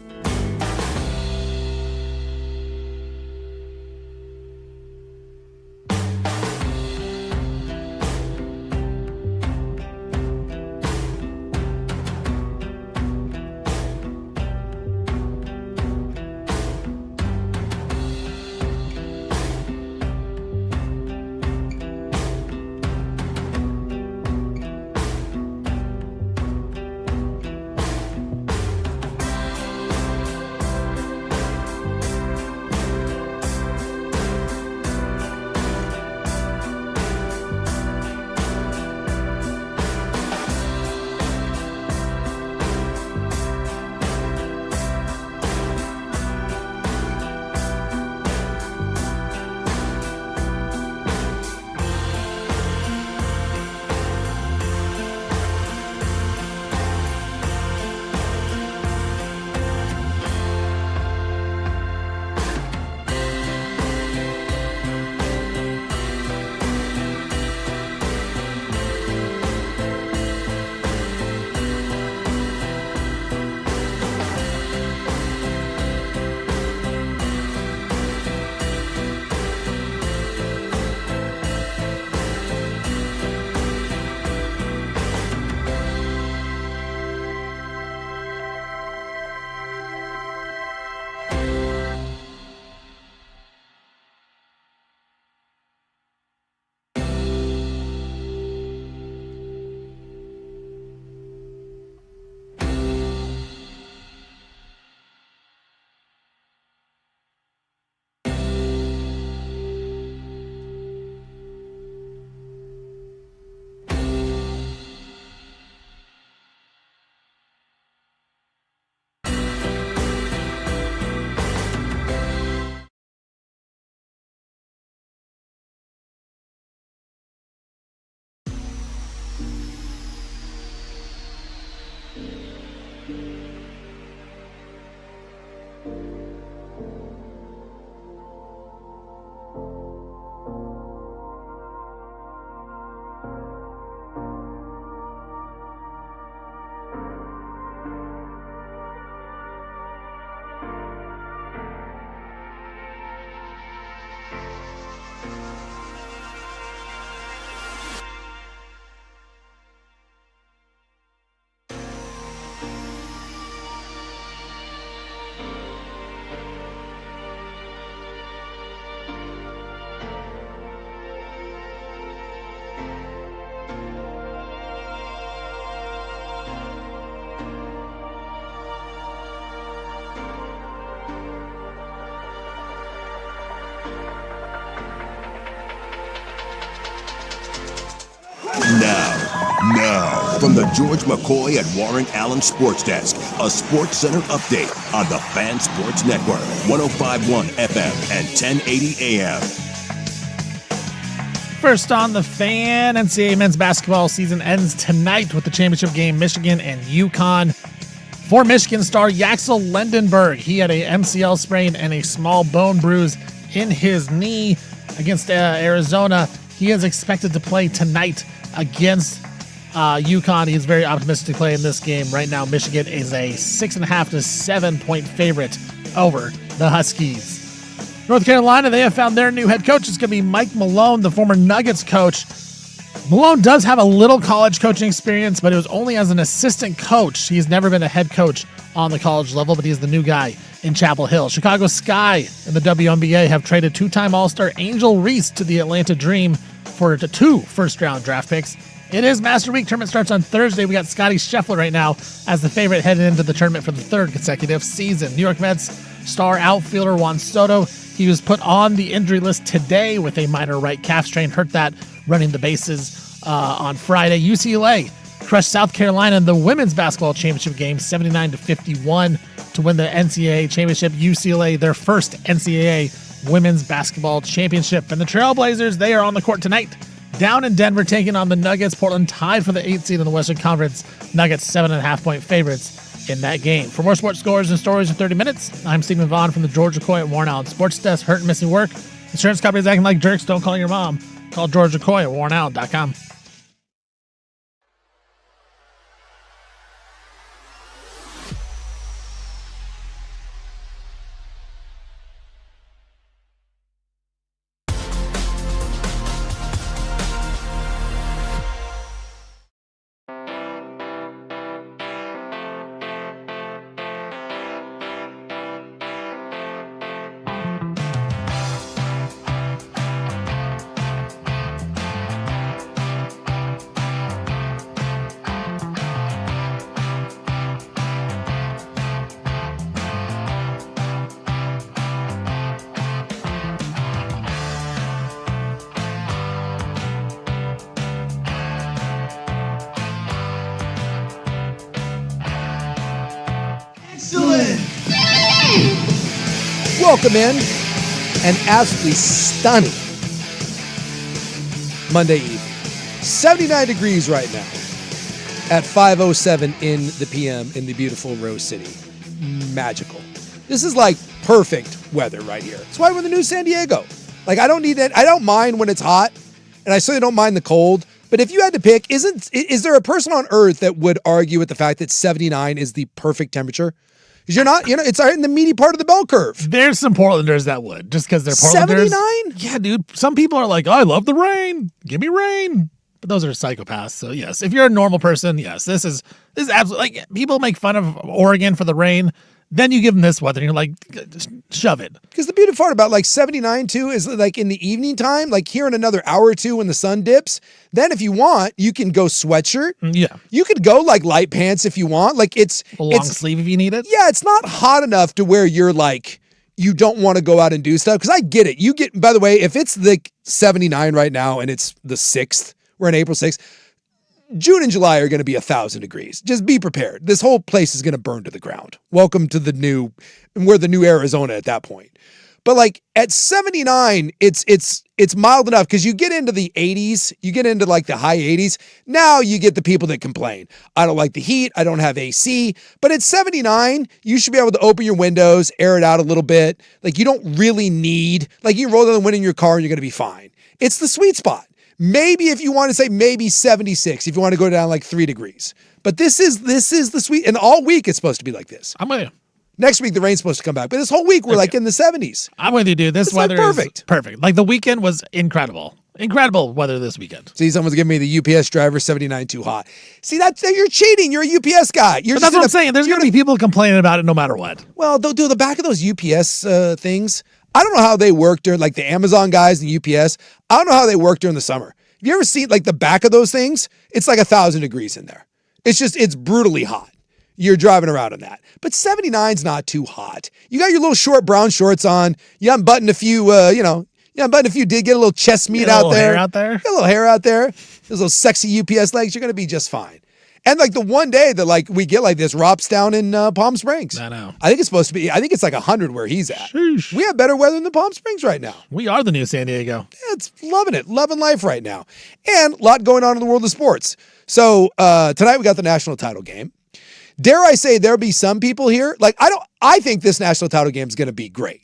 Now, from the George McCoy and Warren Allen Sports Desk, a Sports Center update on the Fan Sports Network, 105.1 FM and 1080 AM. First on the Fan, NCAA men's basketball season ends tonight with the championship game, Michigan and UConn. For Michigan star Yaxel Lendenberg, he had a MCL sprain and a small bone bruise in his knee against Arizona. He is expected to play tonight against UConn. He is very optimistic to play in this game. Right now, Michigan is a 6.5 to 7-point favorite over the Huskies. North Carolina, they have found their new head coach. It's going to be Mike Malone, the former Nuggets coach. Malone does have a little college coaching experience, but it was only as an assistant coach. He's never been a head coach on the college level, but he's the new guy in Chapel Hill. Chicago Sky and the WNBA have traded two-time All-Star Angel Reese to the Atlanta Dream for 2 first-round draft picks. It is Master Week. Tournament starts on Thursday. We got Scotty Scheffler right now as the favorite headed into the tournament for the 3rd consecutive season. New York Mets star outfielder Juan Soto. He was put on the injury list today with a minor right calf strain. Hurt that running the bases on Friday. UCLA crushed South Carolina in the women's basketball championship game 79-51 to win the NCAA championship. UCLA, their first NCAA women's basketball championship. And the Trailblazers, they are on the court tonight down in Denver taking on the Nuggets. Portland tied for the 8th seed in the Western Conference. Nuggets 7.5-point favorites in that game. For more sports scores and stories in 30 minutes, I'm Stephen Vaughn from the George McCoy at Warren Allen Sports Desk. Hurt and missing work. Insurance companies acting like jerks. Don't call your mom. Call George McCoy at warrenallen.com. Welcome in an absolutely stunning Monday evening. 79 degrees right now at 5:07 in the PM in the beautiful Rose City. Magical. This is like perfect weather right here. That's why we're in the new San Diego. Like I don't mind when it's hot, and I certainly don't mind the cold. But if you had to pick, is there a person on earth that would argue with the fact that 79 is the perfect temperature? Because you're not, it's in the meaty part of the bell curve. There's some Portlanders that would, just because they're Portlanders. 79? Yeah, dude. Some people are like, oh, I love the rain. Give me rain. But those are psychopaths. So yes, if you're a normal person, yes, this is absolutely, like, people make fun of Oregon for the rain. Then you give them this weather and you're like, just shove it. Because the beautiful part about like 79 too is like in the evening time, like here in another hour or two when the sun dips, then if you want, you can go sweatshirt. Yeah. You could go like light pants if you want. Like it's a long sleeve if you need it. Yeah, it's not hot enough to where you're like, you don't want to go out and do stuff. Because I get it. You get, by the way, if it's like 79 right now and it's the 6th, we're in April 6th, June and July are going to be 1,000 degrees. Just be prepared. This whole place is going to burn to the ground. Welcome to we're the new Arizona at that point. But like at 79, it's mild enough because you get into the 80s, you get into like the high 80s. Now you get the people that complain. I don't like the heat. I don't have AC. But at 79, you should be able to open your windows, air it out a little bit. Like you don't really need, like you roll down the window in your car and you're going to be fine. It's the sweet spot. Maybe if you want to say maybe 76, if you want to go down like 3 degrees. But this is the sweet, and all week it's supposed to be like this. I'm with you. Next week the rain's supposed to come back, but this whole week we're like in the 70s. I'm with you, dude. This weather like perfect. Is perfect. Like the weekend was incredible. Incredible weather this weekend. See, someone's giving me the UPS driver 79 too hot. See, you're cheating. You're a UPS guy. But that's what I'm saying. There's going to be people complaining about it no matter what. Well, they'll do the back of those UPS things. I don't know how they work during, like the Amazon guys and UPS. I don't know how they work during the summer. Have you ever seen like the back of those things? It's like 1,000 degrees in there. It's brutally hot. You're driving around in that. But 79's not too hot. You got your little short brown shorts on. You unbuttoned a few, get a little chest meat out there. Hair out there. Get a little hair out there. Those little sexy UPS legs. You're going to be just fine. And like the one day that like we get like this, Rob's down in Palm Springs. I know. I think it's like 100 where he's at. Sheesh. We have better weather than Palm Springs right now. We are the new San Diego. Yeah, it's loving it. Loving life right now. And a lot going on in the world of sports. So tonight we got the national title game. Dare I say there'll be some people here. Like I think this national title game is going to be great.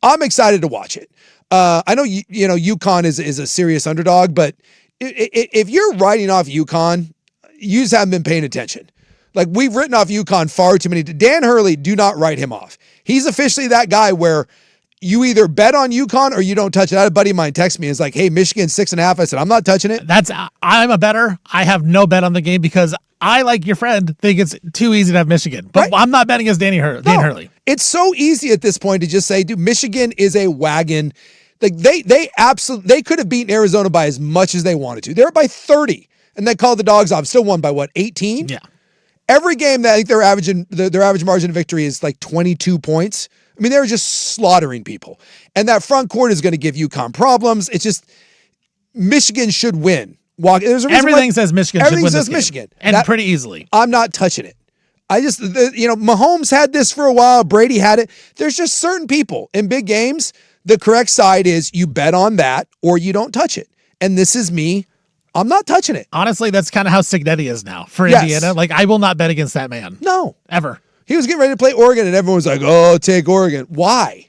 I'm excited to watch it. I know UConn is a serious underdog, but if you're writing off UConn, you just haven't been paying attention. Like we've written off UConn far too many. Dan Hurley, do not write him off. He's officially that guy where you either bet on UConn or you don't touch it. I had a buddy of mine text me and is like, hey, Michigan 6.5. I said, I'm not touching it. I'm a bettor. I have no bet on the game because I, like your friend, think it's too easy to have Michigan. But I'm not betting against Dan Hurley. It's so easy at this point to just say, dude, Michigan is a wagon. Like they could have beaten Arizona by as much as they wanted to. They were by 30 and they called the dogs off. Still won by what, 18? Yeah. Every game that I think their average margin of victory is like 22 points. I mean, they were just slaughtering people. And that front court is going to give UConn problems. It's just Michigan should win. Everything says Michigan should win this game. Michigan. And pretty easily. I'm not touching it. Mahomes had this for a while. Brady had it. There's just certain people in big games. The correct side is you bet on that or you don't touch it. And this is me. I'm not touching it. Honestly, that's kind of how Cignetti is now for Indiana. Like, I will not bet against that man. No. Ever. He was getting ready to play Oregon, and everyone was like, oh, take Oregon. Why?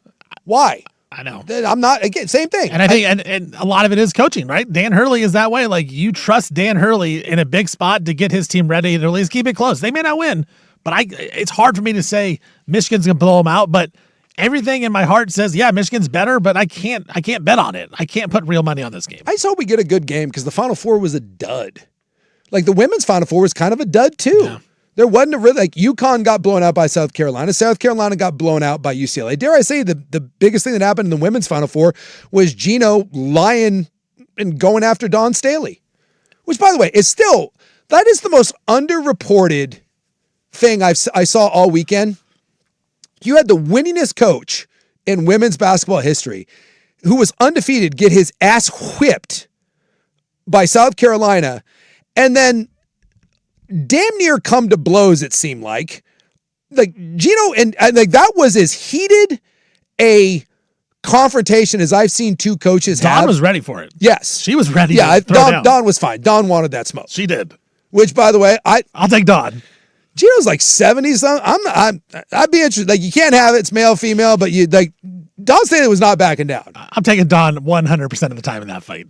I know. I'm not, again, same thing. And I think and a lot of it is coaching, right? Dan Hurley is that way. Like, you trust Dan Hurley in a big spot to get his team ready and at least keep it close. They may not win, but it's hard for me to say Michigan's going to blow them out, but everything in my heart says, yeah, Michigan's better, but I can't bet on it. I can't put real money on this game. I just hope we get a good game because the Final Four was a dud. Like, the women's Final Four was kind of a dud, too. Yeah. There wasn't UConn got blown out by South Carolina. South Carolina got blown out by UCLA. Dare I say the biggest thing that happened in the women's Final Four was Gino lying and going after Dawn Staley, which, by the way, that is the most underreported thing I saw all weekend. You had the winningest coach in women's basketball history who was undefeated get his ass whipped by South Carolina and then damn near come to blows, it seemed like. Like, Gino, and like that was as heated a confrontation as I've seen two coaches have. Dawn was ready for it. Yes. She was ready to throw down. Dawn was fine. Dawn wanted that smoke. She did. Which, by the way, I'll take Dawn. Gino's like 70-something. I'd be interested. Like, you can't have it. It's male, female, but Dawn Staley was not backing down. I'm taking Dawn 100% of the time in that fight.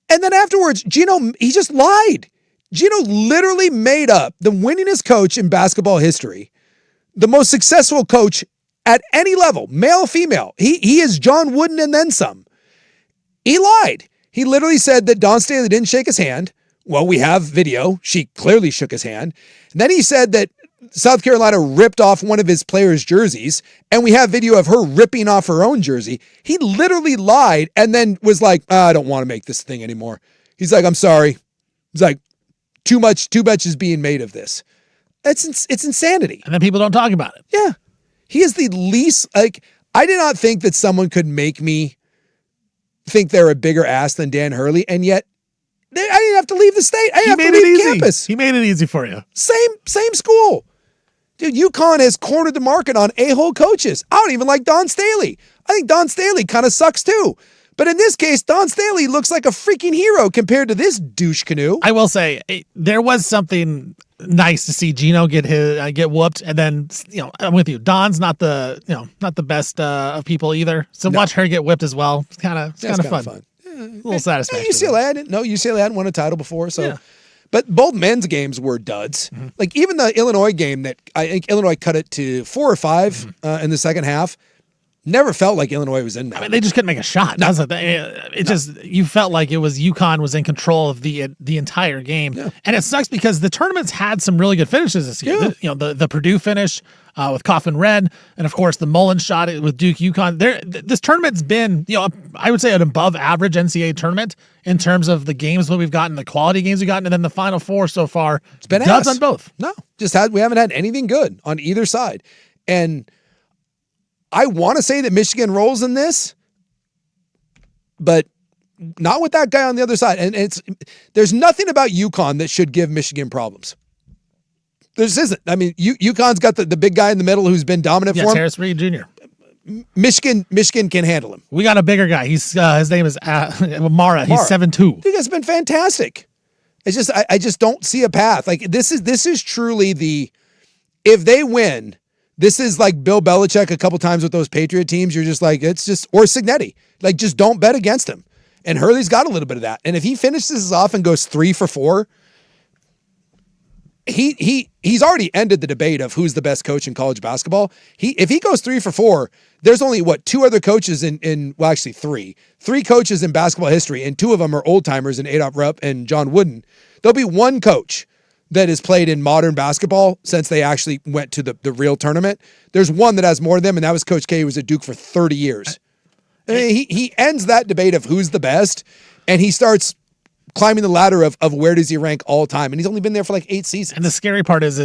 And then afterwards, Gino, he just lied. Gino literally made up the winningest coach in basketball history, the most successful coach at any level, male, female. He is John Wooden and then some. He lied. He literally said that Dawn Staley didn't shake his hand. Well, we have video. She clearly shook his hand. And then he said that South Carolina ripped off one of his players' jerseys, and we have video of her ripping off her own jersey. He literally lied and then was like, I don't want to make this thing anymore. He's like, I'm sorry. He's like, too much is being made of this. It's insanity. And then people don't talk about it. Yeah. He is the least, I did not think that someone could make me think they're a bigger ass than Dan Hurley, and yet I didn't have to leave the state. I didn't have to leave campus. He made it easy for you. Same school. Dude, UConn has cornered the market on a-hole coaches. I don't even like Dawn Staley. I think Dawn Staley kind of sucks too. But in this case, Dawn Staley looks like a freaking hero compared to this douche canoe. I will say there was something nice to see Gino get whooped, and then I'm with you. Dawn's not the best of people either. So watch her get whipped as well. It's kind of fun. A little satisfaction. UCLA hadn't won a title before, so. Yeah. But both men's games were duds. Mm-hmm. Like even the Illinois game that I think Illinois cut it to 4 or 5 in the second half. Never felt like Illinois was in that. I mean, they just couldn't make a shot. No. You felt like it was UConn was in control of the entire game. Yeah. And it sucks because the tournament's had some really good finishes this year. Yeah. The Purdue finish with Coffin Red, and of course the Mullen shot with Duke UConn. This tournament's been, I would say an above average NCAA tournament in terms of the games that we've gotten, the quality games we've gotten, and then the Final Four so far. It's been duds on both. No, we haven't had anything good on either side. And I want to say that Michigan rolls in this, but not with that guy on the other side. And there's nothing about UConn that should give Michigan problems. There just isn't. I mean, UConn's got the big guy in the middle who's been dominant for him. Harris Reed Jr. Michigan can handle him. We got a bigger guy. He's his name is Mara. He's 7'2". Dude, that's been fantastic. It's just I just don't see a path. Like this is truly if they win. This is like Bill Belichick a couple times with those Patriot teams. You're just like, or Cignetti. Like, just don't bet against him. And Hurley's got a little bit of that. And if he finishes this off and goes 3 for 4, he's already ended the debate of who's the best coach in college basketball. If he goes 3 for 4, there's only two other coaches well, actually three coaches in basketball history, and 2 of them are old timers in Adolph Rupp and John Wooden. There'll be one coach that has played in modern basketball since they actually went to the real tournament. There's one that has more than them, and that was Coach K, who was at Duke for 30 years. I mean, he ends that debate of who's the best, and he starts climbing the ladder of where does he rank all time. And he's only been there for like 8 seasons. And the scary part is,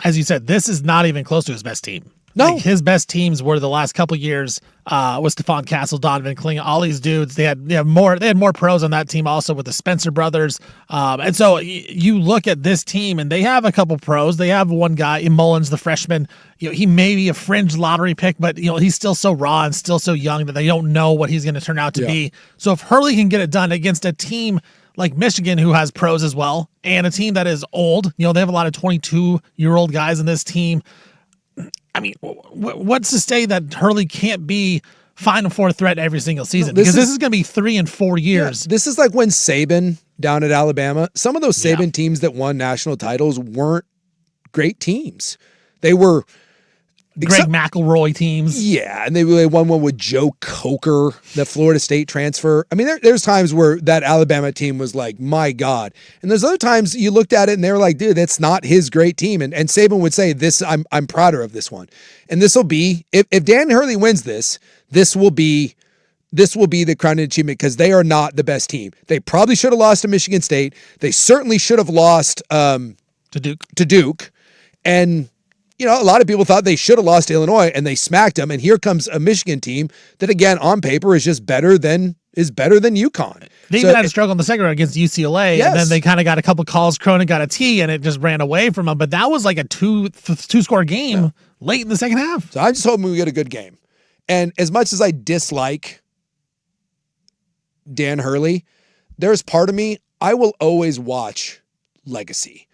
as you said, this is not even close to his best team. No. Like his best teams were the last couple of years with Stephon Castle, Donovan Kling, all these dudes. They had more pros on that team also with the Spencer brothers. And so you look at this team and they have a couple pros. They have one guy, Mullins, the freshman. He may be a fringe lottery pick, but he's still so raw and still so young that they don't know what he's going to turn out to be. So if Hurley can get it done against a team like Michigan, who has pros as well, and a team that is old, they have a lot of 22-year-old guys in this team. I mean, what's to say that Hurley can't be Final Four threat every single season? Because this is going to be 3 and 4 years. Yeah, this is like when Saban down at Alabama, some of those Saban teams that won national titles weren't great teams. They were Greg McElroy teams. Yeah, and they won one with Joe Coker, the Florida State transfer. I mean, there's times where that Alabama team was like, my God. And there's other times you looked at it and they were like, dude, that's not his great team. And Saban would say, I'm prouder of this one. And this will be, if Dan Hurley wins this will be the crowning achievement because they are not the best team. They probably should have lost to Michigan State. They certainly should have lost to Duke. And a lot of people thought they should have lost to Illinois, and they smacked them. And here comes a Michigan team that, again, on paper is just better than UConn. They even had a struggle in the second round against UCLA, and then they kind of got a couple calls. Cronin got a T, and it just ran away from them. But that was like a two-score game late in the second half. So I'm just hoping we get a good game. And as much as I dislike Dan Hurley, there's part of me, I will always watch legacy.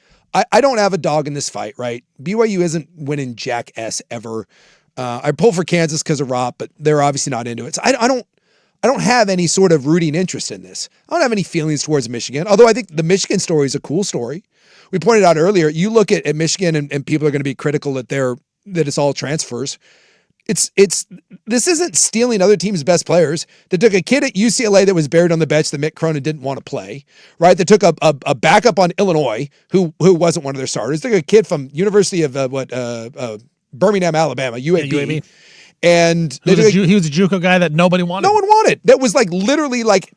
I don't have a dog in this fight, right? BYU isn't winning Jack S ever. I pull for Kansas because of Ropp, but they're obviously not into it. So I don't have any sort of rooting interest in this. I don't have any feelings towards Michigan, although I think the Michigan story is a cool story. We pointed out earlier, you look at Michigan and people are going to be critical that it's all transfers. This isn't stealing other teams' best players. They took a kid at UCLA that was buried on the bench that Mick Cronin didn't want to play, right? They took a backup on Illinois who wasn't one of their starters. They took a kid from University of Birmingham, Alabama, UAB. And he was a JUCO guy that nobody wanted. No one wanted. That was like literally like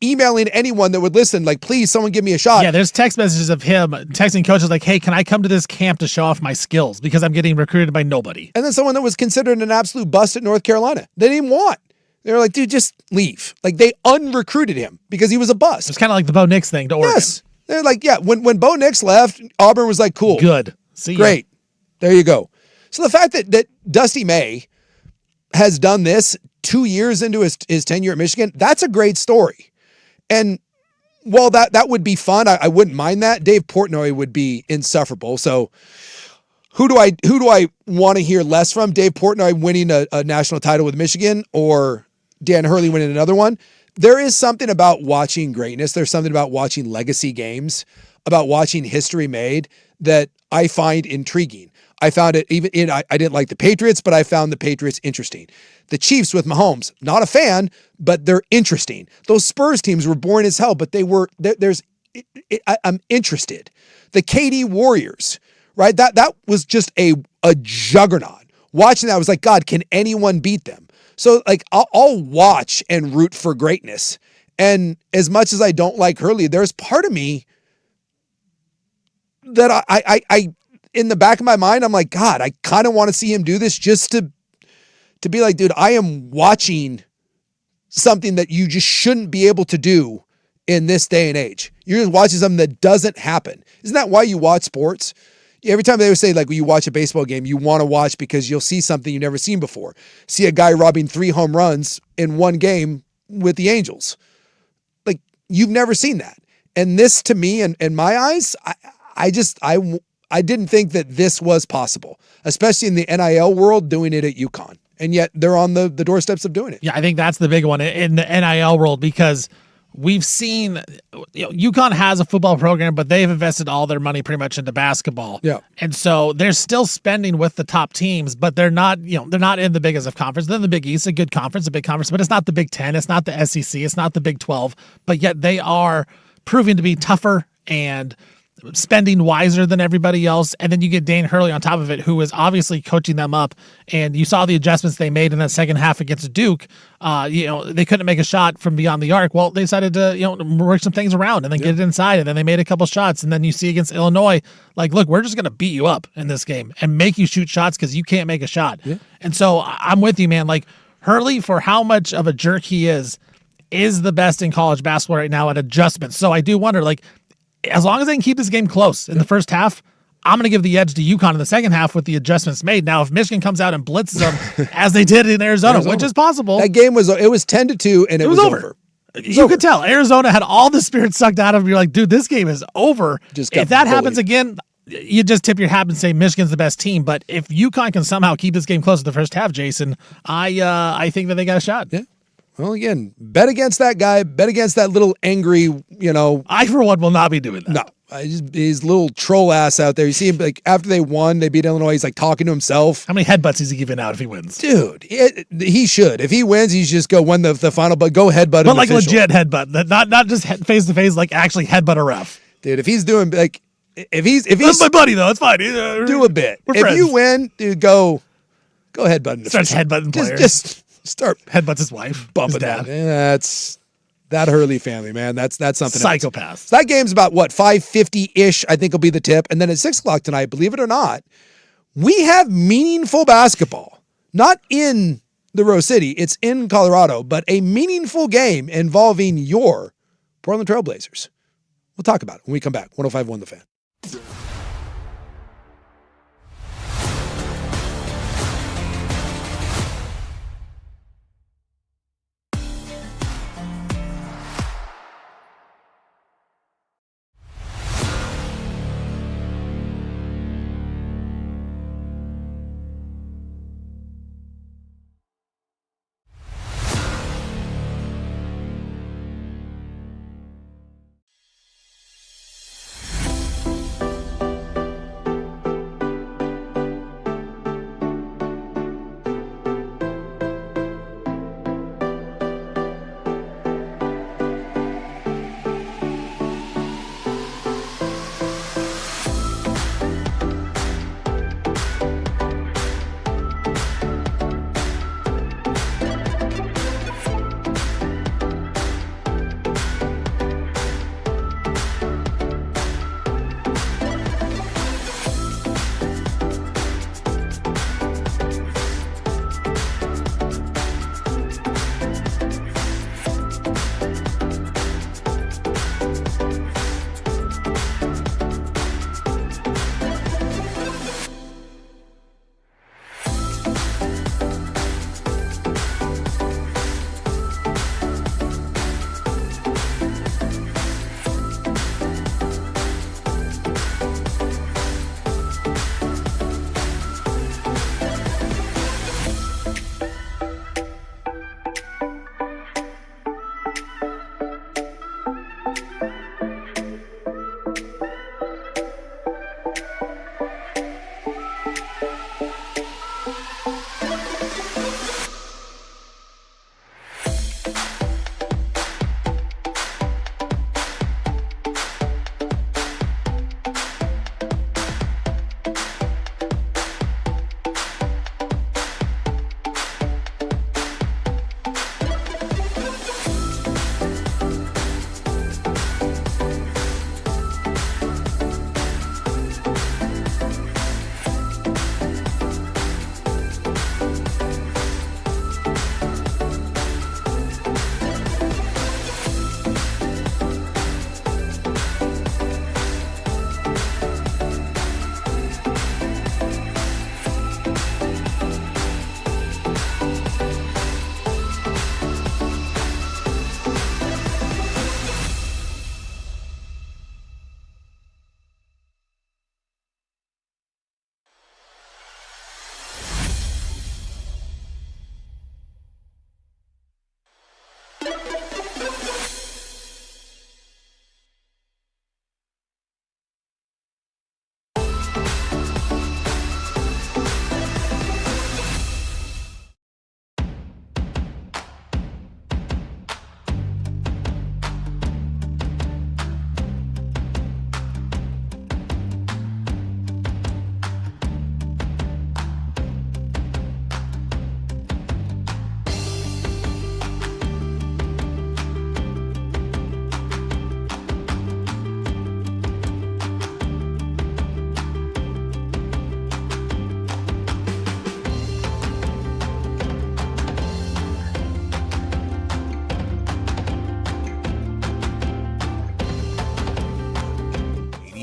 emailing anyone that would listen, like, please, someone give me a shot. Yeah, there's text messages of him texting coaches like, hey, can I come to this camp to show off my skills because I'm getting recruited by nobody. And then someone that was considered an absolute bust at North Carolina. They didn't even want. They were like, dude, just leave. Like, they unrecruited him because he was a bust. It's kind of like the Bo Nix thing to Oregon. Yes. They're like, yeah, when Bo Nix left, Auburn was like, cool. Good. See Great. There you go. So the fact that Dusty May has done this 2 years into his tenure at Michigan, that's a great story. And while that would be fun, I wouldn't mind that. Dave Portnoy would be insufferable. So who do I want to hear less from? Dave Portnoy winning a national title with Michigan or Dan Hurley winning another one? There is something about watching greatness. There's something about watching legacy games, about watching history made that I find intriguing. I found it I didn't like the Patriots, but I found the Patriots interesting. The Chiefs with Mahomes, not a fan, but they're interesting. Those Spurs teams were boring as hell, but I'm interested. The KD Warriors, right? That was just a juggernaut. Watching that, I was like, God, can anyone beat them? So like, I'll watch and root for greatness. And as much as I don't like Hurley, there's part of me that I in the back of my mind, I'm like, God, I kind of want to see him do this just to be like, dude, I am watching something that you just shouldn't be able to do in this day and age. You're just watching something that doesn't happen. Isn't that why you watch sports? Every time they would say, like, when you watch a baseball game, you want to watch because you'll see something you've never seen before. See a guy robbing 3 home runs in one game with the Angels. Like, you've never seen that. And this, to me, in my eyes, I didn't think that this was possible, especially in the NIL world, doing it at UConn. And yet they're on the doorsteps of doing it. Yeah, I think that's the big one in the NIL world because we've seen, UConn has a football program, but they've invested all their money pretty much into basketball. Yeah. And so they're still spending with the top teams, but they're not, they're not in the biggest of conference. They're in the Big East, a good conference, a big conference, but it's not the Big Ten. It's not the SEC. It's not the Big 12, but yet they are proving to be tougher and spending wiser than everybody else. And then you get Dane Hurley on top of it, who is obviously coaching them up. And you saw the adjustments they made in that second half against Duke. They couldn't make a shot from beyond the arc. Well, they decided to, work some things around and then get it inside. And then they made a couple shots. And then you see against Illinois, like, look, we're just going to beat you up in this game and make you shoot shots because you can't make a shot. Yeah. And so I'm with you, man. Like, Hurley, for how much of a jerk he is the best in college basketball right now at adjustments. So I do wonder, like, as long as they can keep this game close in the first half, I'm going to give the edge to UConn in the second half with the adjustments made. Now, if Michigan comes out and blitzes them as they did in Arizona, which is possible. That game was 10-2 and it was over. You could tell Arizona had all the spirit sucked out of them. You're like, dude, this game is over. If that happens again, you just tip your hat and say Michigan's the best team. But if UConn can somehow keep this game close in the first half, Jason, I think that they got a shot. Yeah. Well, again, bet against that guy. Bet against that little angry, I, for one, will not be doing that. No. His little troll ass out there. You see him, like, after they won, they beat Illinois, he's like talking to himself. How many headbutts is he giving out if he wins? Dude, he should. If he wins, he's just go win the final, but go headbutt him. But like official. Legit headbutt, not just face to face, like actually headbutt a ref. Dude, if he's doing, like, if he's that's my buddy though, it's fine. Do a bit. We're if friends. You win, dude, go headbutt him. Starts headbutting players. Just start headbutts his wife, bumping his dad. That's that Hurley family, man. That's something. Psychopath. So that game's about 5:50-ish, I think will be the tip. And then at 6:00 tonight, believe it or not, we have meaningful basketball. Not in the Rose City, it's in Colorado, but a meaningful game involving your Portland Trailblazers. We'll talk about it when we come back. 105.1 The Fan.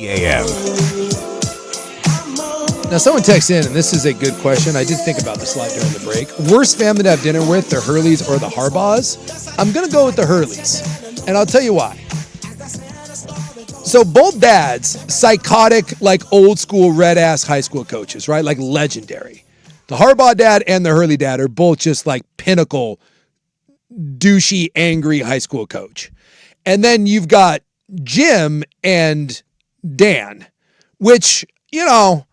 a.m. Now, someone texts in, and this is a good question. I did think about this a lot during the break. Worst family to have dinner with, the Hurleys or the Harbaughs? I'm going to go with the Hurleys, and I'll tell you why. So both dads, psychotic, like old school red-ass high school coaches, right? Like legendary. The Harbaugh dad and the Hurley dad are both just like pinnacle, douchey, angry high school coach. And then you've got Jim and Dan, which, you know,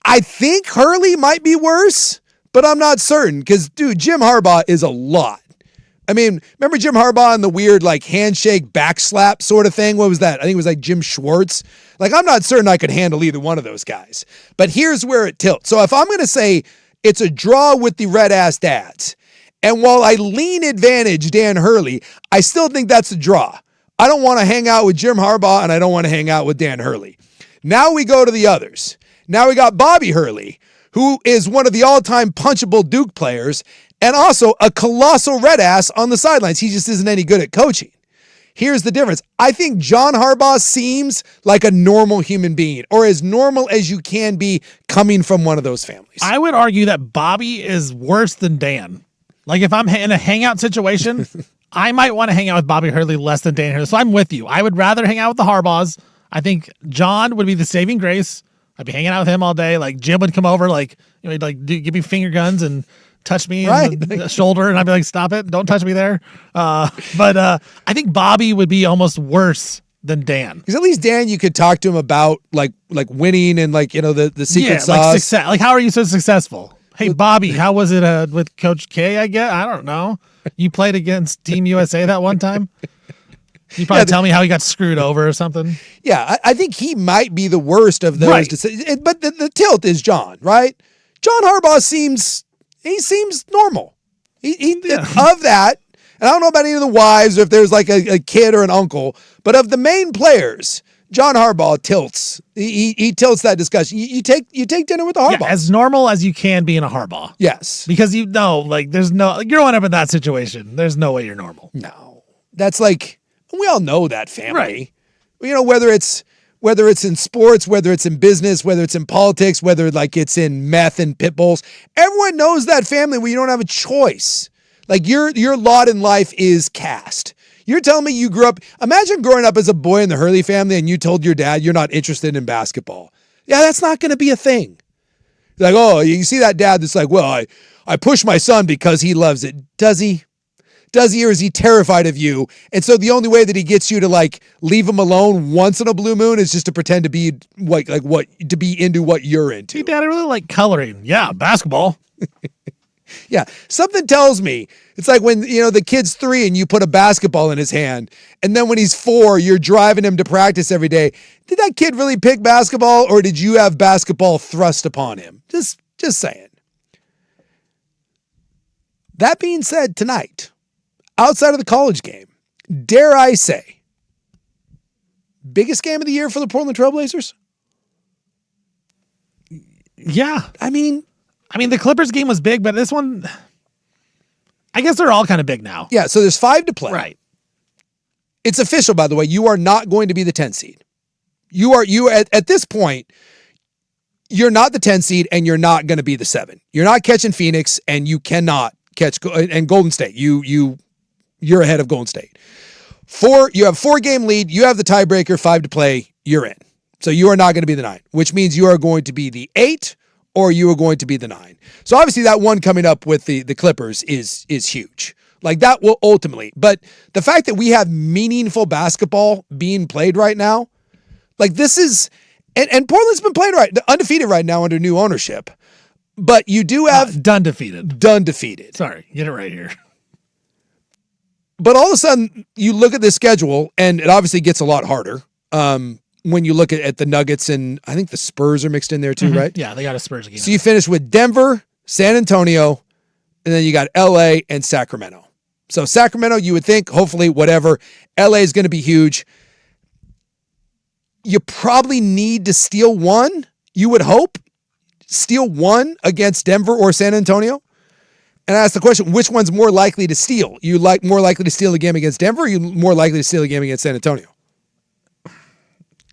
I think Hurley might be worse, but I'm not certain because, dude, Jim Harbaugh is a lot. I mean, remember Jim Harbaugh and the weird like handshake backslap sort of thing? What was that? I think it was like Jim Schwartz. Like, I'm not certain I could handle either one of those guys. But here's where it tilts. So if I'm going to say it's a draw with the red-ass dads, and while I lean advantage Dan Hurley, I still think that's a draw. I don't want to hang out with Jim Harbaugh, and I don't want to hang out with Dan Hurley. Now we go to the others. Now we got Bobby Hurley, who is one of the all-time punchable Duke players and also a colossal red ass on the sidelines. He just isn't any good at coaching. Here's the difference. I think John Harbaugh seems like a normal human being, or as normal as you can be coming from one of those families. I would argue that Bobby is worse than Dan. Like, if I'm in a hangout situation, I might want to hang out with Bobby Hurley less than Dan Hurley. So I'm with you. I would rather hang out with the Harbaughs. I think John would be the saving grace. I'd be hanging out with him all day. Like, Jim would come over, like, you know, he'd like give me finger guns and touch me in the shoulder, and I'd be like, stop it, don't touch me there. But I think Bobby would be almost worse than Dan. Because at least Dan, you could talk to him about like winning and like, you know, the secret sauce. Like success. Like, how are you so successful? Hey, Bobby, how was it with Coach K, I guess? I don't know. You played against Team USA that one time? You probably tell me how he got screwed over or something. Yeah, I think he might be the worst of those. Right. But the tilt is John, right? John Harbaugh seems normal. Of that, and I don't know about any of the wives or if there's like a kid or an uncle, but of the main players, John Harbaugh tilts. He tilts that discussion. You take dinner with the Harbaugh. Yeah, as normal as you can be in a Harbaugh. Yes. Because you know, like, there's no, you're growing up in that situation. There's no way you're normal. No. That's like, we all know that family. Right. You know, whether it's in sports, whether it's in business, whether it's in politics, whether like it's in meth and pit bulls, everyone knows that family where you don't have a choice. Like your lot in life is cast. You're telling me you grew up, imagine growing up as a boy in the Hurley family and you told your dad you're not interested in basketball. Yeah, that's not going to be a thing. Like, oh, you see that dad that's like, well, I push my son because he loves it. Does he? Does he, or is he terrified of you? And so the only way that he gets you to like leave him alone once in a blue moon is just to pretend to be to be into what you're into. Hey, Dad, I really like coloring. Yeah, basketball. Yeah, something tells me it's like when, you know, the kid's 3 and you put a basketball in his hand, and then when he's 4, you're driving him to practice every day. Did that kid really pick basketball, or did you have basketball thrust upon him? Just saying. That being said, tonight, outside of the college game, dare I say, biggest game of the year for the Portland Trailblazers? Yeah. I mean, the Clippers game was big, but this one, I guess they're all kind of big now. yeah, so there's 5 to play. Right. It's official, by the way. You are not going to be the 10 seed. You at this point, you're not the 10 seed and you're not going to be the 7. You're not catching Phoenix and you cannot catch and Golden State. You're ahead of Golden State. You have 4-game lead. You have the tiebreaker, 5 to play. You're in. So you are not going to be the 9, which means you are going to be the 8 or you are going to be the 9. So obviously that one coming up with the Clippers is huge. Like that will ultimately, but the fact that we have meaningful basketball being played right now, like this is, and Portland's been playing undefeated right now under new ownership, but you do have done defeated. Sorry, get it right here. But all of a sudden, you look at this schedule, and it obviously gets a lot harder when you look at the Nuggets, and I think the Spurs are mixed in there too, right? Yeah, they got a Spurs game. So you finish with Denver, San Antonio, and then you got LA and Sacramento. So Sacramento, you would think, hopefully, whatever. LA is going to be huge. You probably need to steal one, you would hope. Steal one against Denver or San Antonio. And I ask the question, which one's more likely to steal? You more likely to steal a game against Denver, or you more likely to steal a game against San Antonio?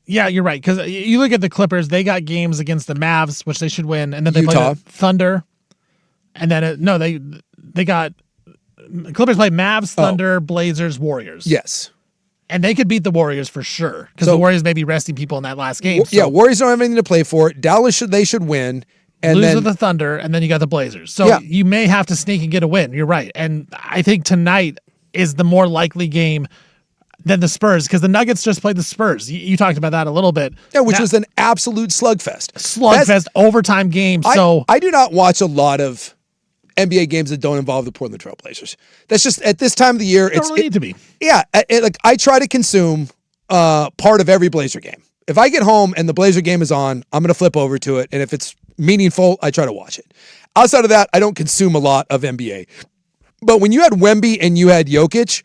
Yeah, you're right. Because you look at the Clippers, they got games against the Mavs, which they should win, and then they play the Thunder, and then they got Clippers play Mavs, Thunder, Blazers, Warriors. Yes. And they could beat the Warriors for sure because the Warriors may be resting people in that last game. Yeah, Warriors don't have anything to play for. Dallas should win. And lose then with the Thunder, and then you got the Blazers. So you may have to sneak and get a win. You're right. And I think tonight is the more likely game than the Spurs because the Nuggets just played the Spurs. You talked about that a little bit. Yeah, which was an absolute slugfest. Overtime game. I do not watch a lot of NBA games that don't involve the Portland Trail Blazers. That's just at this time of the year. It don't really need to be. Yeah, I try to consume part of every Blazer game. If I get home and the Blazer game is on, I'm going to flip over to it, and if it's meaningful, I try to watch it. Outside of that, I don't consume a lot of NBA. But when you had Wemby and you had Jokic,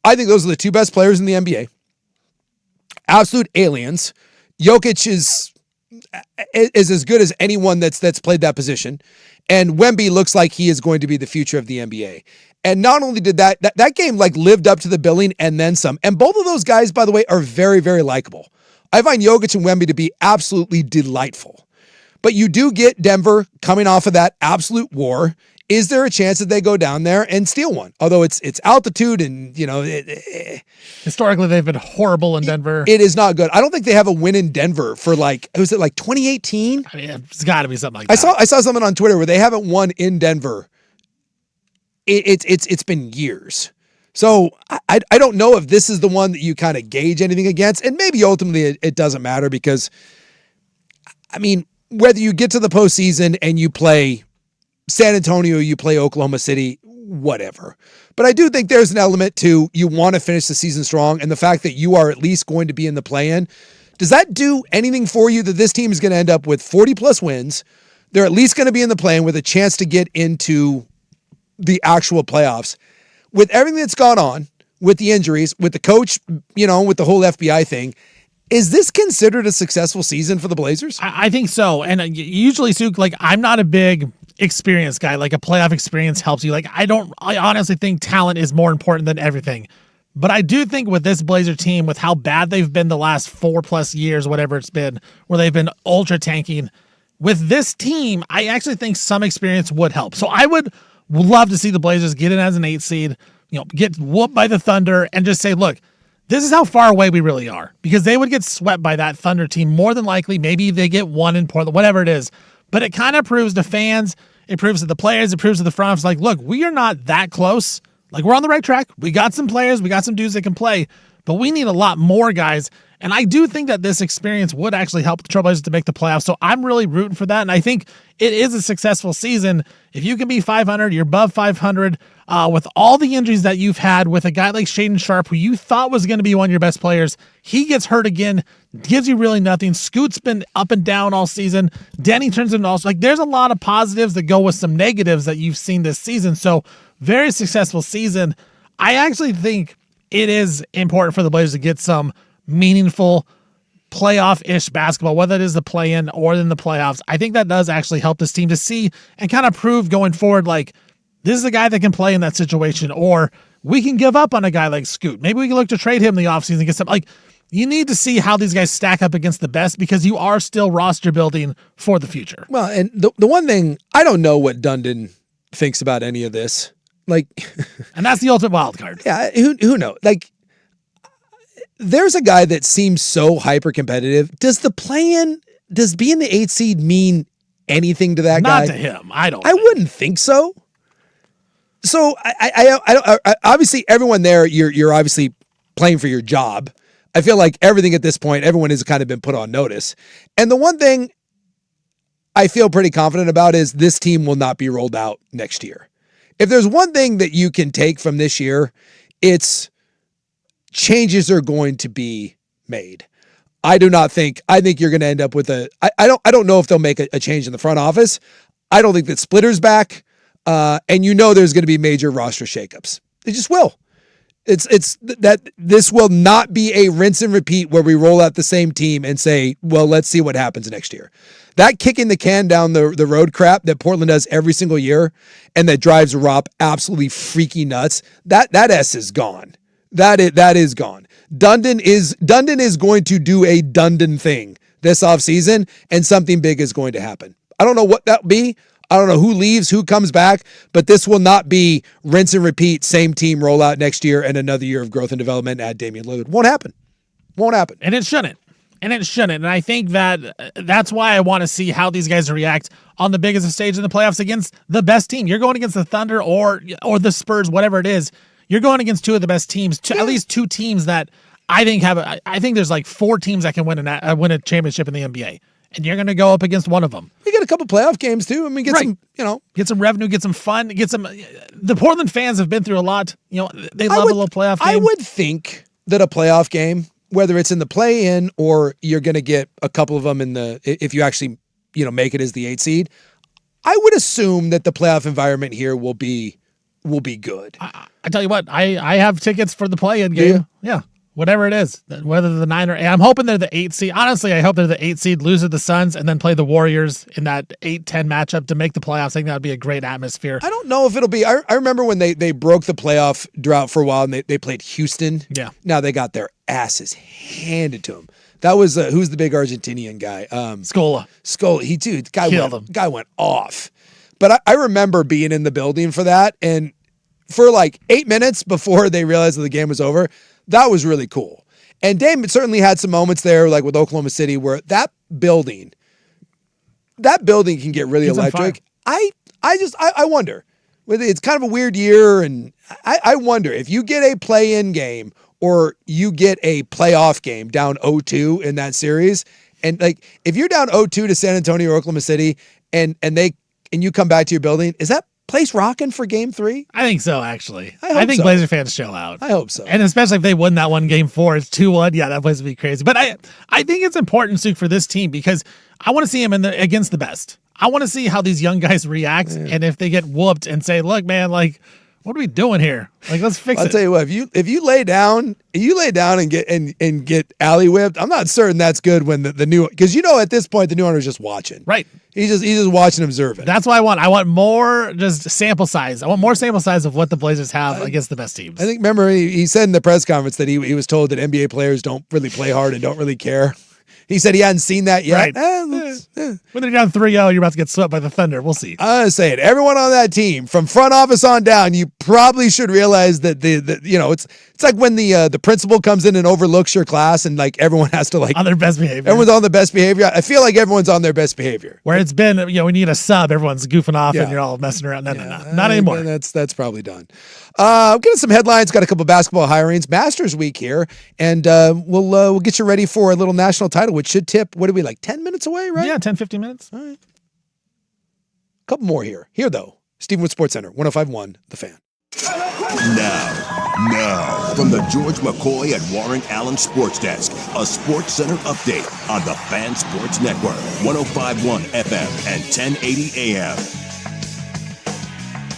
I think those are the two best players in the NBA. Absolute aliens. Jokic is as good as anyone that's played that position. And Wemby looks like he is going to be the future of the NBA. And not only did that game lived up to the billing and then some. And both of those guys, by the way, are very, very likable. I find Jokic and Wemby to be absolutely delightful. But you do get Denver coming off of that absolute war. Is there a chance that they go down there and steal one? Although it's altitude and, historically they've been horrible in Denver. It is not good. I don't think they have a win in Denver for was it 2018? I mean, it's got to be something like that. I saw something on Twitter where they haven't won in Denver. It's been years. So I don't know if this is the one that you kind of gauge anything against. And maybe ultimately it doesn't matter because, I mean, whether you get to the postseason and you play San Antonio, you play Oklahoma City, whatever. But I do think there's an element to you want to finish the season strong, and the fact that you are at least going to be in the play-in. Does that do anything for you that this team is going to end up with 40-plus wins? They're at least going to be in the play-in with a chance to get into the actual playoffs. With everything that's gone on, with the injuries, with the coach, with the whole FBI thing, is this considered a successful season for the Blazers? I think so. And usually, Suk, I'm not a big experience guy. A playoff experience helps you. I honestly think talent is more important than everything. But I do think with this Blazer team, with how bad they've been the last 4+ years, whatever it's been, where they've been ultra tanking, with this team, I actually think some experience would help. So I would love to see the Blazers get in as an 8 seed, get whooped by the Thunder and just say, look, this is how far away we really are, because they would get swept by that Thunder team more than likely. Maybe they get one in Portland, whatever it is. But it kind of proves to fans, it proves to the players, it proves to the front office, look, we are not that close. We're on the right track. We got some players, we got some dudes that can play, but we need a lot more guys. And I do think that this experience would actually help the Trailblazers to make the playoffs. So I'm really rooting for that. And I think it is a successful season. If you can be 500, you're above 500, with all the injuries that you've had, with a guy like Shaedon Sharpe, who you thought was going to be one of your best players, he gets hurt again, gives you really nothing. Scoot's been up and down all season. Denny turns into also, there's a lot of positives that go with some negatives that you've seen this season. So very successful season. I actually think it is important for the Blazers to get some meaningful playoff-ish basketball, whether it is the play-in or in the playoffs. I think that does actually help this team to see and kind of prove going forward, this is a guy that can play in that situation, or we can give up on a guy like Scoot. Maybe we can look to trade him in the offseason and get some, you need to see how these guys stack up against the best, because you are still roster building for the future. Well, and the one thing, I don't know what Dundon thinks about any of this. And that's the ultimate wild card. Yeah, who knows? There's a guy that seems so hyper competitive. Does being the 8 seed mean anything to that guy? Not to him. I wouldn't think so. So I obviously everyone there, you're obviously playing for your job. I feel like everything at this point, everyone has kind of been put on notice. And the one thing I feel pretty confident about is this team will not be rolled out next year. If there's one thing that you can take from this year, it's changes are going to be made. I think you're going to end up with I don't know if they'll make a change in the front office. I don't think that Splitter's back. And there's going to be major roster shakeups. They just will. It's that this will not be a rinse and repeat where we roll out the same team and say, well, let's see what happens next year. That kicking the can down the road crap that Portland does every single year and that drives Rob absolutely freaky nuts, that S is gone. That is gone. Dundon is going to do a Dundon thing this offseason, and something big is going to happen. I don't know what that'll be. I don't know who leaves, who comes back, but this will not be rinse and repeat, same team rollout next year and another year of growth and development. Add Damian Lillard. Won't happen. And it shouldn't. And I think that's why I want to see how these guys react on the biggest stage in the playoffs against the best team. You're going against the Thunder or the Spurs, whatever it is. You're going against two of the best teams, at least two teams that I think there's like four teams that can win a championship in the NBA. And you're going to go up against one of them. You get a couple playoff games too. I mean, get some revenue, get some fun, the Portland fans have been through a lot. They love a little playoff game. I would think that a playoff game, whether it's in the play-in or you're going to get a couple of them if you actually, make it as the 8 seed, I would assume that the playoff environment here will be good. I tell you what, I have tickets for the play-in game. Yeah. Whatever it is, whether the 9 or 8. I'm hoping they're the 8 seed. Honestly, I hope they're the 8 seed, lose to the Suns, and then play the Warriors in that 8-10 matchup to make the playoffs. I think that would be a great atmosphere. I don't know if it'll be. I remember when they broke the playoff drought for a while and they played Houston. Yeah. Now they got their asses handed to them. That was who's the big Argentinian guy? Scola. The guy went off. But I remember being in the building for that, and for like 8 minutes before they realized that the game was over, that was really cool. And Dame certainly had some moments there, like with Oklahoma City, where that building can get really electric. I wonder. It's kind of a weird year, and I wonder if you get a play-in game or you get a playoff game down 0-2 in that series, and like if you're down 0-2 to San Antonio or Oklahoma City, and you come back to your building, is that place rocking for game 3? I think so, actually. I think Blazer fans chill out. I hope so. And especially if they win that one game 4, it's 2-1. Yeah, that place would be crazy. But I think it's important, Suk, for this team because I want to see them against the best. I want to see how these young guys react and if they get whooped and say, look, man, like, what are we doing here? Like, let's fix it. I'll tell you what, if you lay down and get alley whipped, I'm not certain that's good when the new, because at this point the new owner's just watching. Right. He's just watching, observing. That's what I want. I want more just sample size. I want more sample size of what the Blazers have against the best teams. I think, remember, he said in the press conference that he was told that NBA players don't really play hard and don't really care. He said he hadn't seen that yet. Right. When they're down 3-0, you're about to get swept by the Thunder. We'll see. I'm saying, everyone on that team, from front office on down, you probably should realize that it's like when the principal comes in and overlooks your class, and like everyone has to on their best behavior. Everyone's on their best behavior. I feel like everyone's on their best behavior. Where it's been, we need a sub. Everyone's goofing off, and you're all messing around. No, not anymore. That's probably done. I'm getting some headlines. Got a couple of basketball hirings. Masters week here, and we'll get you ready for a little national title, which should tip. What are we, like 10 minutes away, right? Yeah, 10, 15 minutes. All right. Couple more here. Here though, Stephenwood Sports Center, 105.1 The Fan. Now, from the George McCoy and Warren Allen Sports Desk, a Sports Center update on the Fan Sports Network, 105.1 FM and 1080 AM.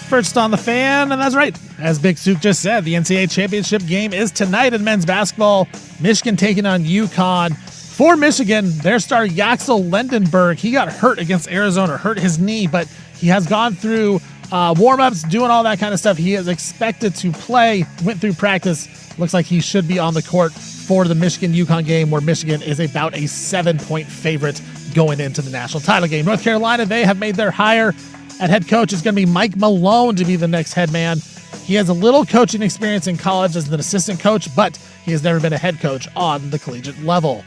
First on the Fan, and that's right. As Big Suk just said, the NCAA championship game is tonight in men's basketball. Michigan taking on UConn. For Michigan, their star Yaxel Lendenberg, he got hurt against Arizona, hurt his knee, but he has gone through warm-ups, doing all that kind of stuff. He is expected to play, went through practice. Looks like he should be on the court for the Michigan-UConn game, where Michigan is about a 7-point favorite going into the national title game. North Carolina, they have made their hire at head coach. It's going to be Mike Malone to be the next head man. He has a little coaching experience in college as an assistant coach, but he has never been a head coach on the collegiate level.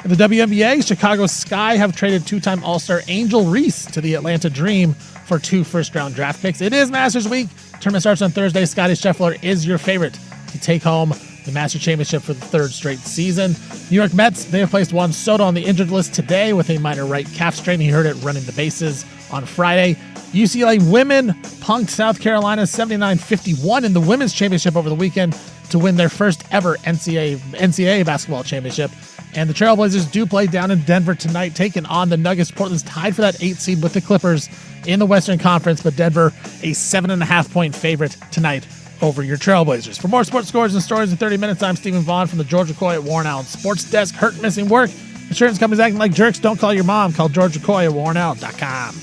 In the WNBA, Chicago Sky have traded 2-time All-Star Angel Reese to the Atlanta Dream for 2 first-round draft picks. It is Masters Week. Tournament starts on Thursday. Scottie Scheffler is your favorite to take home the Masters Championship for the 3rd straight season. New York Mets, they have placed Juan Soto on the injured list today with a minor right calf strain. He hurt it running the bases on Friday. UCLA women punked South Carolina 79-51 in the women's championship over the weekend to win their first ever NCAA basketball championship. And the Trailblazers do play down in Denver tonight, taking on the Nuggets. Portland's tied for that 8 seed with the Clippers in the Western Conference, but Denver a 7.5-point favorite tonight over your Trailblazers. For more sports scores and stories in 30 minutes, I'm Stephen Vaughn from the George McCoy at Warren Allen Sports Desk. Hurt, missing work, insurance companies acting like jerks. Don't call your mom. Call George McCoy at warrenallen.com.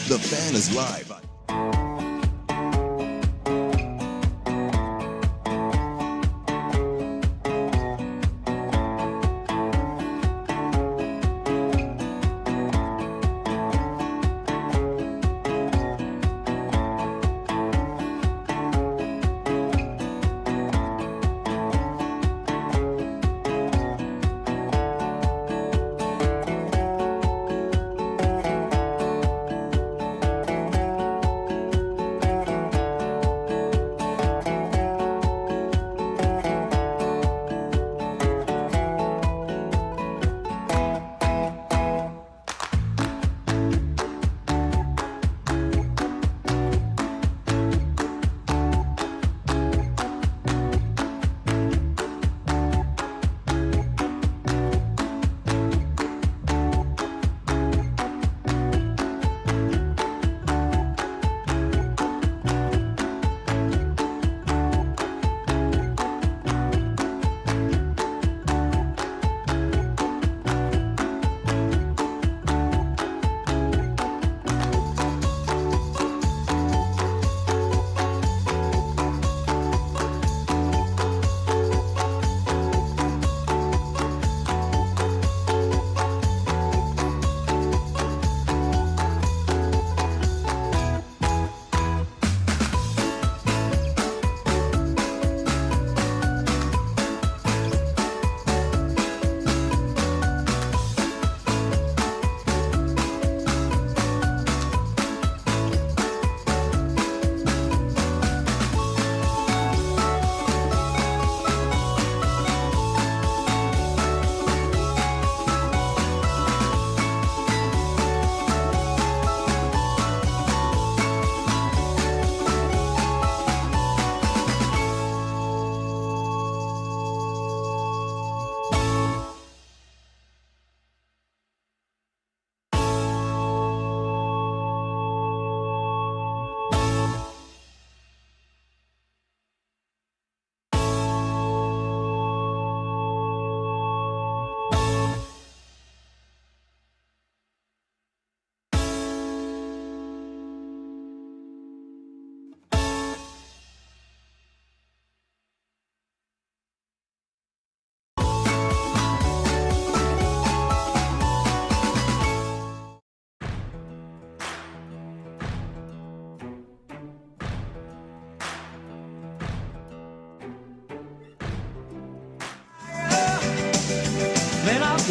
The Fan is live.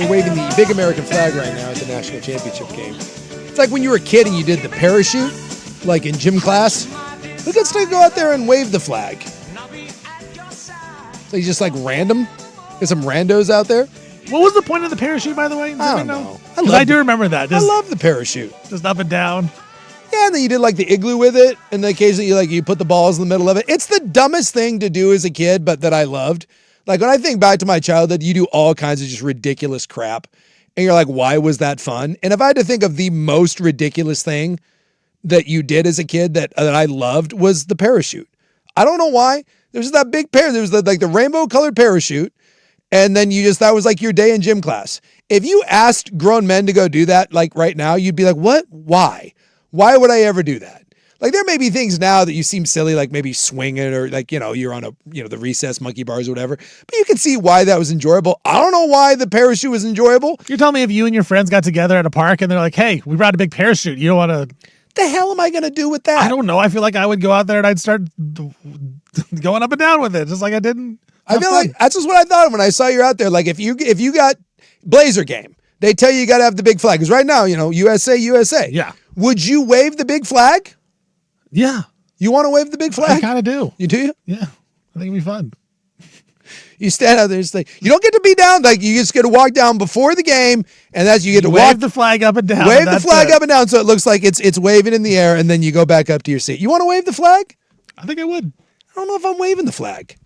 We're waving the big American flag right now at the national championship game. It's like when you were a kid and you did the parachute, like in gym class. Who gets to go out there and wave the flag? So you just like random? There's some randos out there? What was the point of the parachute, by the way? I don't know. I do remember that. I love the parachute. Just up and down. Yeah, and then you did like the igloo with it, and then occasionally you put the balls in the middle of it. It's the dumbest thing to do as a kid, but that I loved. Like when I think back to my childhood, you do all kinds of just ridiculous crap, and you're like, why was that fun? And if I had to think of the most ridiculous thing that you did as a kid that I loved was the parachute. I don't know why. There was that big there was the rainbow colored parachute. And then that was like your day in gym class. If you asked grown men to go do that, like right now, you'd be like, what? Why? Why would I ever do that? Like there may be things now that you seem silly, like maybe swinging or like, you're on the recess monkey bars or whatever, but you can see why that was enjoyable. I don't know why the parachute was enjoyable. You're telling me if you and your friends got together at a park and they're like, hey, we brought a big parachute. You don't want to... The hell am I going to do with that? I don't know. I feel like I would go out there and I'd start going up and down with it, just like I didn't. I feel like that's just what I thought when I saw you out there. Like if you got Blazer game, they tell you got to have the big flag. Because right now, USA. Yeah. Would you wave the big flag? Yeah. You want to wave the big flag? I kind of do. You do? Yeah. I think it'd be fun. You stand out there and say, you don't get to be down. Like you just get to walk down before the game, and that's you get to wave the flag up and down. Wave the flag up and down so it looks like it's waving in the air, and then you go back up to your seat. You want to wave the flag? I think I would. I don't know if I'm waving the flag.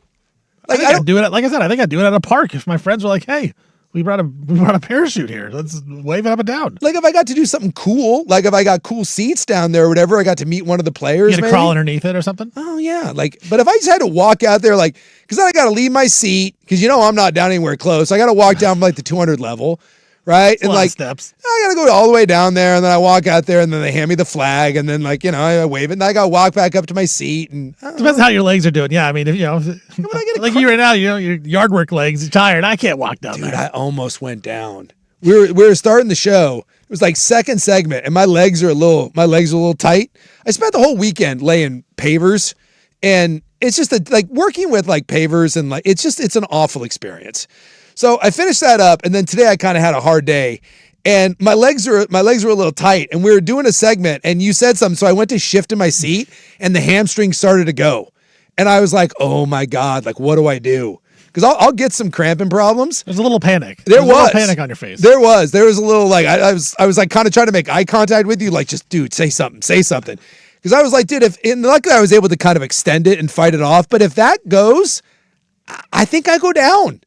Like I do it. Like I said, I think I'd do it at a park if my friends were like, "Hey, we brought a parachute here. Let's wave it up and down." Like if I got to do something cool, like if I got cool seats down there or whatever, I got to meet one of the players. You had to crawl underneath it or something. Oh yeah, but if I just had to walk out there, because then I got to leave my seat because I'm not down anywhere close. I got to walk down from the 200 level, right? And steps. I got to go all the way down there, and then I walk out there, and then they hand me the flag, and then I wave it, and I got to walk back up to my seat. And depends how your legs are doing. Yeah, I mean, if like you right now, your yard work legs, you're tired. I can't walk down there. Dude, I almost went down. We were starting the show. It was like second segment, and my legs are a little tight. I spent the whole weekend laying pavers, and it's just working with pavers and it's an awful experience. So I finished that up, and then today I kind of had a hard day, and my legs were a little tight, and we were doing a segment, and you said something, so I went to shift in my seat, and the hamstring started to go, and I was like, oh my god, what do I do? Because I'll get some cramping problems. There's a little panic. There was a little panic on your face. There was a little I was kind of trying to make eye contact with you, just dude, say something. Because I was like, dude, luckily I was able to kind of extend it and fight it off. But if that goes, I think I go down.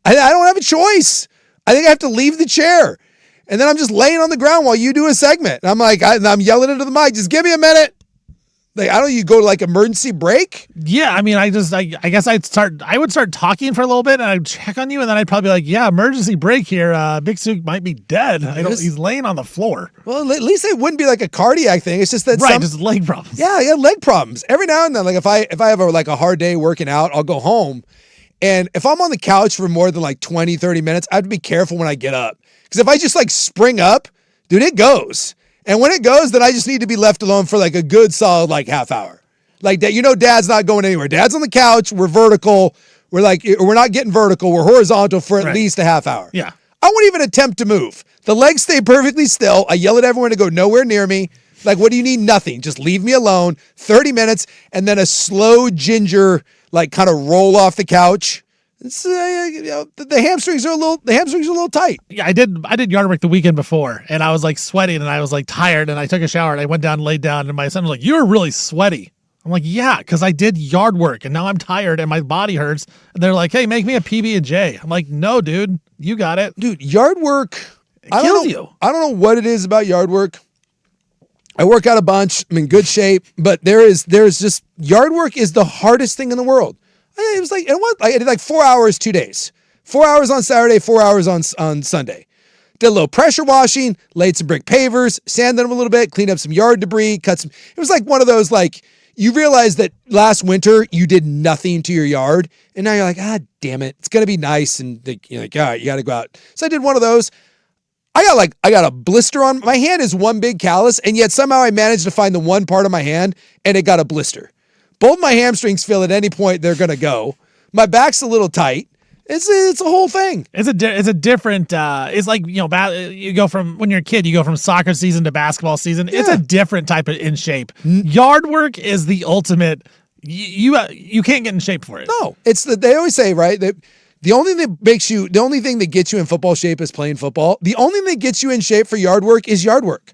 I don't have a choice. I think I have to leave the chair. And then I'm just laying on the ground while you do a segment. And I'm yelling into the mic, just give me a minute. You go to emergency break? Yeah, I mean, I guess I would start talking for a little bit and I'd check on you and then I'd probably be like, yeah, emergency break here. Big Suk might be dead. He's laying on the floor. Well, at least it wouldn't be a cardiac thing. It's just that just leg problems. Yeah, leg problems. Every now and then, if I have a hard day working out, I'll go home. And if I'm on the couch for more than 20, 30 minutes, I have to be careful when I get up. Because if I just spring up, dude, it goes. And when it goes, then I just need to be left alone for a good solid half hour. That, Dad's not going anywhere. Dad's on the couch. We're vertical. We're not getting vertical. We're horizontal for at least a half hour. Yeah. I won't even attempt to move. The legs stay perfectly still. I yell at everyone to go nowhere near me. What do you need? Nothing. Just leave me alone. 30 minutes. And then a slow ginger, kind of roll off the couch. It's, the hamstrings are a little tight. Yeah, I did yard work the weekend before, and I was sweating, and I was tired, and I took a shower, and I went down and laid down, and my son was like, "You're really sweaty." I'm like, "Yeah, because I did yard work, and now I'm tired, and my body hurts." And they're like, "Hey, make me a PB&J." I'm like, "No, dude, you got it." Dude, yard work kills you. I don't know what it is about yard work. I work out a bunch. I'm in good shape, but there's just yard work is the hardest thing in the world. It was I did 4 hours, 2 days. 4 hours on Saturday, 4 hours on Sunday. Did a little pressure washing, laid some brick pavers, sanded them a little bit, cleaned up some yard debris, cut some. It was one of those, you realize that last winter you did nothing to your yard, and now you're damn it, it's going to be nice, and you're all right, you got to go out. So I did one of those. I got a blister on, my hand is one big callus, and yet somehow I managed to find the one part of my hand, and it got a blister. Both my hamstrings feel at any point they're going to go. My back's a little tight. It's a whole thing. It's a different. It's like you go from when you're a kid, you go from soccer season to basketball season. It's a different type of in shape. Yard work is the ultimate. You can't get in shape for it. No, they always say, right, that the only thing that gets you in football shape is playing football. The only thing that gets you in shape for yard work is yard work.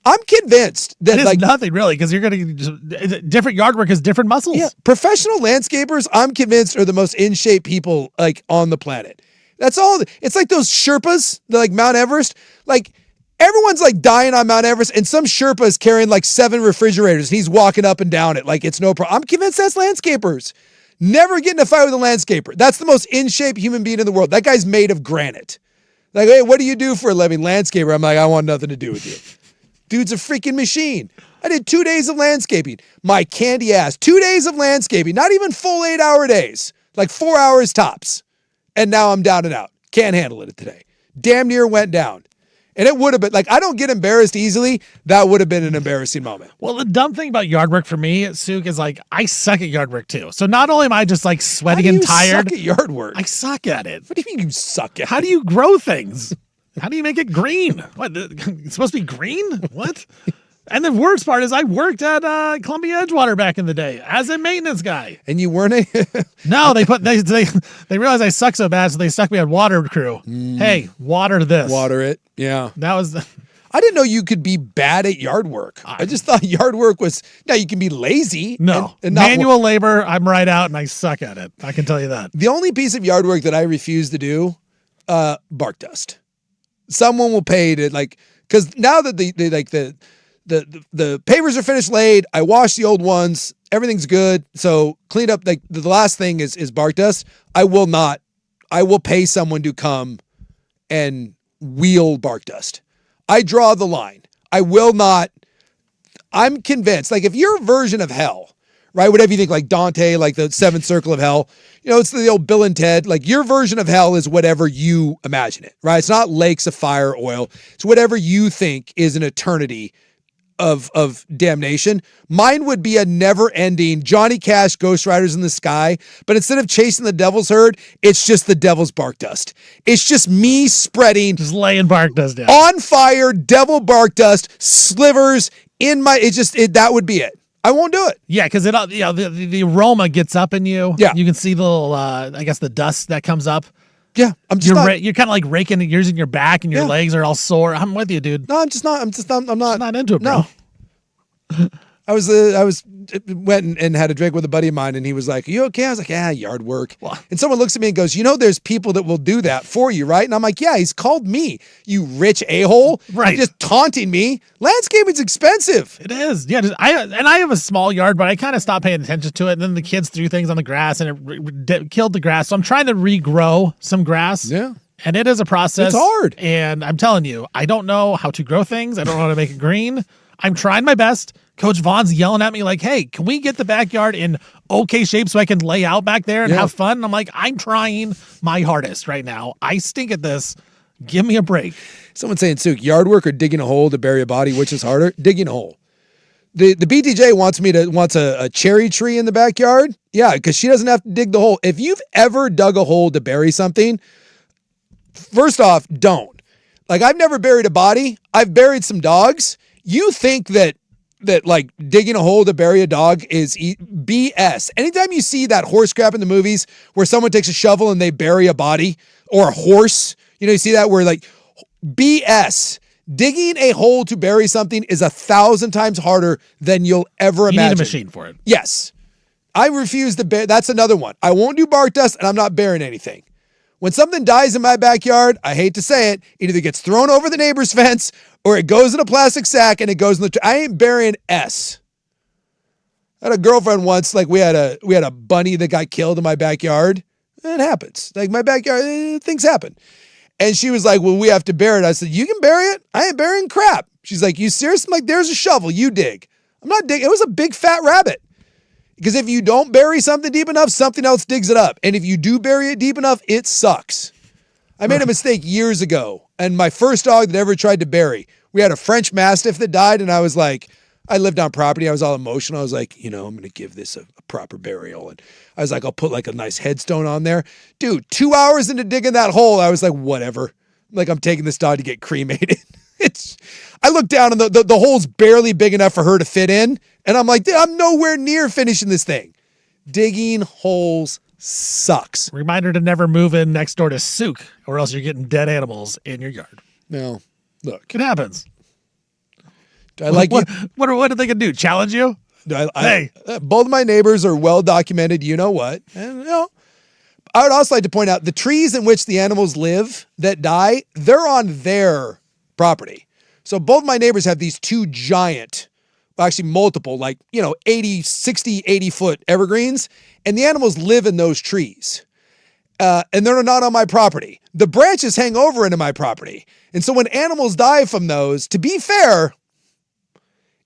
I'm convinced that it's nothing really, because you're going to different yard work is different muscles. Yeah, professional landscapers, I'm convinced, are the most in shape people like on the planet. That's all. It's like those Sherpas, like Mount Everest. Like everyone's like dying on Mount Everest, and some Sherpa is carrying like 7 refrigerators, and he's walking up and down it like it's no problem. I'm convinced that's landscapers. Never get in a fight with a landscaper. That's the most in shape human being in the world. That guy's made of granite. Like, hey, what do you do for a living? Landscaper. I'm like, I want nothing to do with you. Dude's a freaking machine. I did 2 days of landscaping. My candy ass. 2 days of landscaping. Not even full 8-hour days. Like 4 hours tops. And now I'm down and out. Can't handle it today. Damn near went down. And it would have been, like, I don't get embarrassed easily. That would have been an embarrassing moment. Well, the dumb thing about yard work for me, Suk, is like, I suck at yard work too. So not only am I just like sweating and tired. Suck at yard work? I suck at it. What do you mean you suck at it? How do you grow things? How do you make it green? What? It's supposed to be green? What? And the worst part is I worked at Columbia Edgewater back in the day as a maintenance guy. And you weren't No, they realized I suck so bad, so they stuck me on water crew. Hey, water this. Water it. Yeah. That was I didn't know you could be bad at yard work. I just thought yard work was, now you can be lazy. No. And not manual labor, I'm right out and I suck at it. I can tell you that. The only piece of yard work that I refuse to do, bark dust. Someone will pay to because now that the pavers are finished laid, I wash the old ones, everything's good. So clean up, like the last thing is bark dust. I will pay someone to come and wheel bark dust. I draw the line. I will not, I'm convinced, like if your version of hell, right? Whatever you think, like Dante, like the seventh circle of hell, it's the old Bill and Ted, like your version of hell is whatever you imagine it, right? It's not lakes of fire, oil. It's whatever you think is an eternity of damnation. Mine would be a never ending Johnny Cash Ghost Riders in the Sky, but instead of chasing the devil's herd, it's just the devil's bark dust. It's just me spreading, just laying bark dust down on fire, devil bark dust, slivers in my, that would be it. I won't do it. Yeah, because the aroma gets up in you. Yeah. You can see the little, I guess the dust that comes up. Yeah, you're kind of like raking yours in your back and your legs are all sore. I'm with you, dude. No, I'm not into it, bro. No. Went and had a drink with a buddy of mine, and he was like, "Are you okay?" I was like, "Yeah, yard work." What? And someone looks at me and goes, "There's people that will do that for you, right?" And I'm like, "Yeah, he's called me, you rich a-hole." Right. Just taunting me. Landscaping's expensive. It is. Yeah. I have a small yard, but I kind of stopped paying attention to it. And then the kids threw things on the grass and it killed the grass. So I'm trying to regrow some grass. Yeah. And it is a process. It's hard. And I'm telling you, I don't know how to grow things. I don't know how to make it green. I'm trying my best. Coach Vaughn's yelling at me like, "Hey, can we get the backyard in okay shape so I can lay out back there and have fun?" And I'm like, I'm trying my hardest right now. I stink at this. Give me a break. Someone's saying, "Suk, yard work or digging a hole to bury a body, which is harder?" Digging a hole. The BTJ wants a cherry tree in the backyard. Yeah, because she doesn't have to dig the hole. If you've ever dug a hole to bury something, first off, don't. Like, I've never buried a body. I've buried some dogs. You think that like digging a hole to bury a dog is BS. Anytime you see that horse crap in the movies where someone takes a shovel and they bury a body or a horse, you see that where like BS. Digging a hole to bury something is 1,000 times harder than you'll ever imagine. You need a machine for it. Yes. I refuse to bury. That's another one. I won't do bark dust and I'm not burying anything. When something dies in my backyard, I hate to say it, it either gets thrown over the neighbor's fence or it goes in a plastic sack and it goes in the, I ain't burying S. I had a girlfriend once, like we had a bunny that got killed in my backyard. It happens. Like my backyard, things happen. And she was like, "Well, we have to bury it." I said, "You can bury it. I ain't burying crap." She's like, "You serious?" I'm like, "There's a shovel. You dig." I'm not digging. It was a big fat rabbit. Because if you don't bury something deep enough, something else digs it up. And if you do bury it deep enough, it sucks. I made a mistake years ago. And my first dog that ever tried to bury, we had a French Mastiff that died. And I was like, I lived on property. I was all emotional. I was like, I'm going to give this a proper burial. And I was like, I'll put like a nice headstone on there. Dude, 2 hours into digging that hole, I was like, whatever. Like, I'm taking this dog to get cremated. I looked down and the hole's barely big enough for her to fit in. And I'm like, I'm nowhere near finishing this thing. Digging holes sucks. Reminder to never move in next door to Souk, or else you're getting dead animals in your yard. No, look. It happens. I like what are they gonna do? Challenge you? Hey, both my neighbors are well documented. You know what? And I would also like to point out the trees in which the animals live that die. They're on their property. So both my neighbors have these two giant, actually multiple, like 60, 80 foot evergreens, and the animals live in those trees. And they're not on my property. The branches hang over into my property, and so when animals die from those, to be fair,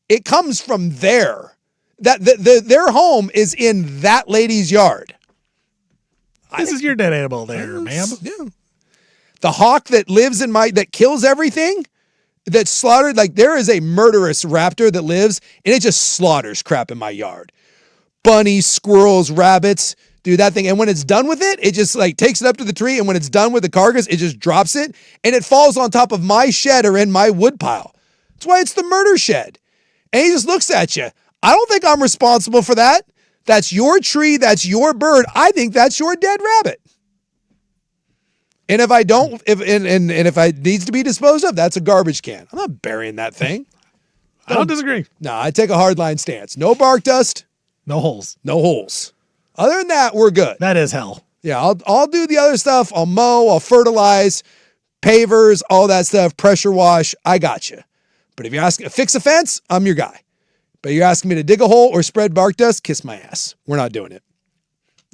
it comes from there. Their home is in that lady's yard. This is your dead animal there, ma'am. Yeah. The hawk that lives that kills everything, that's slaughtered, like there is a murderous raptor that lives and it just slaughters crap in my yard. Bunnies, squirrels, rabbits, do that thing. And when it's done with it, it just like takes it up to the tree. And when it's done with the carcass, it just drops it and it falls on top of my shed or in my wood pile. That's why it's the murder shed. And he just looks at you. I don't think I'm responsible for that. That's your tree. That's your bird. I think that's your dead rabbit. And if I don't, if it needs to be disposed of, that's a garbage can. I'm not burying that thing. I don't disagree. No, I take a hardline stance. No bark dust. No holes. No holes. Other than that, we're good. That is hell. Yeah, I'll do the other stuff. I'll mow. I'll fertilize, pavers, all that stuff. Pressure wash. I got you. But if you're asking to fix a fence, I'm your guy. But you're asking me to dig a hole or spread bark dust, kiss my ass. We're not doing it.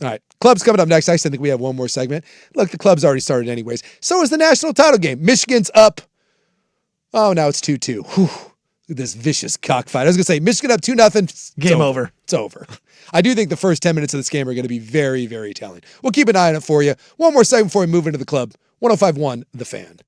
All right, club's coming up next. I think we have one more segment. Look, the club's already started anyways. So is the national title game. Michigan's up. Oh, now it's 2-2. Whew. Look at this vicious cockfight. I was going to say, Michigan up 2-0. Game over. It's over. I do think the first 10 minutes of this game are going to be very, very telling. We'll keep an eye on it for you. One more segment before we move into the club. 105.1 The Fan.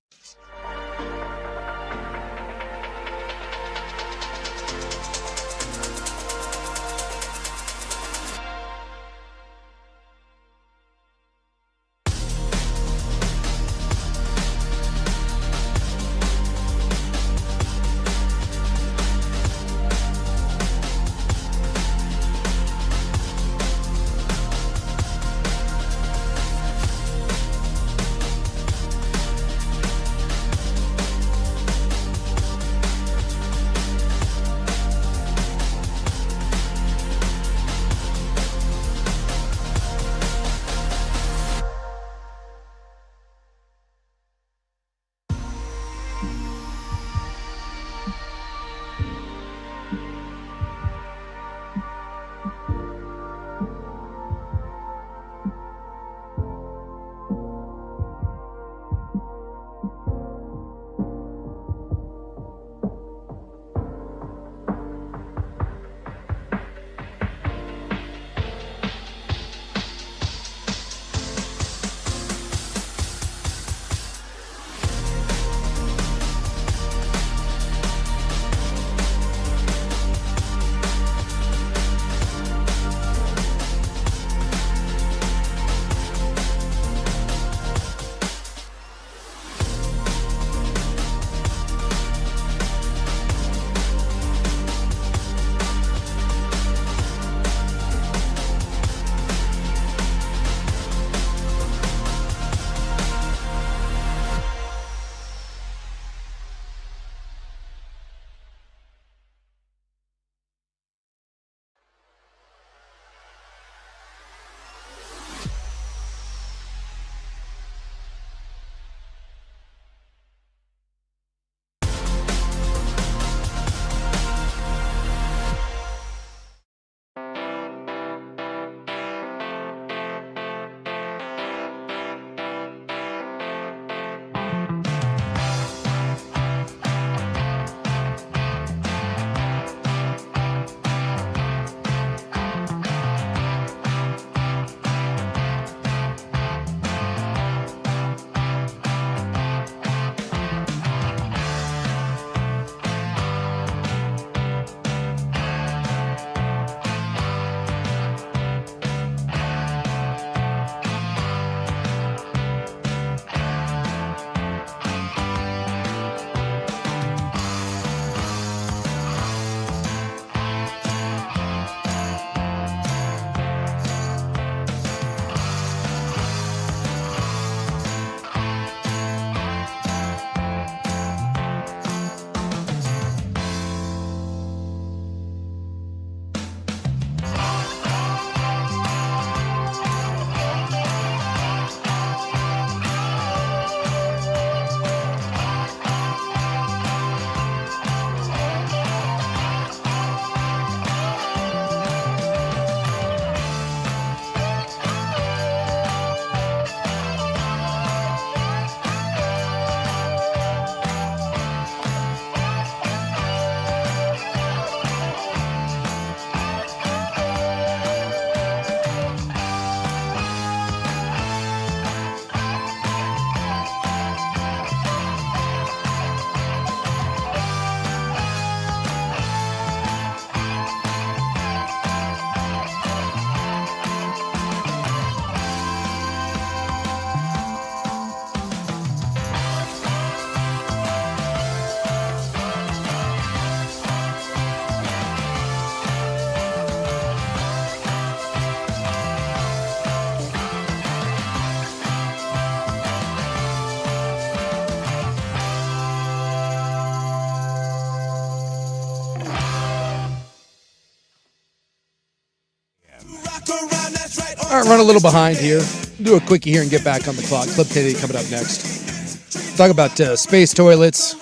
All right, run a little behind here. Do a quickie here and get back on the clock. Clip 1080 coming up next. Talk about space toilets,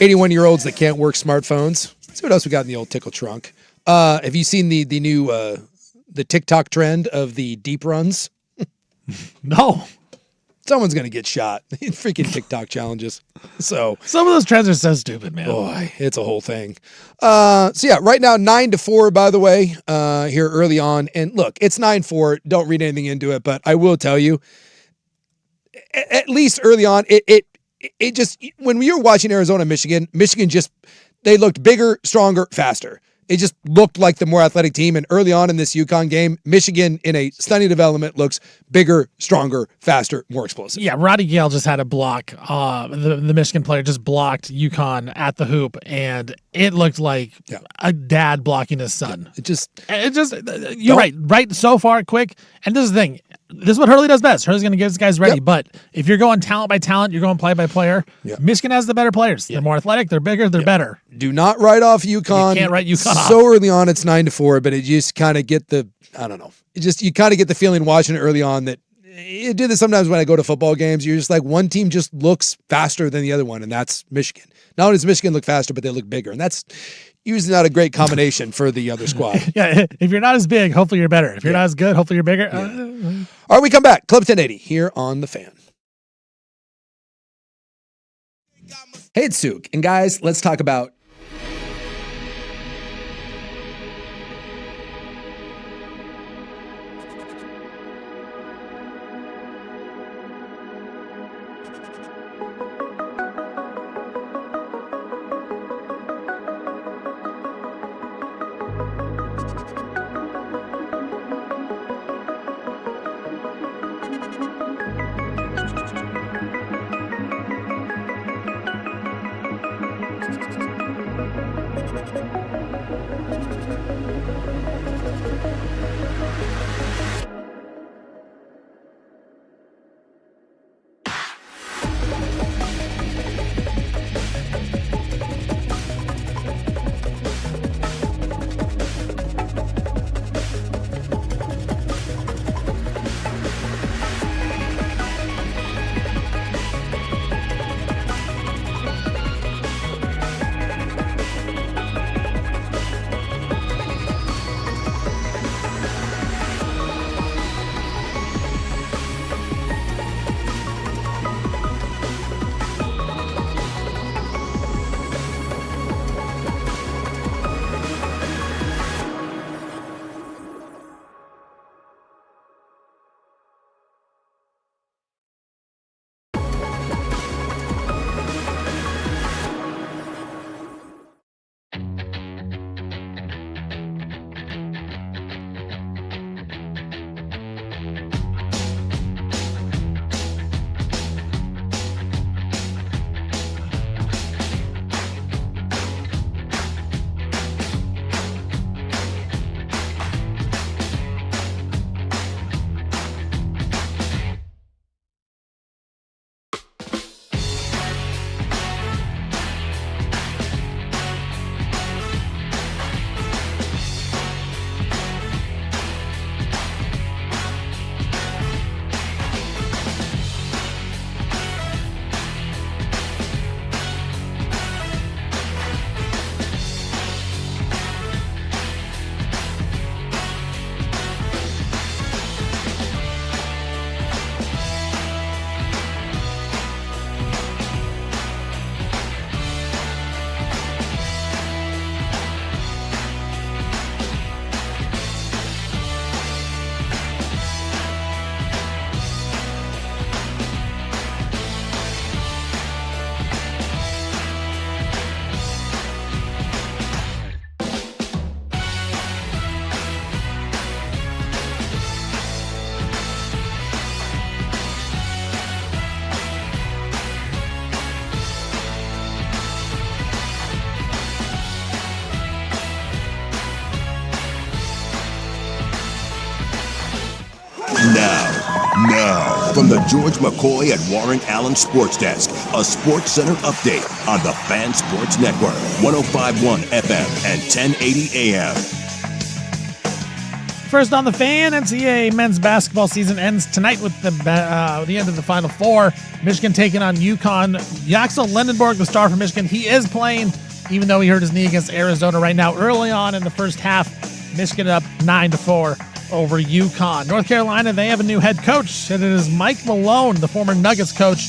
81-year-olds that can't work smartphones. Let's see what else we got in the old tickle trunk. Have you seen the new the TikTok trend of the deep runs? No. Someone's going to get shot. Freaking TikTok challenges. So some of those trends are so stupid, man. Boy, it's a whole thing. So yeah, right now 9-4, by the way, here early on. And look, it's 9-4. Don't read anything into it, but I will tell you, at least early on, it just, when we were watching Arizona, Michigan just, they looked bigger, stronger, faster. It just looked like the more athletic team. And early on in this UConn game, Michigan, in a stunning development, looks bigger, stronger, faster, more explosive. Yeah, Roddy Gale just had a block. The Michigan player just blocked UConn at the hoop, and it looked like a dad blocking his son. It just you're right so far, quick. And this is the thing. This is what Hurley does best. Hurley's going to get his guys ready. Yep. But if you're going talent by talent, you're going player by player. Yep. Michigan has the better players. They're more athletic. They're bigger. They're better. Do not write off UConn. You can't write UConn off. So early on, it's 9-4, but it just kind of get the, I don't know. It just, you kind of get the feeling watching it early on that you do this sometimes when I go to football games. You're just like, one team just looks faster than the other one, and that's Michigan. Not only does Michigan look faster, but they look bigger. And that's usually not a great combination for the other squad. Yeah, if you're not as big, hopefully you're better. If you're not as good, hopefully you're bigger. All right, we come back. Club 1080 here on The Fan. Hey, it's Suk. And guys, let's talk about Now, from the George McCoy and Warren Allen Sports Desk, a Sports Center update on the Fan Sports Network, 105.1 FM and 1080 AM. First on the fan, NCAA men's basketball season ends tonight with the end of the Final Four. Michigan taking on UConn. Yaxel Lendenborg, the star for Michigan, he is playing, even though he hurt his knee against Arizona right now. Early on in the first half, Michigan up 9-4 over UConn. North Carolina, they have a new head coach, and it is Mike Malone, the former Nuggets coach.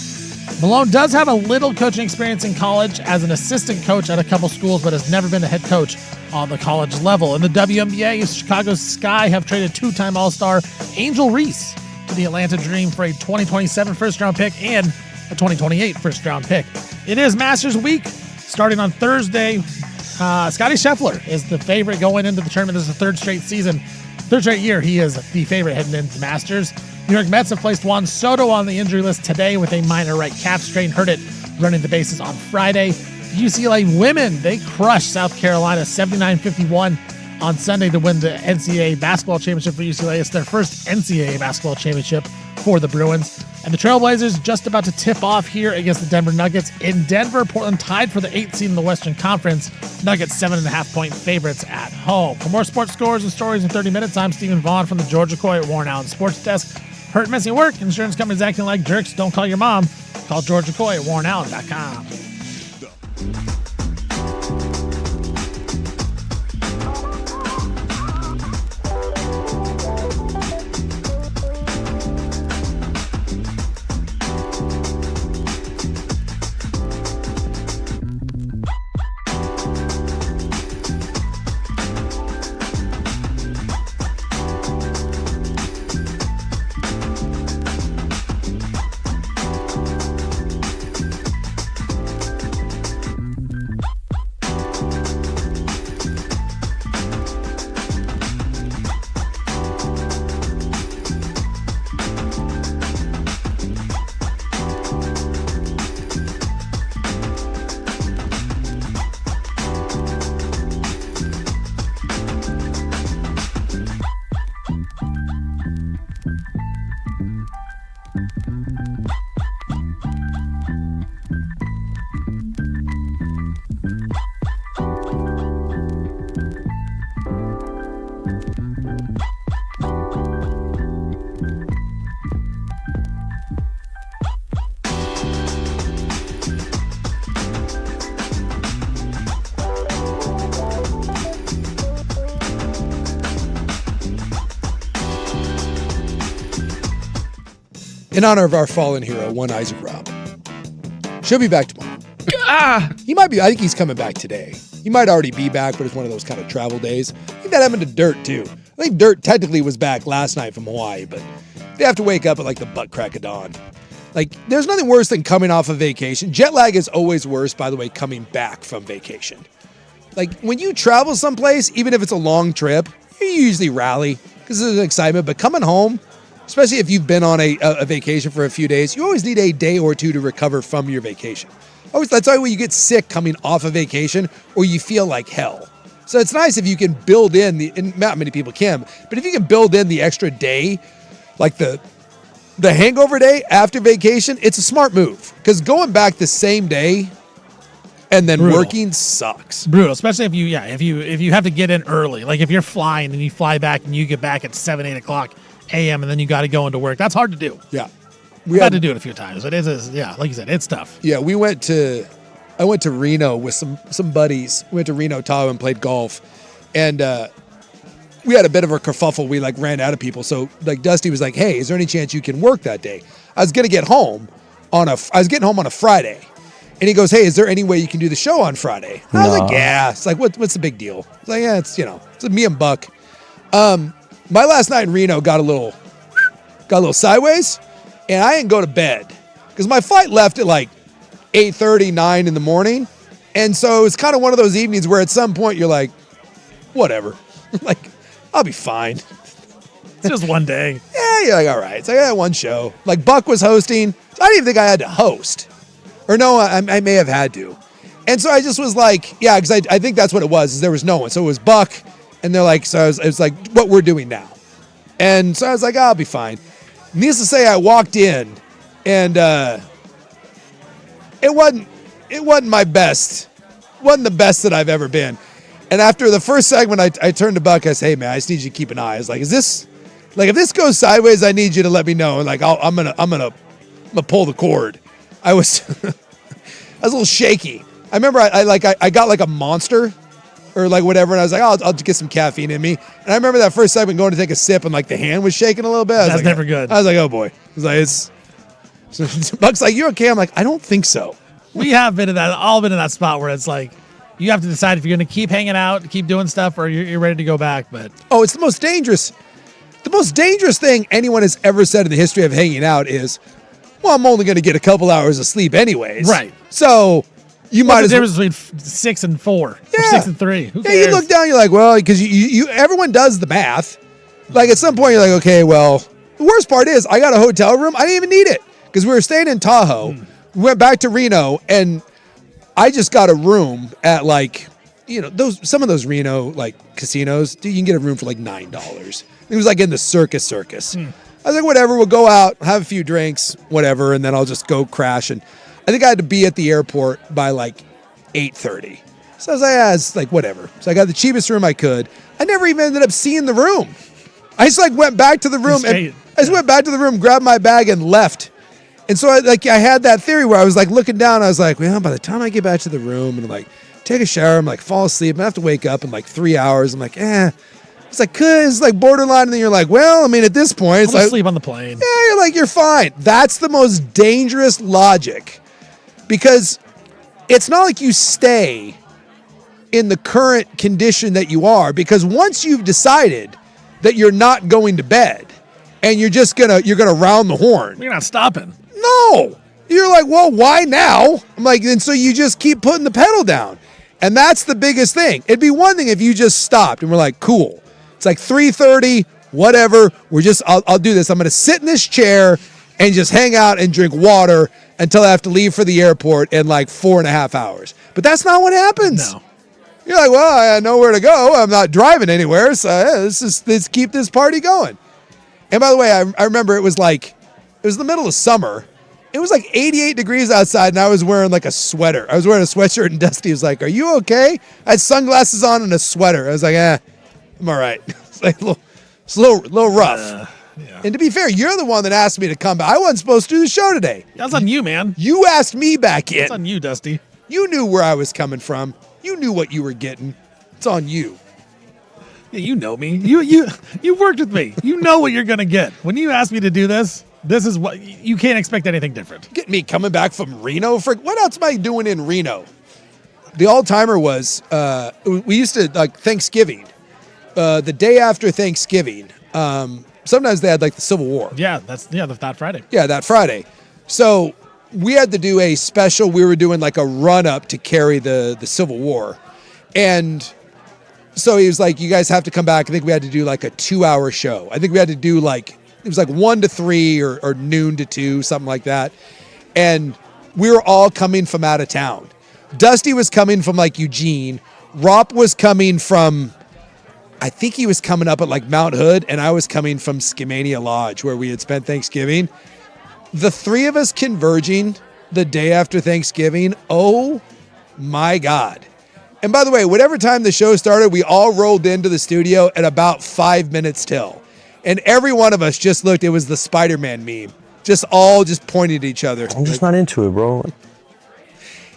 Malone does have a little coaching experience in college as an assistant coach at a couple schools, but has never been a head coach on the college level. In the WNBA, Chicago Sky have traded two-time All-Star Angel Reese to the Atlanta Dream for a 2027 first-round pick and a 2028 first-round pick. It is Masters Week starting on Thursday. Scottie Scheffler is the favorite going into the tournament. This is the third straight year he is the favorite heading into Masters. New York Mets have placed Juan Soto on the injury list today with a minor right calf strain. Hurt it running the bases on Friday. UCLA women, they crushed South Carolina 79-51 on Sunday to win the NCAA basketball championship for UCLA. It's their first NCAA basketball championship for the Bruins. And the Trailblazers just about to tip off here against the Denver Nuggets in Denver. Portland tied for the 8th seed in the Western Conference. Nuggets 7.5-point favorites at home. For more sports scores and stories in 30 minutes, I'm Stephen Vaughn from the Georgia Coy at Warren Allen Sports Desk. Hurt, messy work, insurance companies acting like jerks. Don't call your mom. Call Georgia Coy at warrenallen.com. In honor of our fallen hero, one Isaac Robb. She'll be back tomorrow. He might be, I think he's coming back today. He might already be back, but it's one of those kind of travel days. I think that happened to Dirt, too. I think Dirt technically was back last night from Hawaii, but they have to wake up at like the butt crack of dawn. Like, there's nothing worse than coming off of vacation. Jet lag is always worse, by the way, coming back from vacation. Like, when you travel someplace, even if it's a long trip, you usually rally because there's excitement, but coming home, especially if you've been on a vacation for a few days, you always need a day or two to recover from your vacation. That's why when you get sick coming off a vacation or you feel like hell. So it's nice if you can build in and not many people can, but if you can build in the extra day, like the hangover day after vacation, it's a smart move because going back the same day and then working sucks. Brutal, especially if you have to get in early. Like if you're flying and you fly back and you get back at 7-8 o'clock a.m. and then you got to go into work. That's hard to do. Yeah. I've had to do it a few times. It is, like you said, it's tough. Yeah, I went to Reno with some buddies. We went to Reno, Tahoe, and played golf. And we had a bit of a kerfuffle. We ran out of people. So Dusty was like, "Hey, is there any chance you can work that day?" I was getting home on a Friday. And he goes, "Hey, is there any way you can do the show on Friday?" I was like, "Yeah." It's like, what's the big deal? It's like, yeah, it's me and Buck. My last night in Reno got a little sideways, and I didn't go to bed because my flight left at 8:30, 9 in the morning. And so it's kind of one of those evenings where at some point you're like, whatever. I'll be fine. It's just one day. Yeah, you're like, all right. It's I got one show. Buck was hosting. So I didn't even think I had to host. Or no, I may have had to. And so I just was like, yeah, because I think that's what it was, is there was no one. So it was Buck, and they're like, so it was like, what we're doing now. And so I was like, I'll be fine. Needless to say, I walked in, and it wasn't my best. It wasn't the best that I've ever been. And after the first segment, I turned to Buck. I said, "Hey man, I just need you to keep an eye." I was like, "Is this like if this goes sideways? I need you to let me know." And like, I'm gonna pull the cord. I was I was a little shaky. I remember I got like a Monster or like whatever, and I was like, I'll get some caffeine in me. And I remember that first segment going to take a sip, and like the hand was shaking a little bit. That's never good. I was like, oh boy. I was like, it's Buck's like, you okay? I'm like, I don't think so. We have been in that spot where it's like you have to decide if you're going to keep hanging out, keep doing stuff, or you're ready to go back. But oh, it's the most dangerous thing anyone has ever said in the history of hanging out is, well, I'm only going to get a couple hours of sleep anyways. Right. So you might What's as the well. difference between 6 and 4 Yeah. or 6 and 3? Who Yeah, cares? you look down, you're like, well, because you everyone does the math. Like at some point, you're like, okay, well, the worst part is I got a hotel room. I didn't even need it because we were staying in Tahoe. We went back to Reno, and I just got a room at like, some of those Reno like casinos. Dude, you can get a room for like $9. It was like in the circus. I was like, whatever, we'll go out, have a few drinks, whatever, and then I'll just go crash. And I think I had to be at the airport by like 8:30. So I was like, it's like whatever. So I got the cheapest room I could. I never even ended up seeing the room. I just like went back to the room went back to the room, grabbed my bag, and left. And so I had that theory where I was like looking down. I was like, well, by the time I get back to the room and like take a shower, I'm like fall asleep. I have to wake up in like 3 hours. I'm like, It's like, it's like borderline. And then you're like, well, I mean, at this point, it's I'll like sleep on the plane. Yeah, you're like, you're fine. That's the most dangerous logic because it's not like you stay in the current condition that you are, because once you've decided that you're not going to bed and you're gonna round the horn. You're not stopping. No. You're like, well, why now? I'm like, and so you just keep putting the pedal down. And that's the biggest thing. It'd be one thing if you just stopped and we're like, cool. It's like 3:30, whatever. I'll do this. I'm gonna sit in this chair and just hang out and drink water until I have to leave for the airport in like 4.5 hours. But that's not what happens. No. You're like, well, I know where to go. I'm not driving anywhere, so let's keep this party going. And by the way, I remember it was the middle of summer. It was like 88 degrees outside, and I was wearing like a sweater. I was wearing a sweatshirt, and Dusty was like, are you okay? I had sunglasses on and a sweater. I was like, I'm all right. It's like a little rough. Yeah. And to be fair, you're the one that asked me to come back. I wasn't supposed to do the show today. That's on you, man. You asked me back in. It's on you, Dusty. You knew where I was coming from. You knew what you were getting. It's on you. Yeah, you know me. You worked with me. You know what you're gonna get. When you ask me to do this is what you can't expect anything different. Get me coming back from Reno. What else am I doing in Reno? The all-timer was we used to like Thanksgiving. The day after Thanksgiving. Sometimes they had like the Civil War. Yeah, that Friday. Yeah, that Friday. So we had to do a special. We were doing like a run-up to carry the Civil War. And so he was like, you guys have to come back. I think we had to do like a 2-hour show. I think we had to do like, it was like 1 to 3 or noon to 2, something like that. And we were all coming from out of town. Dusty was coming from like Eugene. Rop was coming from, I think he was coming up at like Mount Hood, and I was coming from Skimania Lodge where we had spent Thanksgiving. The three of us converging the day after Thanksgiving, oh my God. And by the way, whatever time the show started, we all rolled into the studio at about 5 minutes till. And every one of us just looked, it was the Spider-Man meme. Just pointed at each other. I'm just not into it, bro.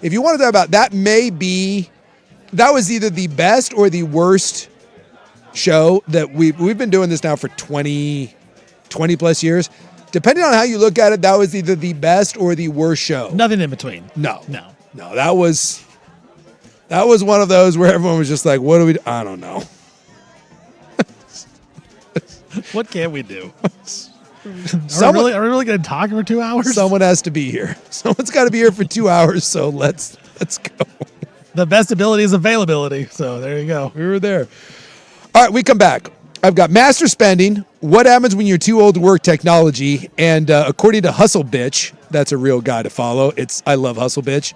If you want to talk about that, that was either the best or the worst show that we've been doing this now for 20 plus years. Depending on how you look at it, that was either the best or the worst show. Nothing in between. No, that was one of those where everyone was just like, what do we do? I don't know. What can we do? Are we really going to talk for 2 hours? Someone has to be here. Someone's got to be here for 2 hours, so let's go. The best ability is availability, so there you go. We were there. All right, we come back. I've got master spending, what happens when you're too old to work technology, and according to Hustle Bitch, that's a real guy to follow. I love Hustle Bitch.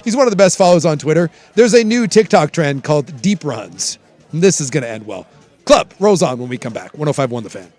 He's one of the best follows on Twitter. There's a new TikTok trend called deep runs. And this is going to end well. Club rolls on when we come back. 105.1 The Fan.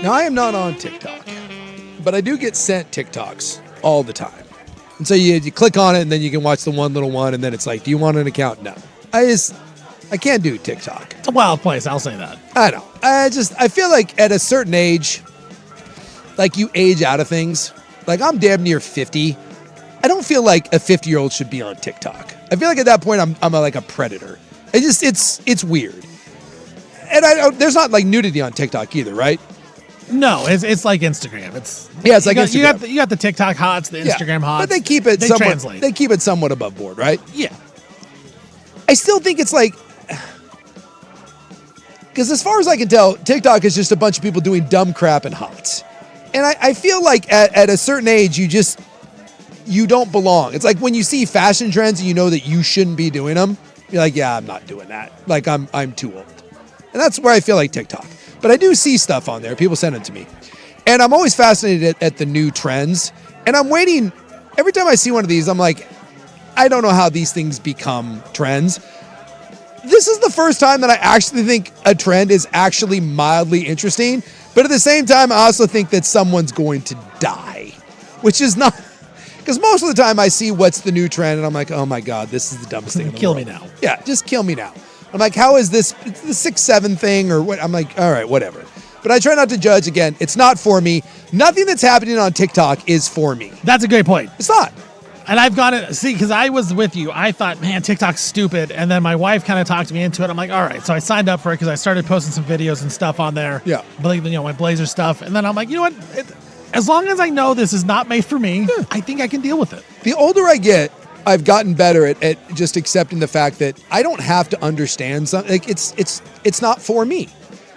Now, I am not on TikTok, but I do get sent TikToks all the time. And so you click on it, and then you can watch the one little one, and then it's like, do you want an account? No. I can't do TikTok. It's a wild place, I'll say that. I know. I feel like at a certain age, like you age out of things. Like I'm damn near 50. I don't feel like a 50-year-old should be on TikTok. I feel like at that point I'm like a predator. It's weird. And there's not like nudity on TikTok either, right? No, it's like Instagram. It's like Instagram. You got the TikTok hots, the Instagram hots. But they keep it translate. They keep it somewhat above board, right? Yeah. I still think it's like, because as far as I can tell, TikTok is just a bunch of people doing dumb crap and hots. And I feel like at a certain age, you don't belong. It's like when you see fashion trends and you know that you shouldn't be doing them, you're like, yeah, I'm not doing that. Like I'm too old. And that's where I feel like TikTok. But I do see stuff on there. People send it to me. And I'm always fascinated at the new trends. And I'm waiting. Every time I see one of these, I'm like, I don't know how these things become trends. This is the first time that I actually think a trend is actually mildly interesting. But at the same time, I also think that someone's going to die, which is not, because most of the time I see what's the new trend and I'm like, oh my God, this is the dumbest thing in the Kill world. me now. Yeah, just kill me now. I'm like, how is this? It's the 6'7" thing or what? I'm like, all right, whatever. But I try not to judge. Again, it's not for me. Nothing that's happening on TikTok is for me. That's a great point. It's not. And I've got it. See, because I was with you. I thought, man, TikTok's stupid. And then my wife kind of talked me into it. I'm like, all right. So I signed up for it because I started posting some videos and stuff on there. Yeah. Believe my Blazer stuff. And then I'm like, you know what? As long as I know this is not made for me, I think I can deal with it. The older I get, I've gotten better at just accepting the fact that I don't have to understand something. Like it's not for me.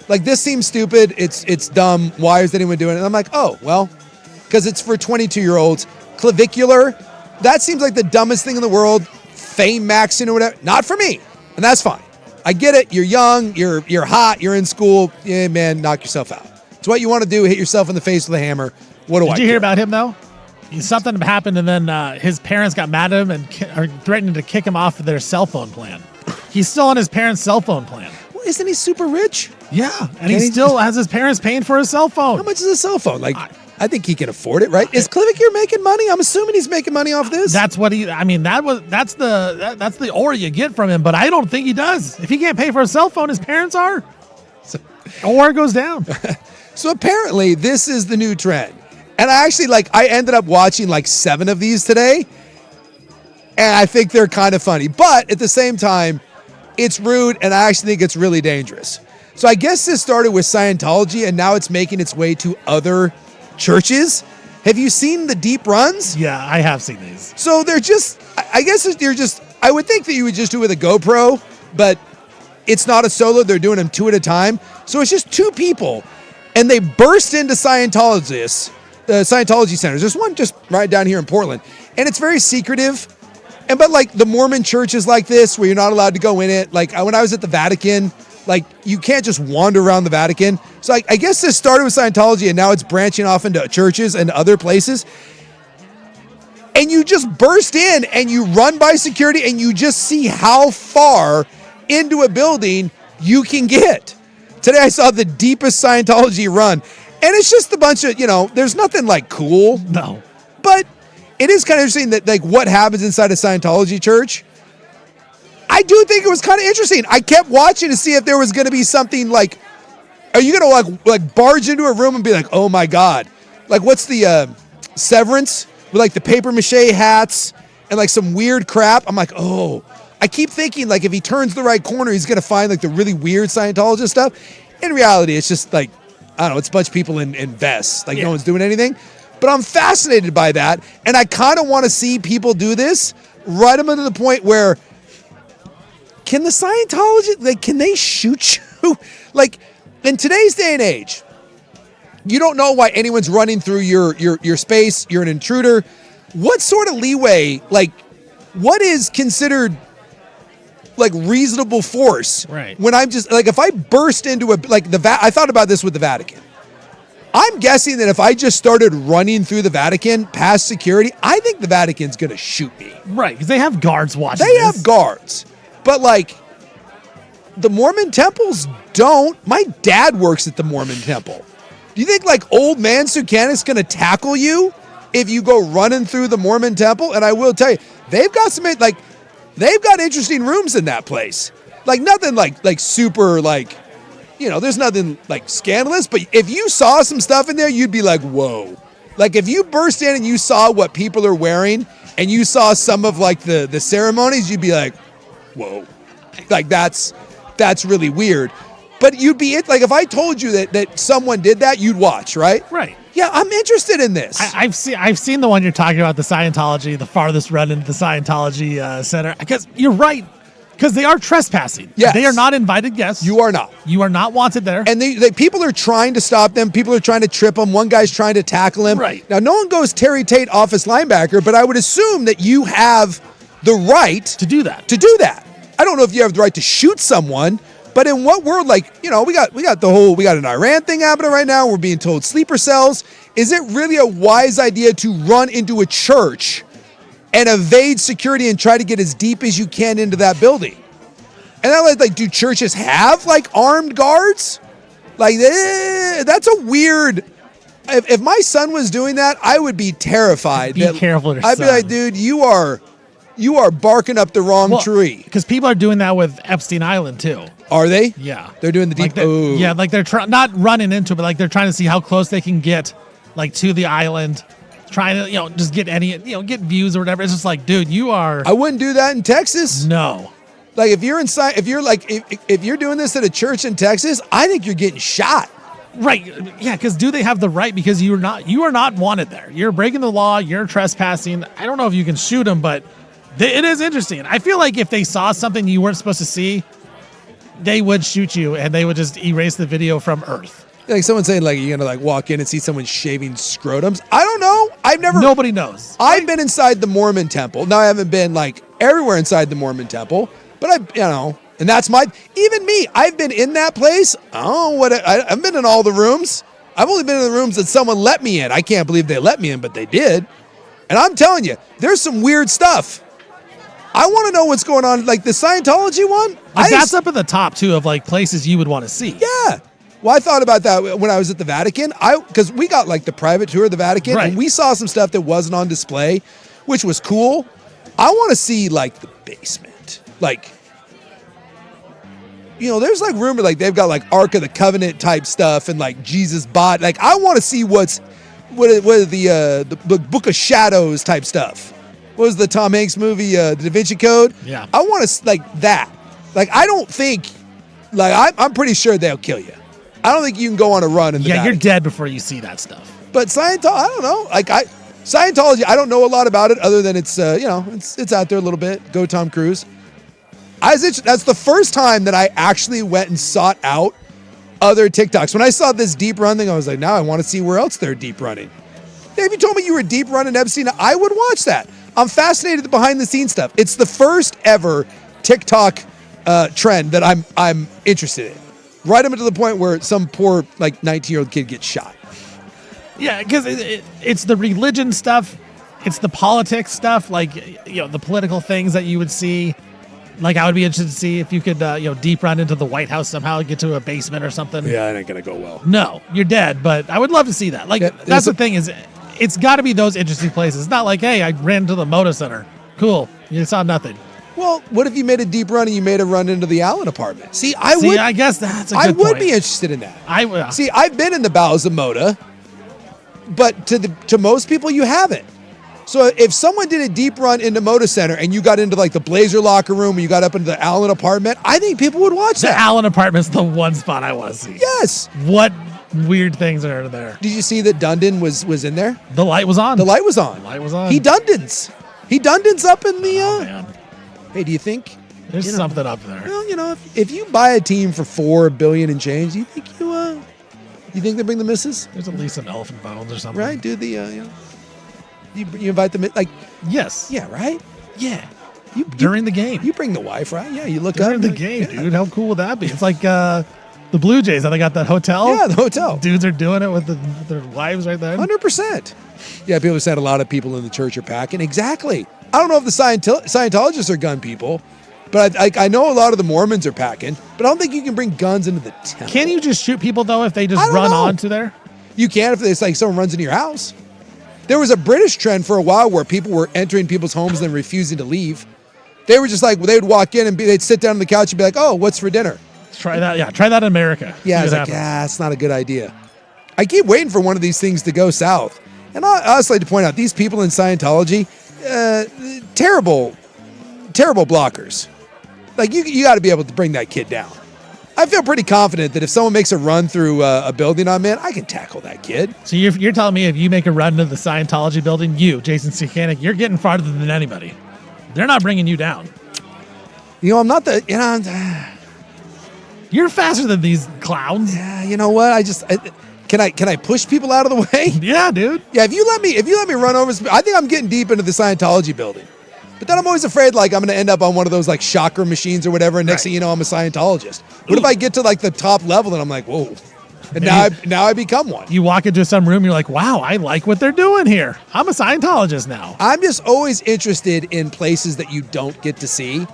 Like this seems stupid. It's dumb. Why is anyone doing it? And I'm like, oh, well, because it's for 22-year-olds. Clavicular. That seems like the dumbest thing in the world. Fame maxing or whatever. Not for me. And that's fine. I get it. You're young. You're hot. You're in school. Yeah, man, knock yourself out. It's what you want to do. Hit yourself in the face with a hammer. What do I Did you hear care? about him, though? Something happened, and then his parents got mad at him and are threatening to kick him off of their cell phone plan. He's still on his parents' cell phone plan. Well, isn't he super rich? Yeah, and he still has his parents paying for his cell phone. How much is a cell phone? Like, I think he can afford it, right? Is Clavicure making money? I'm assuming he's making money off this. That's what he. I mean, that's the aura you get from him. But I don't think he does. If he can't pay for a cell phone, his parents are. Aura goes down. So apparently, this is the new trend. And I ended up watching 7 of these today. And I think they're kind of funny. But at the same time, it's rude. And I actually think it's really dangerous. So I guess this started with Scientology. And now it's making its way to other churches. Have you seen the deep runs? Yeah, I have seen these. So they're just, I would think that you would just do it with a GoPro. But it's not a solo. They're doing them 2 at a time. So it's just 2 people. And they burst into Scientology centers. There's one just right down here in Portland. And it's very secretive. But the Mormon church is like this, where you're not allowed to go in it. When I was at the Vatican, you can't just wander around the Vatican. So I guess this started with Scientology and now it's branching off into churches and other places. And you just burst in and you run by security and you just see how far into a building you can get. Today I saw the deepest Scientology run. And it's just a bunch of, there's nothing cool. No. But it is kind of interesting that what happens inside a Scientology church. I do think it was kind of interesting. I kept watching to see if there was going to be something are you going to barge into a room and be like, oh my God. What's the Severance with the paper mache hats and some weird crap. I'm like, oh, I keep thinking if he turns the right corner, he's going to find the really weird Scientologist stuff. In reality, it's just I don't know, it's a bunch of people in vests. No one's doing anything. But I'm fascinated by that. And I kind of want to see people do this right up to the point where can the Scientology, can they shoot you? In today's day and age, you don't know why anyone's running through your space. You're an intruder. What sort of leeway, what is considered reasonable force? Right. When I'm just if I burst into I thought about this with the Vatican. I'm guessing that if I just started running through the Vatican past security, I think the Vatican's going to shoot me. Right, because they have guards watching. They have guards. But the Mormon temples don't. My dad works at the Mormon temple. Do you think like old man Sukanik's going to tackle you if you go running through the Mormon temple? And I will tell you, they've got interesting rooms in that place. Like nothing like super like, there's nothing like scandalous, but if you saw some stuff in there, you'd be like, whoa. Like if you burst in and you saw what people are wearing and you saw some of like the ceremonies, you'd be like, whoa. Like that's really weird. But you'd be like if I told you that someone did that, you'd watch, right? Right. Yeah, I'm interested in this. I've seen the one you're talking about, the Scientology, the farthest run into the Scientology center. Because you're right. Because they are trespassing. Yes. They are not invited guests. You are not. You are not wanted there. And they people are trying to stop them. People are trying to trip them. One guy's trying to tackle him. Right. Now, no one goes Terry Tate office linebacker, but I would assume that you have the right to do that. I don't know if you have the right to shoot someone, but in what world, we got an Iran thing happening right now. We're being told sleeper cells. Is it really a wise idea to run into a church and evade security and try to get as deep as you can into that building? And I do churches have armed guards? That's a weird. If my son was doing that, I would be terrified. Be careful of your I'd be son. like, dude, you are barking up the wrong tree. Because people are doing that with Epstein Island too. Are they? Yeah. They're doing the deep. They're they're not running into it, but they're trying to see how close they can get to the island. Trying to, just get get views or whatever. It's just like, dude, you are. I wouldn't do that in Texas. No. Like if you're inside, if you're doing this at a church in Texas, I think you're getting shot. Right. Yeah. Because do they have the right? Because you are not wanted there. You're breaking the law. You're trespassing. I don't know if you can shoot them, but it is interesting. I feel like if they saw something you weren't supposed to see, they would shoot you and they would just erase the video from Earth. Like someone saying you're going to walk in and see someone shaving scrotums. I don't know. Nobody knows. I've been inside the Mormon temple. Now I haven't been everywhere inside the Mormon temple, but and that's even me. I've been in that place. I've been in all the rooms. I've only been in the rooms that someone let me in. I can't believe they let me in, but they did. And I'm telling you, there's some weird stuff. I want to know what's going on. Like the Scientology one. That's up at the top too of places you would want to see. Yeah. Well, I thought about that when I was at the Vatican. Because we got the private tour of the Vatican, right. And we saw some stuff that wasn't on display, which was cool. I want to see the basement. There's rumor they've got Ark of the Covenant type stuff and Jesus bot. I want to see what the Book of Shadows type stuff. What was the Tom Hanks movie, The Da Vinci Code? Yeah. I want to that. I don't think I'm pretty sure they'll kill you. I don't think you can go on a run in the Vatican. You're dead before you see that stuff. But Scientology, I don't know. Scientology, I don't know a lot about it other than it's it's out there a little bit. Go Tom Cruise. That's the first time that I actually went and sought out other TikToks. When I saw this deep run thing, I was like, now I want to see where else they're deep running. If you told me you were deep running Epstein, I would watch that. I'm fascinated with the behind the scenes stuff. It's the first ever TikTok trend that I'm interested in. Right up to the point where some poor 19-year-old kid gets shot. Yeah, because it's the religion stuff, it's the politics stuff, the political things that you would see. I would be interested to see if you could deep run into the White House somehow, get to a basement or something. Yeah, it ain't gonna go well. No, you're dead. But I would love to see that. That's the thing is, it's got to be those interesting places. It's not hey, I ran to the Moda Center. Cool, you saw nothing. Well, what if you made a deep run and you made a run into the Allen apartment? I guess that's a good point. I would be interested in that. See, I've been in the bowels of Moda, but to most people, you haven't. So if someone did a deep run into Moda Center and you got into the Blazer locker room and you got up into the Allen apartment, I think people would watch that. The Allen apartment's the one spot I want to see. Yes. What weird things are there? Did you see that Dundon was in there? The light was on. The light was on. He Dundons. He Dundons up in the... man. Hey, do you think there's something up there? Well, if you buy a team for $4 billion and change, you think they bring the misses? There's at least an elephant bones or something, right? Do the you invite them yes, yeah, right, yeah. During the game, you bring the wife, right? Yeah, you look during up the game, dude. How cool would that be? It's the Blue Jays. How they got that hotel? Yeah, the hotel. Dudes are doing it with their wives right there. 100%. Yeah, people said a lot of people in the church are packing. Exactly. I don't know if the Scientologists are gun people, but I know a lot of the Mormons are packing, but I don't think you can bring guns into the temple. Can you just shoot people, though, if they just run onto there? You can if it's like someone runs into your house. There was a British trend for a while where people were entering people's homes and refusing to leave. They were just like, they would walk in and they'd sit down on the couch and be like, oh, what's for dinner? Try that. Yeah, try that in America. Yeah, it's like, it's not a good idea. I keep waiting for one of these things to go south. And I also like to point out, these people in Scientology, terrible blockers. Like, you got to be able to bring that kid down. I feel pretty confident that if someone makes a run through a building I'm in, I can tackle that kid. So you're telling me if you make a run into the Scientology building, you, Jason Sekanik, you're getting farther than anybody. They're not bringing you down. I'm not the, You're faster than these clowns. Yeah, you know what? Can I push people out of the way? Yeah, dude. Yeah, if you let me run over, I think I'm getting deep into the Scientology building. But then I'm always afraid, like, I'm going to end up on one of those, like, chakra machines or whatever, and next thing you know, I'm a Scientologist. What if I get to, like, the top level and I'm like, whoa. And now I become one. You walk into some room, you're like, wow, I like what they're doing here. I'm a Scientologist now. I'm just always interested in places that you don't get to see.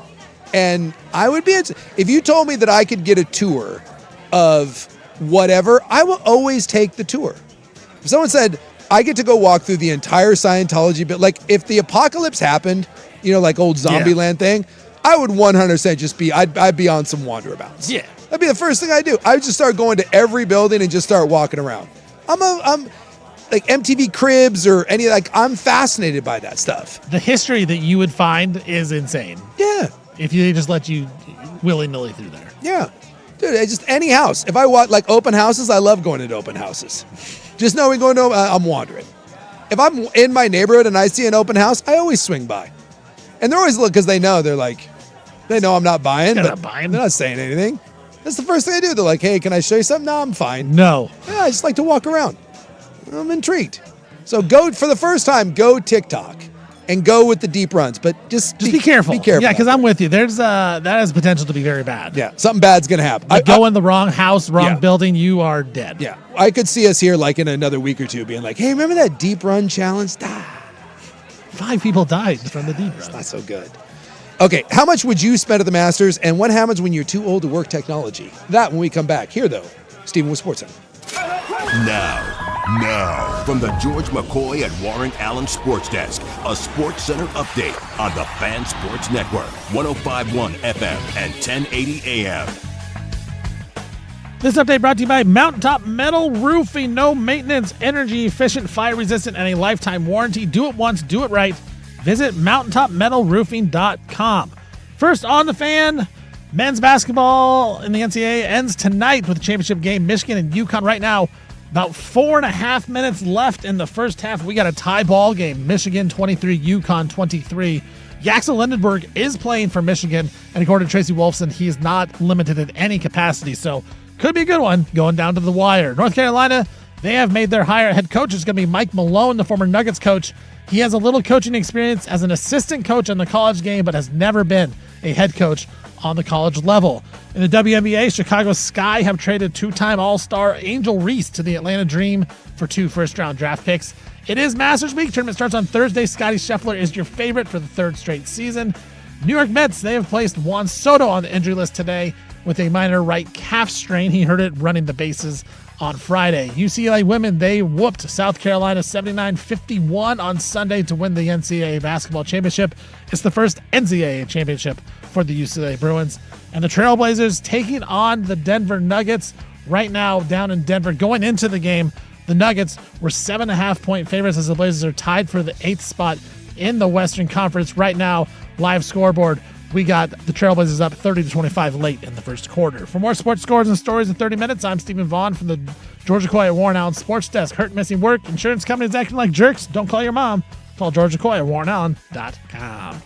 And I would be, if you told me that I could get a tour of whatever, I will always take the tour. If someone said, I get to go walk through the entire Scientology, but like if the apocalypse happened, like old Zombieland thing, I would 100% just be, I'd be on some wanderabouts. Yeah. That'd be the first thing I do. I would just start going to every building and just start walking around. I'm like MTV Cribs or I'm fascinated by that stuff. The history that you would find is insane. Yeah. If they just let you willy-nilly through there. Yeah. Dude, it's just any house. If I want like open houses, I love going into open houses. Just knowing I'm wandering. If I'm in my neighborhood and I see an open house, I always swing by. And they're always because they know I'm not buying, but they're not saying anything. That's the first thing I do. They're like, hey, can I show you something? No, I'm fine. No. Yeah, I just like to walk around. I'm intrigued. So for the first time, go TikTok and go with the deep runs, but just be careful. Be careful. Yeah, because I'm with you. There's that has potential to be very bad. Yeah, something bad's gonna happen. Go in the wrong house, wrong building, you are dead. Yeah, I could see us here like in another week or two being like, hey, remember that deep run challenge? 5 people died from the deep run. It's not so good. Okay, how much would you spend at the Masters, and what happens when you're too old to work technology? That when we come back. Here, though, Stephen with SportsCenter. Now, from the George McCoy and Warren Allen Sports Desk, a Sports Center update on the Fan Sports Network, 105.1 FM and 1080 AM. This update brought to you by Mountaintop Metal Roofing. No maintenance, energy efficient, fire resistant, and a lifetime warranty. Do it once, do it right. Visit mountaintopmetalroofing.com. First on the Fan, men's basketball in the NCAA ends tonight with the championship game. Michigan and UConn right now. About 4.5 minutes left in the first half. We got a tie ball game. Michigan 23, UConn 23. Yaxel Lindenberg is playing for Michigan, and according to Tracy Wolfson, he is not limited in any capacity, so could be a good one going down to the wire. North Carolina, they have made their hire. Head coach is going to be Mike Malone, the former Nuggets coach. He has a little coaching experience as an assistant coach in the college game, but has never been a head coach on the college level. In the WNBA, Chicago Sky have traded 2-time All-Star Angel Reese to the Atlanta Dream for 2 first-round draft picks. It is Masters Week. Tournament starts on Thursday. Scottie Scheffler is your favorite for the 3rd straight season. New York Mets, they have placed Juan Soto on the injury list today with a minor right calf strain. He hurt it running the bases on Friday. UCLA women, they whooped South Carolina 79-51 on Sunday to win the NCAA basketball championship. It's the first NCAA championship for the UCLA Bruins. And the Trailblazers taking on the Denver Nuggets right now down in Denver. Going into the game, the Nuggets were 7.5-point favorites as the Blazers are tied for the 8th spot in the Western Conference. Right now, live scoreboard, we got the Trailblazers up 30-25 late in the first quarter. For more sports scores and stories in 30 minutes, I'm Stephen Vaughn from the Georgia Coy at Warren Allen Sports Desk. Hurt, missing work, insurance companies acting like jerks. Don't call your mom. Call Georgia Coy at warrenallen.com.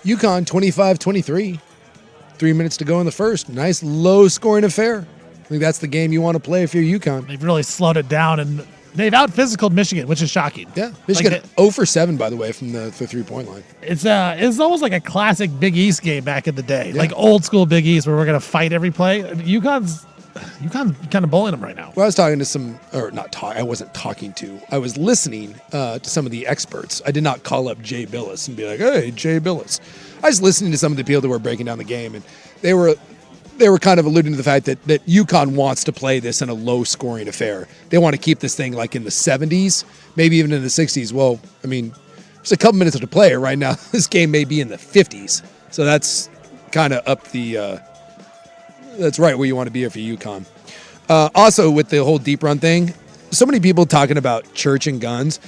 UConn 25-23. 3 minutes to go in the first. Nice low-scoring affair. I think that's the game you want to play if you're UConn. They've really slowed it down, and they've out-physicaled Michigan, which is shocking. Yeah, Michigan 0 for 7, by the way, from the three-point line. It's almost like a classic Big East game back in the day, Yeah. like old-school Big East where we're going to fight every play. UConn's kind of bullying them right now. Well, I was talking to some, or not talk. I wasn't talking to. I was listening to some of the experts. I did not call up Jay Billis and be like, "Hey, Jay Billis." I was listening to some of the people that were breaking down the game, and they were kind of alluding to the fact that UConn wants to play this in a low-scoring affair. They want to keep this thing like in the 70s, maybe even in the 60s. Well, I mean, there's a couple minutes to play right now. This game may be in the 50s, so that's kind of up the. That's right where you want to be if you're UConn. Also, with the whole deep run thing, so many people talking about church and guns.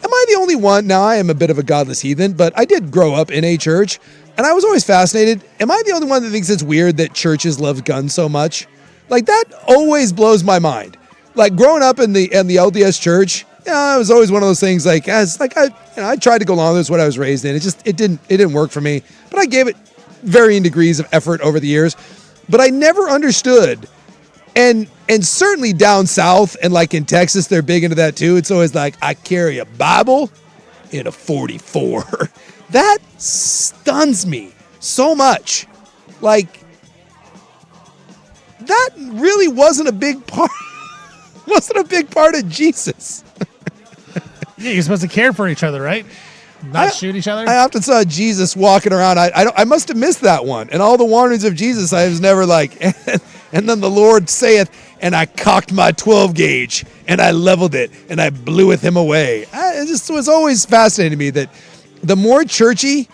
Am I the only one? Now, I am a bit of a godless heathen, but I did grow up in a church, and I was always fascinated. Am I the only one that thinks it's weird that churches love guns so much? Like, that always blows my mind. Like, growing up in the LDS church, it was always one of those things. Like, I tried to go along with this, what I was raised in. It didn't work for me. But I gave it varying degrees of effort over the years. But I never understood, and certainly down south and like in Texas, they're big into that too. It's always like, I carry a Bible in a 44. That stuns me so much. Like, that really wasn't a big part of Jesus. Yeah, you're supposed to care for each other, right? Not shoot each other. I often saw Jesus walking around. I must have missed that one. And all the warnings of Jesus, I was never like, and then the Lord saith, and I cocked my 12 gauge and I leveled it and I bleweth him away. It just was always fascinating to me that the more churchy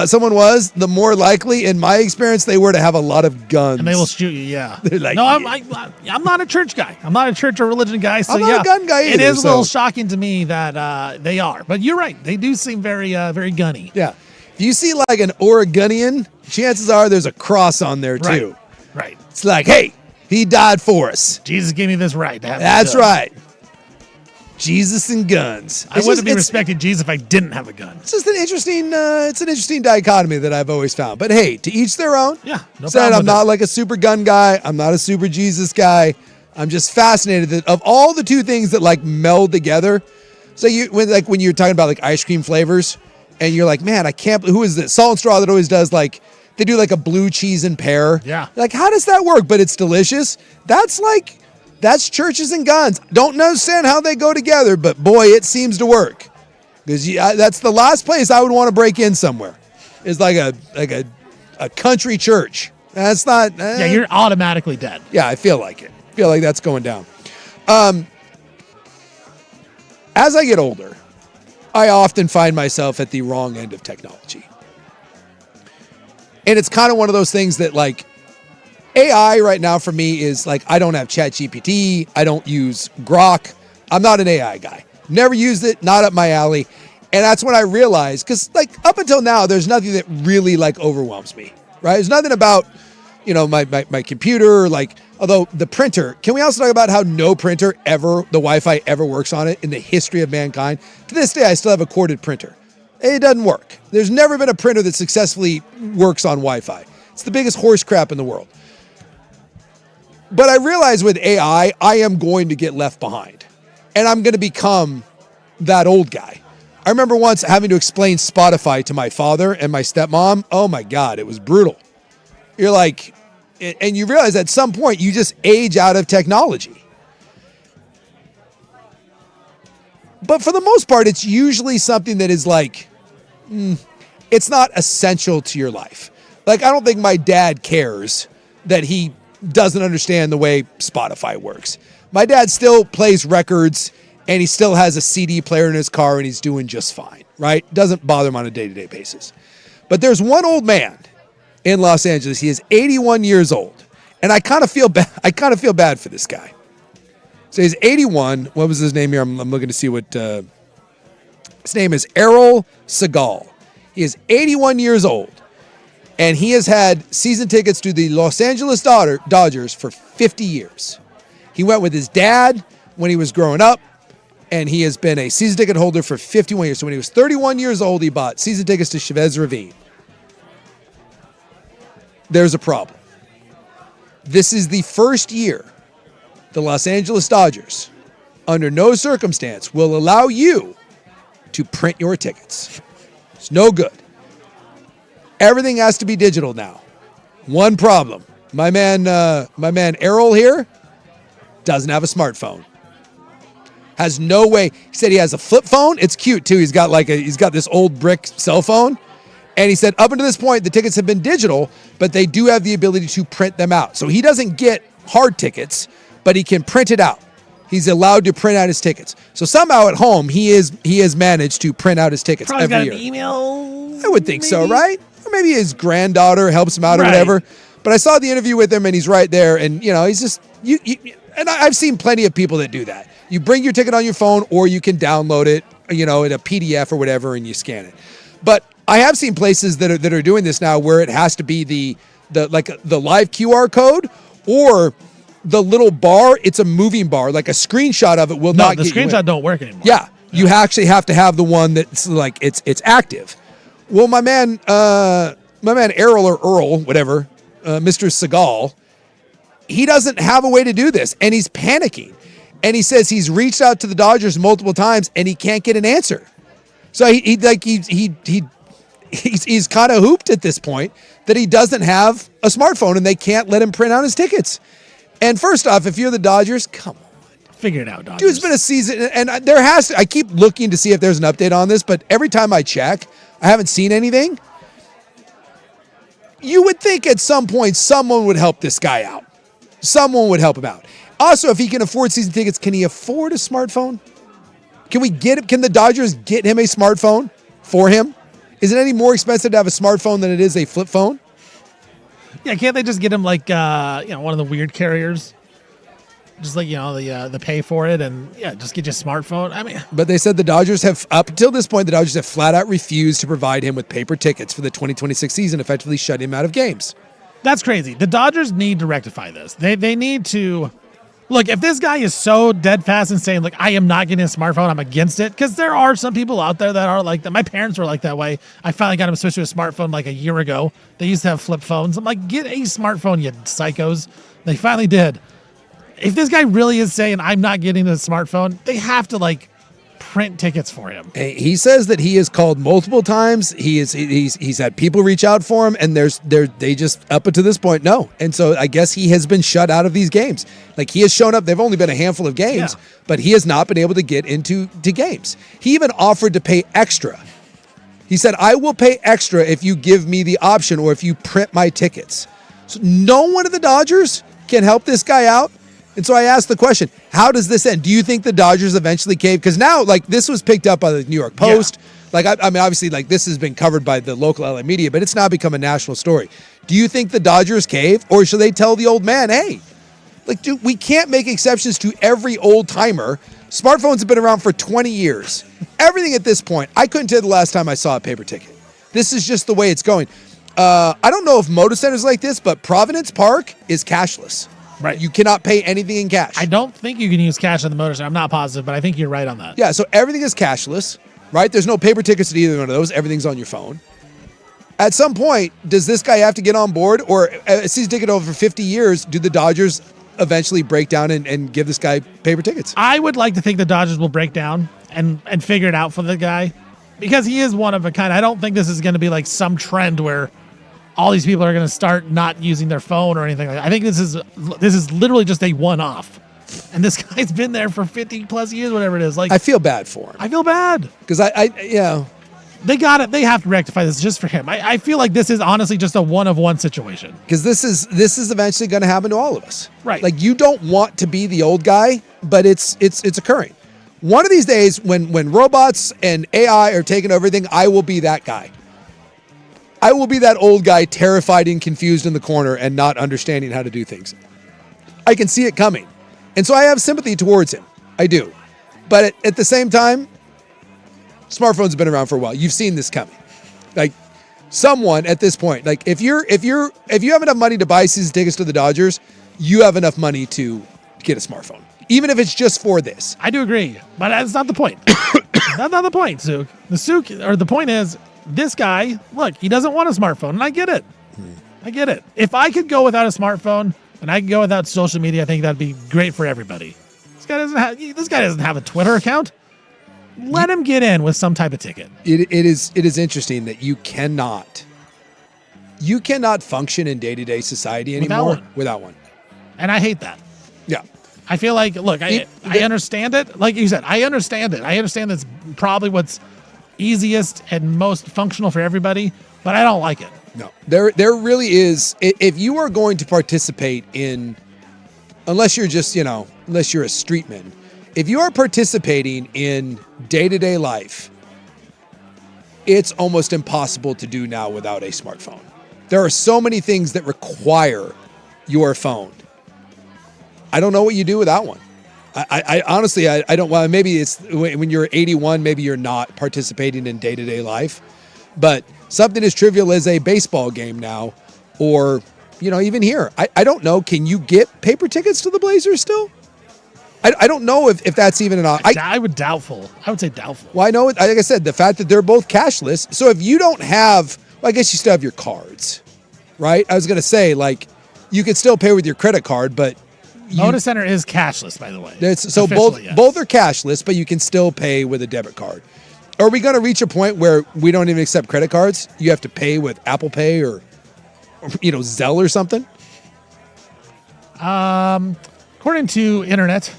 someone was, the more likely, in my experience, they were to have a lot of guns. And they will shoot you, yeah. They're like, no, yeah. I'm not a church guy. I'm not a church or religion guy. So I'm not yeah, a gun guy it either, is a little shocking to me that they are. But you're right. They do seem very, very gunny. Yeah. If you see like an Oregonian, chances are there's a cross on there too. Right. It's like, hey, he died for us. Jesus gave me this right. To have That's a gun. right. Jesus and guns. I wouldn't be respecting Jesus if I didn't have a gun. It's just an interesting dichotomy that I've always found. But hey, to each their own. Yeah, no Said problem I'm with not it. like a super gun guy. I'm not a super Jesus guy. I'm just fascinated that of all the two things that like meld together. So when you're talking about like ice cream flavors, and you're like, man, I can't. Who is this? Salt and Straw that always does like they do like a blue cheese and pear. Yeah. Like, how does that work? But it's delicious. That's churches and guns. Don't understand how they go together, but boy, it seems to work. Because that's the last place I would want to break in somewhere. Is like a country church. That's not. Yeah, you're automatically dead. Yeah, I feel like it. I feel like that's going down. As I get older, I often find myself at the wrong end of technology. And it's kind of one of those things that like AI right now for me is like, I don't have ChatGPT. I don't use Grok. I'm not an AI guy. Never used it. Not up my alley. And that's when I realized, because like up until now, there's nothing that really like overwhelms me, right? There's nothing about, my computer, like, although the printer, can we also talk about how no printer ever, the Wi-Fi ever works on it in the history of mankind? To this day, I still have a corded printer. It doesn't work. There's never been a printer that successfully works on Wi-Fi. It's the biggest horse crap in the world. But I realize with AI, I am going to get left behind. And I'm going to become that old guy. I remember once having to explain Spotify to my father and my stepmom. Oh my God, it was brutal. You're like, and you realize at some point you just age out of technology. But for the most part, it's usually something that is like, it's not essential to your life. Like, I don't think my dad cares that he doesn't understand the way Spotify works. My dad still plays records and he still has a CD player in his car and he's doing just fine, right? Doesn't bother him on a day-to-day basis. But there's one old man in Los Angeles. He is 81 years old. And I kind of feel bad. I kind of feel bad for this guy. So he's 81. What was his name here? I'm looking to see what his name is. Errol Segal. He is 81 years old. And he has had season tickets to the Los Angeles Dodgers for 50 years. He went with his dad when he was growing up, and he has been a season ticket holder for 51 years. So when he was 31 years old, he bought season tickets to Chavez Ravine. there's a problem. This is the first year the Los Angeles Dodgers, under no circumstance, will allow you to print your tickets. It's no good. Everything has to be digital now. One problem. My man Errol here doesn't have a smartphone. Has no way. He said he has a flip phone. It's cute too. He's got this old brick cell phone. And he said up until this point, the tickets have been digital, but they do have the ability to print them out. So he doesn't get hard tickets, but he can print it out. He's allowed to print out his tickets. So somehow at home, he has managed to print out his tickets Probably every got year. an email. I would think so, right? Or maybe his granddaughter helps him out or Right. whatever. But I saw the interview with him, and he's right there. And, he's just, and I've seen plenty of people that do that. You bring your ticket on your phone, or you can download it, in a PDF or whatever, and you scan it. But I have seen places that are doing this now where it has to be the live QR code or the little bar. It's a moving bar, like a screenshot of it will No, not the get you in. screenshot don't work anymore. Yeah, you actually have to have the one that's like it's active. Well, my man Errol or Earl, whatever, Mr. Seagal, he doesn't have a way to do this, and he's panicking. And he says he's reached out to the Dodgers multiple times, and he can't get an answer. So he's kind of hooped at this point that he doesn't have a smartphone, and they can't let him print out his tickets. And first off, if you're the Dodgers, come on. Figure it out, Dodgers. Dude, it's been a season, and I keep looking to see if there's an update on this, but every time I check, I haven't seen anything. You would think at some point someone would help this guy out. Someone would help him out. Also, if he can afford season tickets, can he afford a smartphone? Can the Dodgers get him a smartphone for him? Is it any more expensive to have a smartphone than it is a flip phone? Yeah, can't they just get him like one of the weird carriers? Just like, the pay for it and just get you a smartphone. I mean, But they said the Dodgers have, up until this point, the Dodgers have flat out refused to provide him with paper tickets for the 2026 season, effectively shut him out of games. that's crazy. The Dodgers need to rectify this. They need to look, if this guy is so dead fast and saying, like, I am not getting a smartphone, I'm against it, because there are some people out there that are like that. My parents were like that way. I finally got him switched to a smartphone like a year ago. They used to have flip phones. I'm like, get a smartphone, you psychos. They finally did. If this guy really is saying, I'm not getting a smartphone, they have to, like, print tickets for him. He says that he has called multiple times. He's had people reach out for him, and they just up until this point no. And so I guess he has been shut out of these games. Like, he has shown up. They've only been a handful of games, but he has not been able to get into games. He even offered to pay extra. He said, I will pay extra if you give me the option or if you print my tickets. So no one at the Dodgers can help this guy out. And so I asked the question, how does this end? Do you think the Dodgers eventually cave? Because now, like, this was picked up by the New York Post. Yeah. Like, I mean, obviously, like, this has been covered by the local LA media, but it's now become a national story. Do you think the Dodgers cave, or should they tell the old man, hey, like, dude, we can't make exceptions to every old timer. Smartphones have been around for 20 years. Everything at this point, I couldn't tell you the last time I saw a paper ticket. This is just the way it's going. I don't know if Moda Center's like this, but Providence Park is cashless. Right. You cannot pay anything in cash. I don't think you can use cash on the motor. I'm not positive, but I think you're right on that. Yeah, so everything is cashless, right? There's no paper tickets at either one of those. Everything's on your phone. At some point, does this guy have to get on board? Or a season ticket over 50 years, do the Dodgers eventually break down and give this guy paper tickets? I would like to think the Dodgers will break down and figure it out for the guy, because he is one of a kind. I don't think this is going to be like some trend where all these people are going to start not using their phone or anything like that. I think this is literally just a one-off. And this guy's been there for 50 plus years, whatever it is. Like, I feel bad for him. I feel bad. Because They got it. They have to rectify this just for him. I feel like this is honestly just a one-of-one situation. Because this is eventually going to happen to all of us. Right. Like, you don't want to be the old guy, but it's occurring. One of these days, when robots and AI are taking over everything, I will be that guy. I will be that old guy terrified and confused in the corner and not understanding how to do things. I can see it coming. And so I have sympathy towards him. I do. But at the same time, smartphones have been around for a while. You've seen this coming. Like, someone at this point, like, if you have enough money to buy season tickets to the Dodgers, you have enough money to get a smartphone. Even if it's just for this. I do agree, but that's not the point. That's not the point, Zook. The point is, this guy, look, he doesn't want a smartphone, and I get it. I get it. If I could go without a smartphone and I could go without social media, I think that'd be great for everybody. This guy doesn't have a Twitter account. Let him get in with some type of ticket. It is interesting that you cannot function in day-to-day society anymore without one. And I hate that. Yeah. I feel like, look, I understand it. Like you said, I understand it. I understand that's probably what's easiest and most functional for everybody, but I don't like it. No, there really is. If you are going to participate in, unless you're a streetman, if you are participating in day-to-day life, it's almost impossible to do now without a smartphone. There are so many things that require your phone. I don't know what you do without one. I honestly, I don't. Well, maybe it's when you're 81, maybe you're not participating in day-to-day life, but something as trivial as a baseball game now, or even here, I don't know. Can you get paper tickets to the Blazers still? I don't know if that's even an option. I would say doubtful. Well, I know, like I said, the fact that they're both cashless. So if you don't have, well, I guess you still have your cards, right? I was going to say, like, you could still pay with your credit card, but Moda Center is cashless, by the way. So both are cashless, but you can still pay with a debit card. Are we going to reach a point where we don't even accept credit cards? You have to pay with Apple Pay or Zelle or something? According to internet,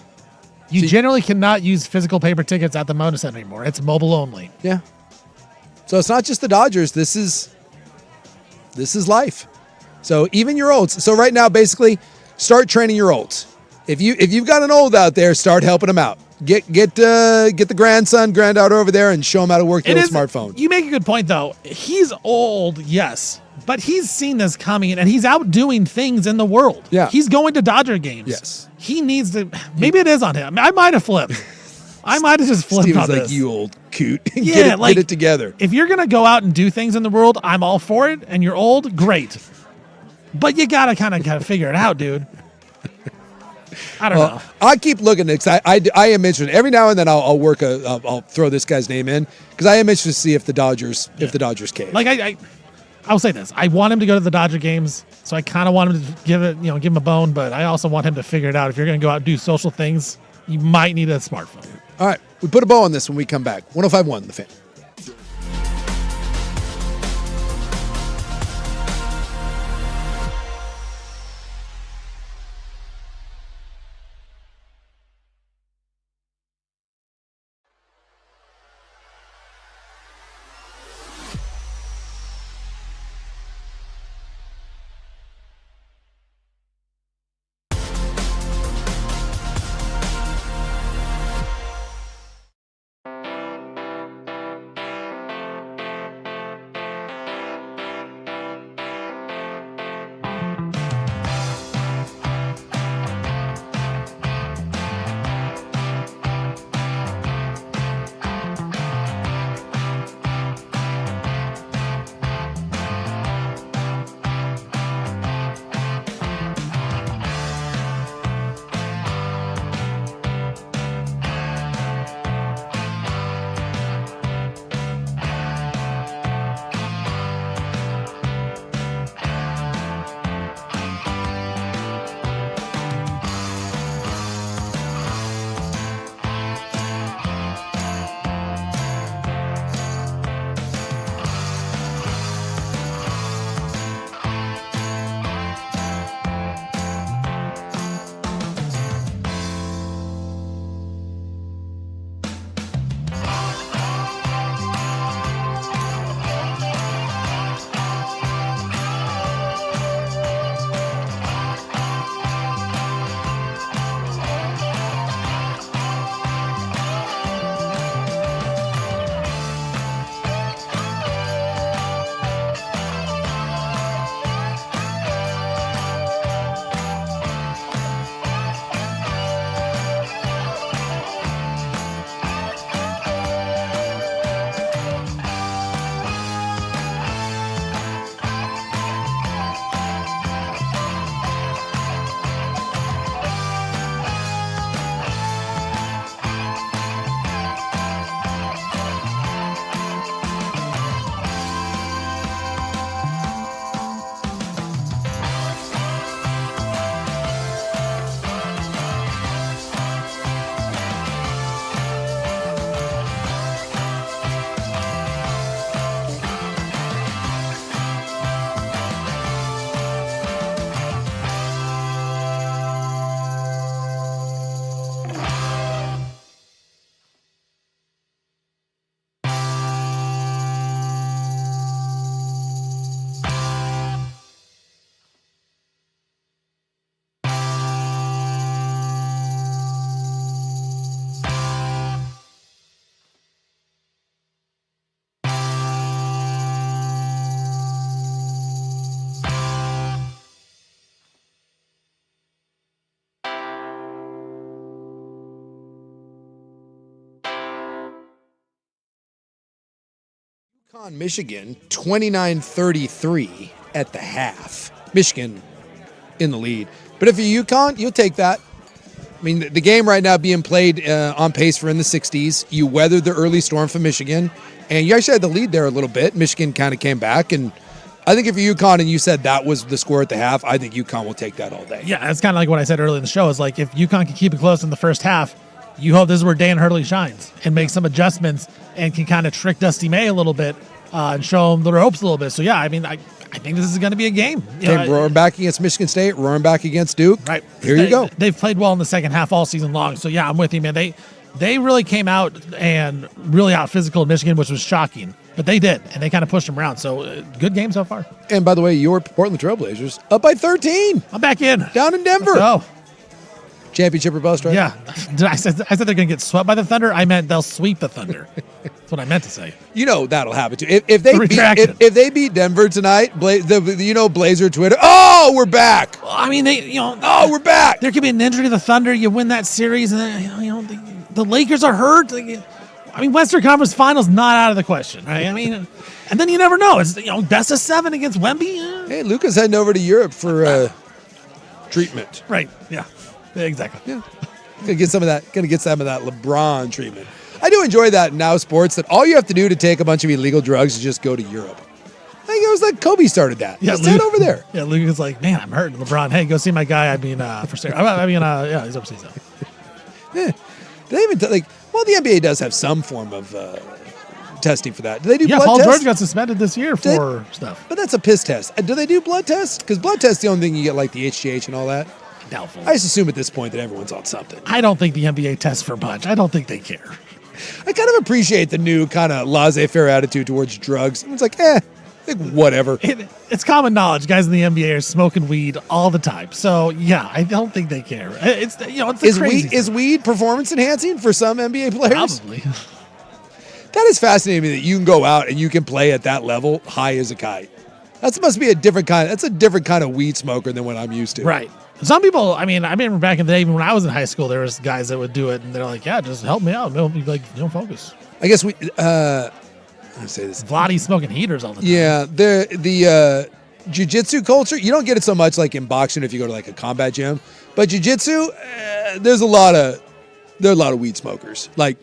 you generally cannot use physical paper tickets at the Moda Center anymore. It's mobile only. Yeah. So it's not just the Dodgers. This is life. So even your olds. So right now, basically, start training your olds. If you've got an old out there, start helping them out. Get the granddaughter over there and show them how to work the smartphone. You make a good point, though. He's old, yes, but he's seen this coming, and he's out doing things in the world. Yeah. He's going to Dodger games. Yes. He needs to. Maybe it is on him. I might have flipped. I might have just flipped Steven's on like, this. you old coot. Yeah, get it together. If you're going to go out and do things in the world, I'm all for it, and you're old, great. But you got to kind of figure it out, dude. I don't know. I keep looking at it. I am interested. Every now and then I'll throw this guy's name in because I am interested to see if the Dodgers cave. Like I'll say this: I want him to go to the Dodger games, so I kind of want him to give him a bone, but I also want him to figure it out. If you're going to go out and do social things, you might need a smartphone. All right, we put a bow on this when we come back. 105.1 The Fan. UConn, Michigan, 29-33 at the half. Michigan in the lead. But if you're UConn, you'll take that. I mean, the game right now being played on pace for in the 60s. You weathered the early storm for Michigan, and you actually had the lead there a little bit. Michigan kind of came back, and I think if you're UConn and you said that was the score at the half, I think UConn will take that all day. Yeah, it's kind of like what I said earlier in the show. Is like if UConn can keep it close in the first half, you hope this is where Dan Hurley shines and make some adjustments and can kind of trick Dusty May a little bit and show him the ropes a little bit. So, yeah, I mean, I think this is going to be a game. Roaring back against Michigan State, roaring back against Duke. Right. Here you go. They've played well in the second half all season long. So, yeah, I'm with you, man. They really came out and really out physical Michigan, which was shocking. But they did, and they kind of pushed them around. So, good game so far. And, by the way, your Portland Trailblazers up by 13. I'm back in. Down in Denver. Let's go. Championship or bust, right? Yeah. I said they're going to get swept by the Thunder. I meant they'll sweep the Thunder. That's what I meant to say. You know that'll happen too. If they beat Denver tonight, Blazer Twitter. Oh, we're back. Well, I mean, we're back. There could be an injury to the Thunder. You win that series, and then, the Lakers are hurt. I mean, Western Conference Finals not out of the question, right? I mean, and then you never know. It's best of 7 against Wemby. Hey, Luka's heading over to Europe for treatment. Right? Yeah. Exactly. Yeah. Gonna get some of that LeBron treatment. I do enjoy that in now sports that all you have to do to take a bunch of illegal drugs is just go to Europe. I think it was like Kobe started that. Yeah, just head over there. Yeah, Luka's like, man, I'm hurting. LeBron, hey, go see my guy. Yeah, he's overseas. Yeah. Do they even the NBA does have some form of testing for that. Do they do blood Paul tests? George got suspended this year for stuff. But that's a piss test. Do they do blood tests? Because blood tests the only thing you get, like the HGH and all that. Doubtful. I just assume at this point that everyone's on something. I don't think the NBA tests for much. I don't think they care. I kind of appreciate the new kind of laissez-faire attitude towards drugs. It's like, whatever. It's common knowledge. Guys in the NBA are smoking weed all the time. So, yeah, I don't think they care. It's crazy. Is weed performance enhancing for some NBA players? Probably. That is fascinating to me that you can go out and you can play at that level high as a kite. That must be a different kind of weed smoker than what I'm used to. Right. Some people, I remember back in the day, even when I was in high school, there was guys that would do it, and they're like, yeah, just help me out. Help me, focus. I guess let me say this. Vladdy's smoking heaters all the time. Yeah, the jiu-jitsu culture, you don't get it so much like in boxing if you go to like a combat gym, but jiu-jitsu, there's a lot of weed smokers. Like,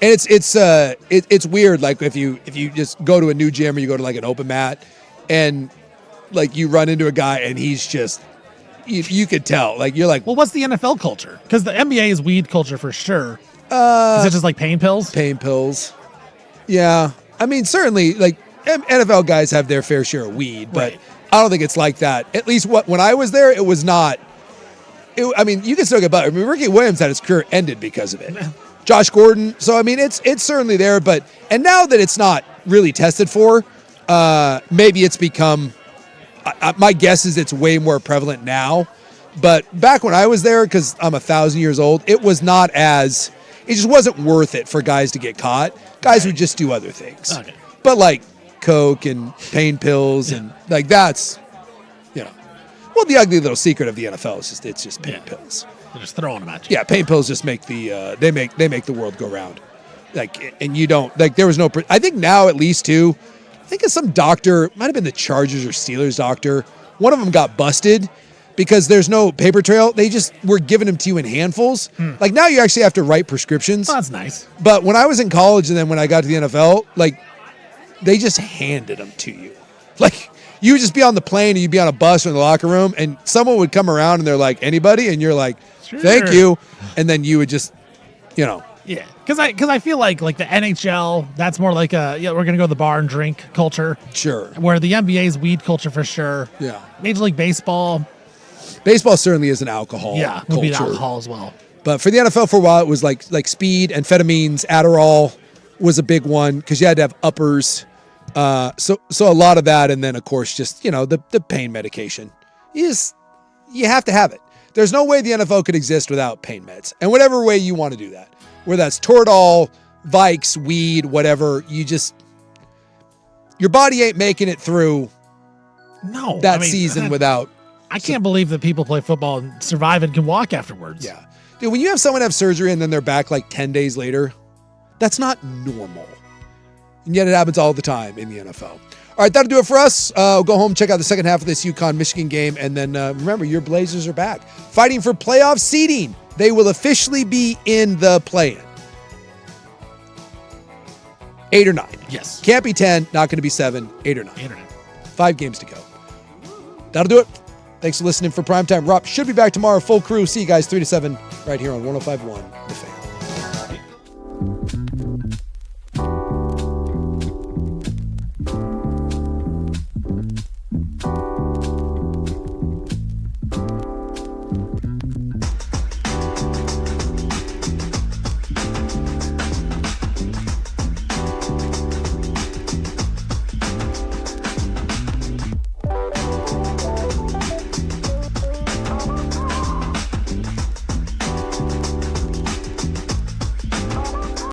and it's weird. Like if you just go to a new gym or you go to like an open mat, and like you run into a guy and he's just. You could tell. Like you're like, well, what's the NFL culture? Because the NBA is weed culture for sure. Is it just like pain pills? Pain pills. Yeah, I mean certainly like NFL guys have their fair share of weed, but right. I don't think it's like that. At least when I was there, it was not. You can still get by. Ricky Williams had his career ended because of it. Josh Gordon. So it's certainly there, and now that it's not really tested for, maybe it's become. My guess is it's way more prevalent now, but back when I was there, because I'm 1,000 years old, it just wasn't worth it for guys to get caught. Guys would just do other things. Okay. But like coke and pain pills and like that's, well, the ugly little secret of the NFL is it's just pain pills. They're just throwing them at you. Yeah, pain pills just make they make the world go round. Like, and you don't like there was no. I think now at least too. I think it's some doctor, might have been the Chargers or Steelers doctor. One of them got busted because there's no paper trail. They just were giving them to you in handfuls. Like now you actually have to write prescriptions. Oh, that's nice. But when I was in college and then when I got to the NFL, like they just handed them to you. Like you would just be on the plane or you'd be on a bus or in the locker room and someone would come around and they're like, anybody? And you're like, sure. Thank you. And then you would just, Yeah, because I feel like the NHL, that's more like we're going to go to the bar and drink culture. Sure. Where the NBA's weed culture for sure. Yeah. Major League Baseball. Baseball certainly is an alcohol culture. Would be alcohol as well. But for the NFL for a while, it was like speed, amphetamines, Adderall was a big one because you had to have uppers. So a lot of that, and then of course just the pain medication. You have to have it. There's no way the NFL could exist without pain meds, and whatever way you want to do that. Whether that's Toradol, Vikes, weed, whatever, your body ain't making it through that season without. I can't believe that people play football and survive and can walk afterwards. Yeah. Dude, when you have someone have surgery and then they're back like 10 days later, that's not normal. And yet it happens all the time in the NFL. All right, that'll do it for us. We'll go home, check out the second half of this UConn-Michigan game, and then remember, your Blazers are back. Fighting for playoff seeding. They will officially be in the play-in. 8 or 9. Yes. Can't be 10, not going to be 7, 8 or 9. 8 or 9. 5 games to go. That'll do it. Thanks for listening for Primetime. Rob should be back tomorrow, full crew. See you guys 3 to 7 right here on 105.1 The Fan.